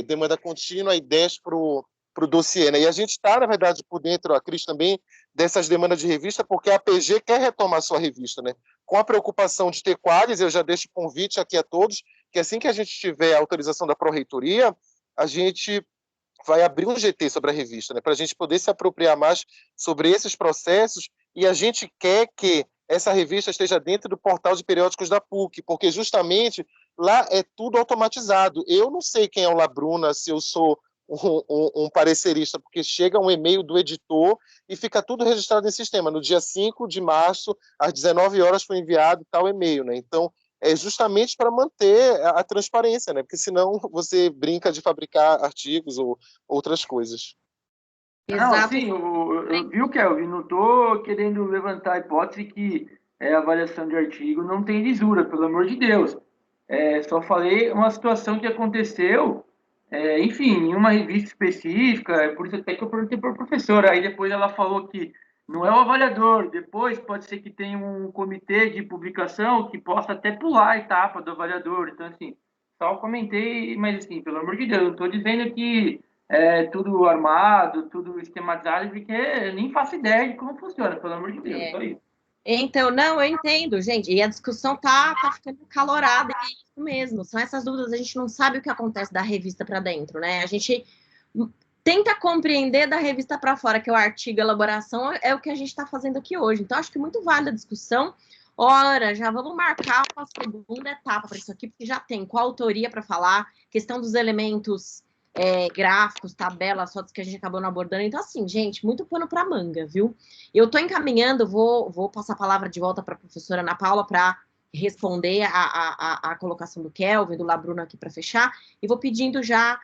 [SPEAKER 13] demanda contínua e 10 para o dossiê, né? E a gente está, na verdade, por dentro, a Cris também, dessas demandas de revista, porque a PG quer retomar a sua revista, né? Com a preocupação de ter quadros, eu já deixo o convite aqui a todos, que assim que a gente tiver a autorização da Pró-Reitoria, a gente vai abrir um GT sobre a revista, né? Para a gente poder se apropriar mais sobre esses processos, e a gente quer que essa revista esteja dentro do portal de periódicos da PUC, porque justamente lá é tudo automatizado. Eu não sei quem é o Labruna, se eu sou um parecerista, porque chega um e-mail do editor e fica tudo registrado em sistema. No dia 5 de março, às 19 horas, foi enviado tal e-mail, né? Então, é justamente para manter a transparência, né? Porque senão você brinca de fabricar artigos ou outras coisas.
[SPEAKER 12] Exato. Não, sim, viu, Kelvin? Não estou querendo levantar a hipótese que a avaliação de artigo não tem lisura, pelo amor de Deus. Só falei uma situação que aconteceu, enfim, em uma revista específica, por isso até que eu perguntei para a professora, aí depois ela falou que não é o avaliador, depois pode ser que tenha um comitê de publicação que possa até pular a etapa do avaliador, então, assim, só comentei, mas, assim, pelo amor de Deus, não estou dizendo que é tudo armado, tudo esquematizado, porque eu nem faço ideia de como funciona, pelo amor de Deus, só isso.
[SPEAKER 1] Então, não, eu entendo, gente, e a discussão tá ficando calorada, e é isso mesmo, são essas dúvidas, a gente não sabe o que acontece da revista para dentro, né? A gente tenta compreender da revista para fora, que é o artigo, a elaboração, é o que a gente está fazendo aqui hoje. Então, acho que muito válida a discussão. Ora, já vamos marcar uma segunda etapa para isso aqui, porque já tem coautoria para falar, questão dos elementos gráficos, tabelas, fotos que a gente acabou não abordando. Então, assim, gente, muito pano para manga, viu? Eu estou encaminhando, vou passar a palavra de volta para a professora Ana Paula para responder a colocação do Kelvin, do Labruna aqui para fechar, e vou pedindo já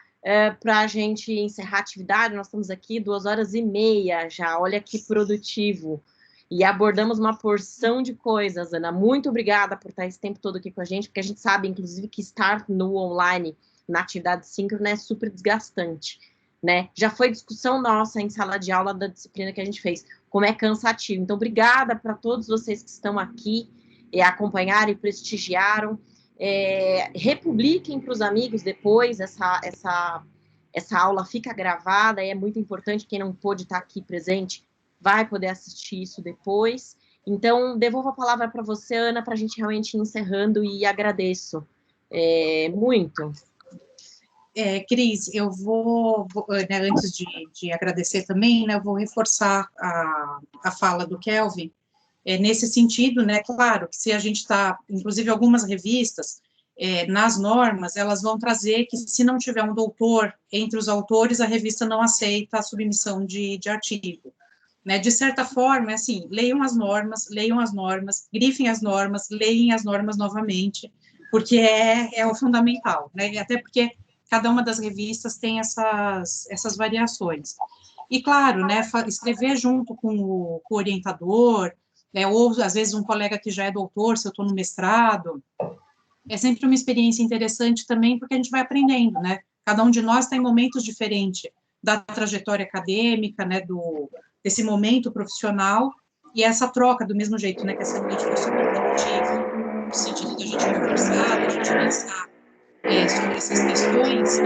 [SPEAKER 1] para a gente encerrar a atividade. Nós estamos aqui 2h30 já, olha que produtivo. E abordamos uma porção de coisas, Ana. Muito obrigada por estar esse tempo todo aqui com a gente, porque a gente sabe, inclusive, que estar no online, na atividade síncrona, é super desgastante, né? Já foi discussão nossa em sala de aula da disciplina que a gente fez, como é cansativo. Então, obrigada para todos vocês que estão aqui, acompanharam e prestigiaram. Republiquem para os amigos depois, essa aula fica gravada, e é muito importante, quem não pôde estar aqui presente vai poder assistir isso depois. Então, devolvo a palavra para você, Ana, para a gente realmente ir encerrando, e agradeço muito.
[SPEAKER 2] Cris, eu vou né, antes de agradecer também, né, eu vou reforçar a fala do Kelvin, nesse sentido, né, claro, que se a gente está, inclusive algumas revistas, nas normas, elas vão trazer que se não tiver um doutor entre os autores, a revista não aceita a submissão de artigo. Né? De certa forma, assim, leiam as normas, grifem as normas, leem as normas novamente, porque é o fundamental, né? E até porque cada uma das revistas tem essas variações. E, claro, né, escrever junto com o orientador, ou, às vezes, um colega que já é doutor, se eu estou no mestrado, é sempre uma experiência interessante também, porque a gente vai aprendendo, né? Cada um de nós está em momentos diferentes da trajetória acadêmica, né, desse momento profissional, e essa troca, do mesmo jeito, né, que essa noite foi super produtiva, no sentido de a gente conversar, da gente pensar sobre essas questões.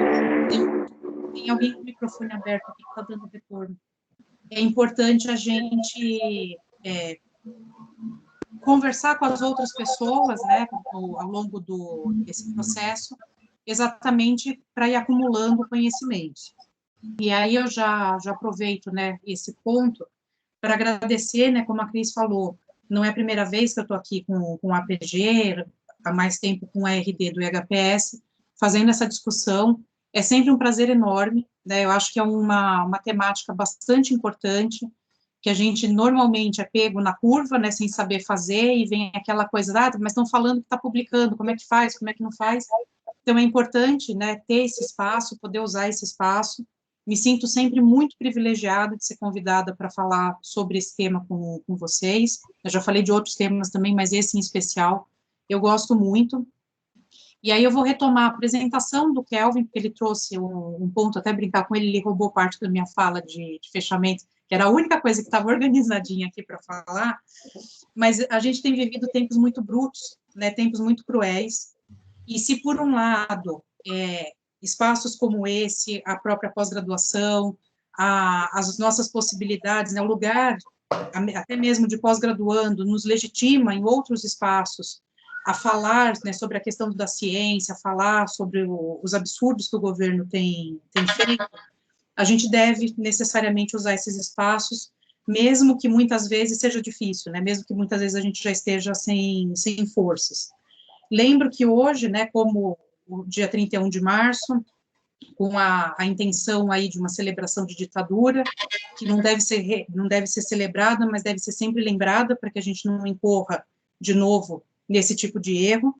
[SPEAKER 2] Tem alguém com o microfone aberto aqui que está dando retorno. é importante a gente conversar com as outras pessoas, né, ao longo desse processo, exatamente para ir acumulando conhecimentos. E aí eu já aproveito, né, esse ponto para agradecer, né, como a Cris falou, não é a primeira vez que eu estou aqui com a APG, há mais tempo com a RD do IHPS, fazendo essa discussão. É sempre um prazer enorme, né, eu acho que é uma temática bastante importante, que a gente normalmente é pego na curva, né, sem saber fazer, e vem aquela coisa, mas estão falando que está publicando, como é que faz, como é que não faz? Então, é importante, né, ter esse espaço, poder usar esse espaço. Me sinto sempre muito privilegiada de ser convidada para falar sobre esse tema com vocês. Eu já falei de outros temas também, mas esse em especial eu gosto muito. E aí eu vou retomar a apresentação do Kelvin, porque ele trouxe um ponto, até brincar com ele, ele roubou parte da minha fala de fechamento, que era a única coisa que estava organizadinha aqui para falar, mas a gente tem vivido tempos muito brutos, né, tempos muito cruéis, e se por um lado, espaços como esse, a própria pós-graduação, as nossas possibilidades, né, o lugar, até mesmo de pós-graduando, nos legitima em outros espaços a falar, né, sobre a questão da ciência, a falar sobre os absurdos que o governo tem feito, a gente deve necessariamente usar esses espaços, mesmo que muitas vezes seja difícil, né, mesmo que muitas vezes a gente já esteja sem forças. Lembro que hoje, né, como o dia 31 de março, com a intenção aí de uma celebração de ditadura, que não deve ser celebrada, mas deve ser sempre lembrada, para que a gente não incorra de novo nesse tipo de erro.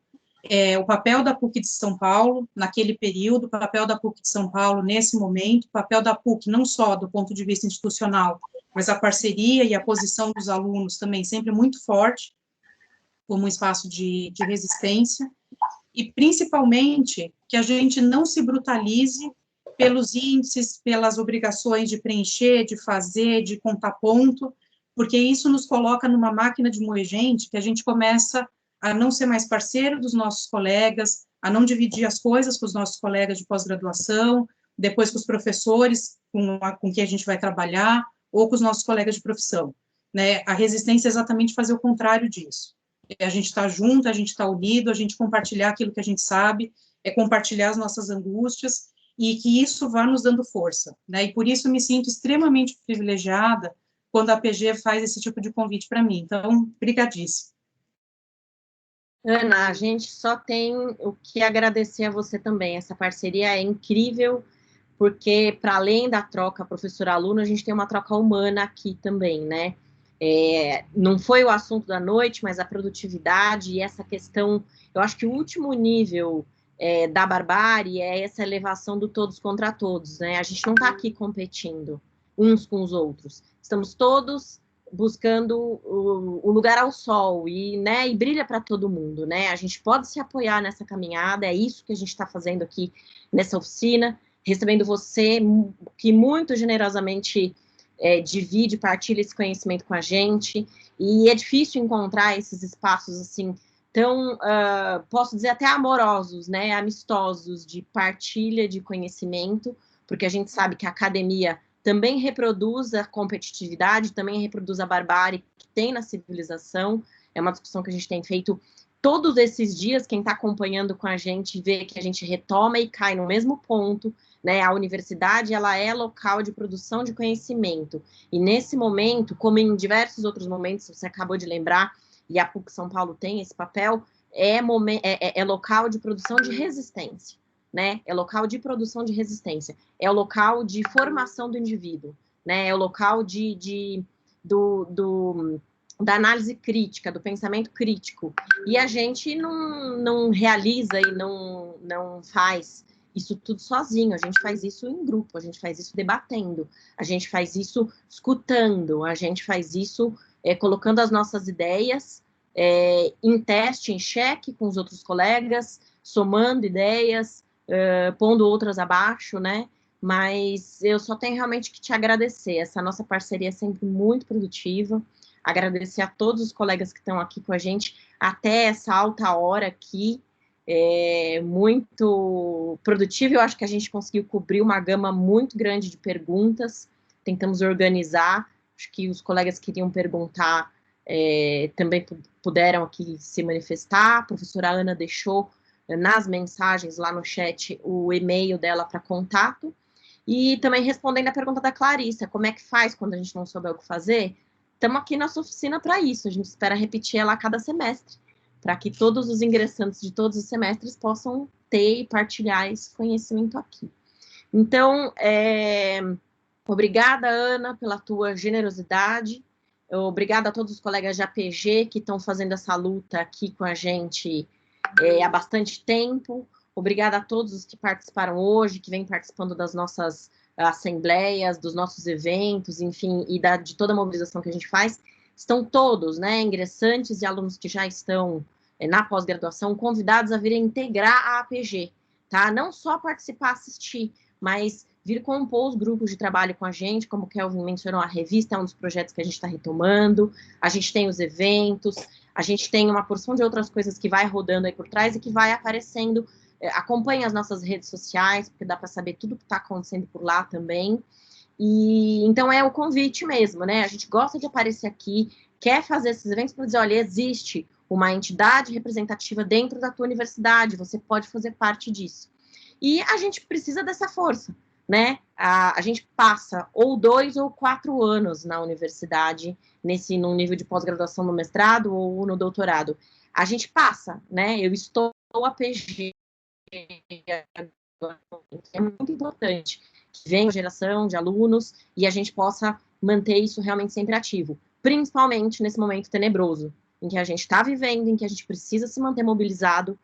[SPEAKER 2] O papel da PUC de São Paulo, naquele período, o papel da PUC de São Paulo nesse momento, o papel da PUC não só do ponto de vista institucional, mas a parceria e a posição dos alunos também sempre muito forte, como um espaço de resistência, e principalmente que a gente não se brutalize pelos índices, pelas obrigações de preencher, de fazer, de contar ponto, porque isso nos coloca numa máquina de moer gente, que a gente começa a não ser mais parceiro dos nossos colegas, a não dividir as coisas com os nossos colegas de pós-graduação, depois com os professores com quem a gente vai trabalhar, ou com os nossos colegas de profissão, né? A resistência é exatamente fazer o contrário disso. A gente está junto, a gente está unido, a gente compartilhar aquilo que a gente sabe, compartilhar as nossas angústias, e que isso vá nos dando força, né? E por isso me sinto extremamente privilegiada quando a PG faz esse tipo de convite para mim. Então, brigadíssima.
[SPEAKER 1] Ana, a gente só tem o que agradecer a você também. Essa parceria é incrível, porque, para além da troca professor-aluno, a gente tem uma troca humana aqui também, né? Não foi o assunto da noite, mas a produtividade e essa questão, eu acho que o último nível da barbárie é essa elevação do todos contra todos, né? A gente não está aqui competindo uns com os outros, estamos todos buscando o lugar ao sol, né, e brilha para todo mundo, né? A gente pode se apoiar nessa caminhada, é isso que a gente está fazendo aqui nessa oficina, recebendo você, que muito generosamente divide, partilha esse conhecimento com a gente, e é difícil encontrar esses espaços, assim, tão, posso dizer, até amorosos, né, amistosos, de partilha de conhecimento, porque a gente sabe que a academia também reproduz a competitividade, também reproduz a barbárie que tem na civilização. É uma discussão que a gente tem feito todos esses dias. Quem está acompanhando com a gente vê que a gente retoma e cai no mesmo ponto, né? A universidade, ela é local de produção de conhecimento, e nesse momento, como em diversos outros momentos, você acabou de lembrar, e a PUC São Paulo tem esse papel, é local de produção de resistência, né? É local de produção de resistência, é o local de formação do indivíduo, né? É o local da análise crítica, do pensamento crítico, e a gente não realiza e não faz isso tudo sozinho, a gente faz isso em grupo, a gente faz isso debatendo, a gente faz isso escutando, a gente faz isso colocando as nossas ideias em teste, em xeque com os outros colegas, somando ideias, pondo outras abaixo, né? Mas eu só tenho realmente que te agradecer. Essa nossa parceria é sempre muito produtiva. Agradecer a todos os colegas que estão aqui com a gente até essa alta hora aqui. Muito produtiva. Eu acho que a gente conseguiu cobrir uma gama muito grande de perguntas, tentamos organizar. Acho que os colegas queriam perguntar, também puderam aqui se manifestar. A professora Ana deixou nas mensagens lá no chat o e-mail dela para contato. E também respondendo a pergunta da Clarissa, como é que faz quando a gente não souber o que fazer? Estamos aqui na nossa oficina para isso, a gente espera repetir ela a cada semestre, para que todos os ingressantes de todos os semestres possam ter e partilhar esse conhecimento aqui. Então, obrigada, Ana, pela tua generosidade, obrigada a todos os colegas de APG que estão fazendo essa luta aqui com a gente há bastante tempo, obrigada a todos os que participaram hoje, que vêm participando das nossas assembleias, dos nossos eventos, enfim, e de toda a mobilização que a gente faz. Estão todos, né, ingressantes e alunos que já estão na pós-graduação, convidados a virem integrar a APG, tá? Não só participar, assistir, mas vir compor os grupos de trabalho com a gente, como o Kelvin mencionou, a revista é um dos projetos que a gente está retomando, a gente tem os eventos, a gente tem uma porção de outras coisas que vai rodando aí por trás e que vai aparecendo. Acompanhe as nossas redes sociais, porque dá para saber tudo que está acontecendo por lá também. E então é o convite mesmo, né? A gente gosta de aparecer aqui, quer fazer esses eventos para dizer, olha, existe uma entidade representativa dentro da tua universidade, você pode fazer parte disso. E a gente precisa dessa força, né? A gente passa ou 2 ou 4 anos na universidade, num nível de pós-graduação no mestrado ou no doutorado. A gente passa, né? Eu estou a PG, é muito importante que venha uma geração de alunos e a gente possa manter isso realmente sempre ativo, principalmente nesse momento tenebroso, em que a gente está vivendo, em que a gente precisa se manter mobilizado,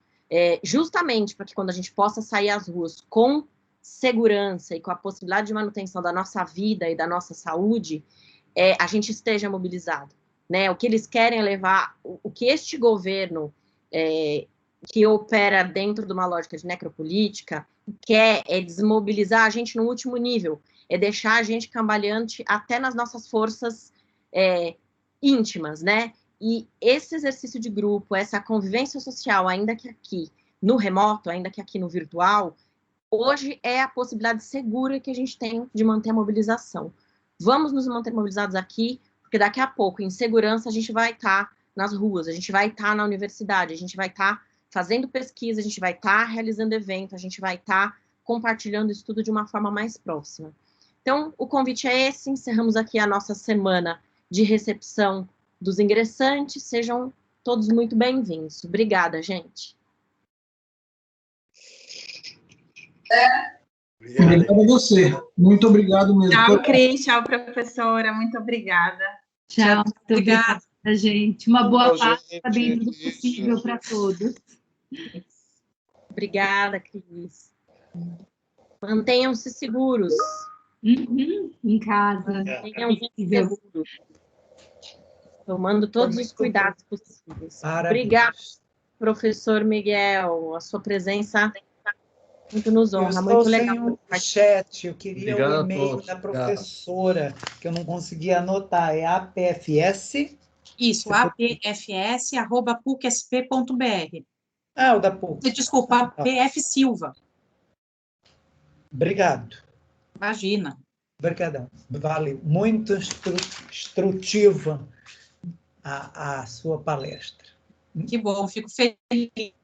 [SPEAKER 1] justamente para que quando a gente possa sair às ruas com segurança e com a possibilidade de manutenção da nossa vida e da nossa saúde, a gente esteja mobilizado, né? O que eles querem é levar, o que este governo que opera dentro de uma lógica de necropolítica, quer desmobilizar a gente no último nível, deixar a gente cambaleante até nas nossas forças íntimas, né? E esse exercício de grupo, essa convivência social, ainda que aqui no remoto, ainda que aqui no virtual, hoje é a possibilidade segura que a gente tem de manter a mobilização. Vamos nos manter mobilizados aqui, porque daqui a pouco, em segurança, a gente vai estar nas ruas, a gente vai estar na universidade, a gente vai estar fazendo pesquisa, a gente vai estar realizando evento, a gente vai estar compartilhando isso tudo de uma forma mais próxima. Então, o convite é esse, encerramos aqui a nossa semana de recepção dos ingressantes, sejam todos muito bem-vindos. Obrigada, gente.
[SPEAKER 14] Obrigado a você. Muito obrigado mesmo.
[SPEAKER 7] Tchau, Cris. Tchau, professora. Muito obrigada.
[SPEAKER 15] Tchau, muito obrigada, gente. Uma boa Páscoa dentro do possível para todos.
[SPEAKER 1] Obrigada, Cris. Mantenham-se seguros.
[SPEAKER 15] Em casa.
[SPEAKER 1] Mantenham-se seguros. Tomando todos os cuidados possíveis. Obrigada, professor Miguel. A sua presença muito nos honra, muito legal.
[SPEAKER 16] O chat, eu queria o e-mail da professora, que eu não conseguia anotar, é apfs?
[SPEAKER 2] Isso, apfs@pucsp.br.
[SPEAKER 16] Ah, o da PUC.
[SPEAKER 2] Desculpa, PF Silva.
[SPEAKER 16] Obrigado.
[SPEAKER 2] Imagina.
[SPEAKER 16] Obrigadão. Vale muito instrutiva a sua palestra.
[SPEAKER 2] Que bom, fico feliz.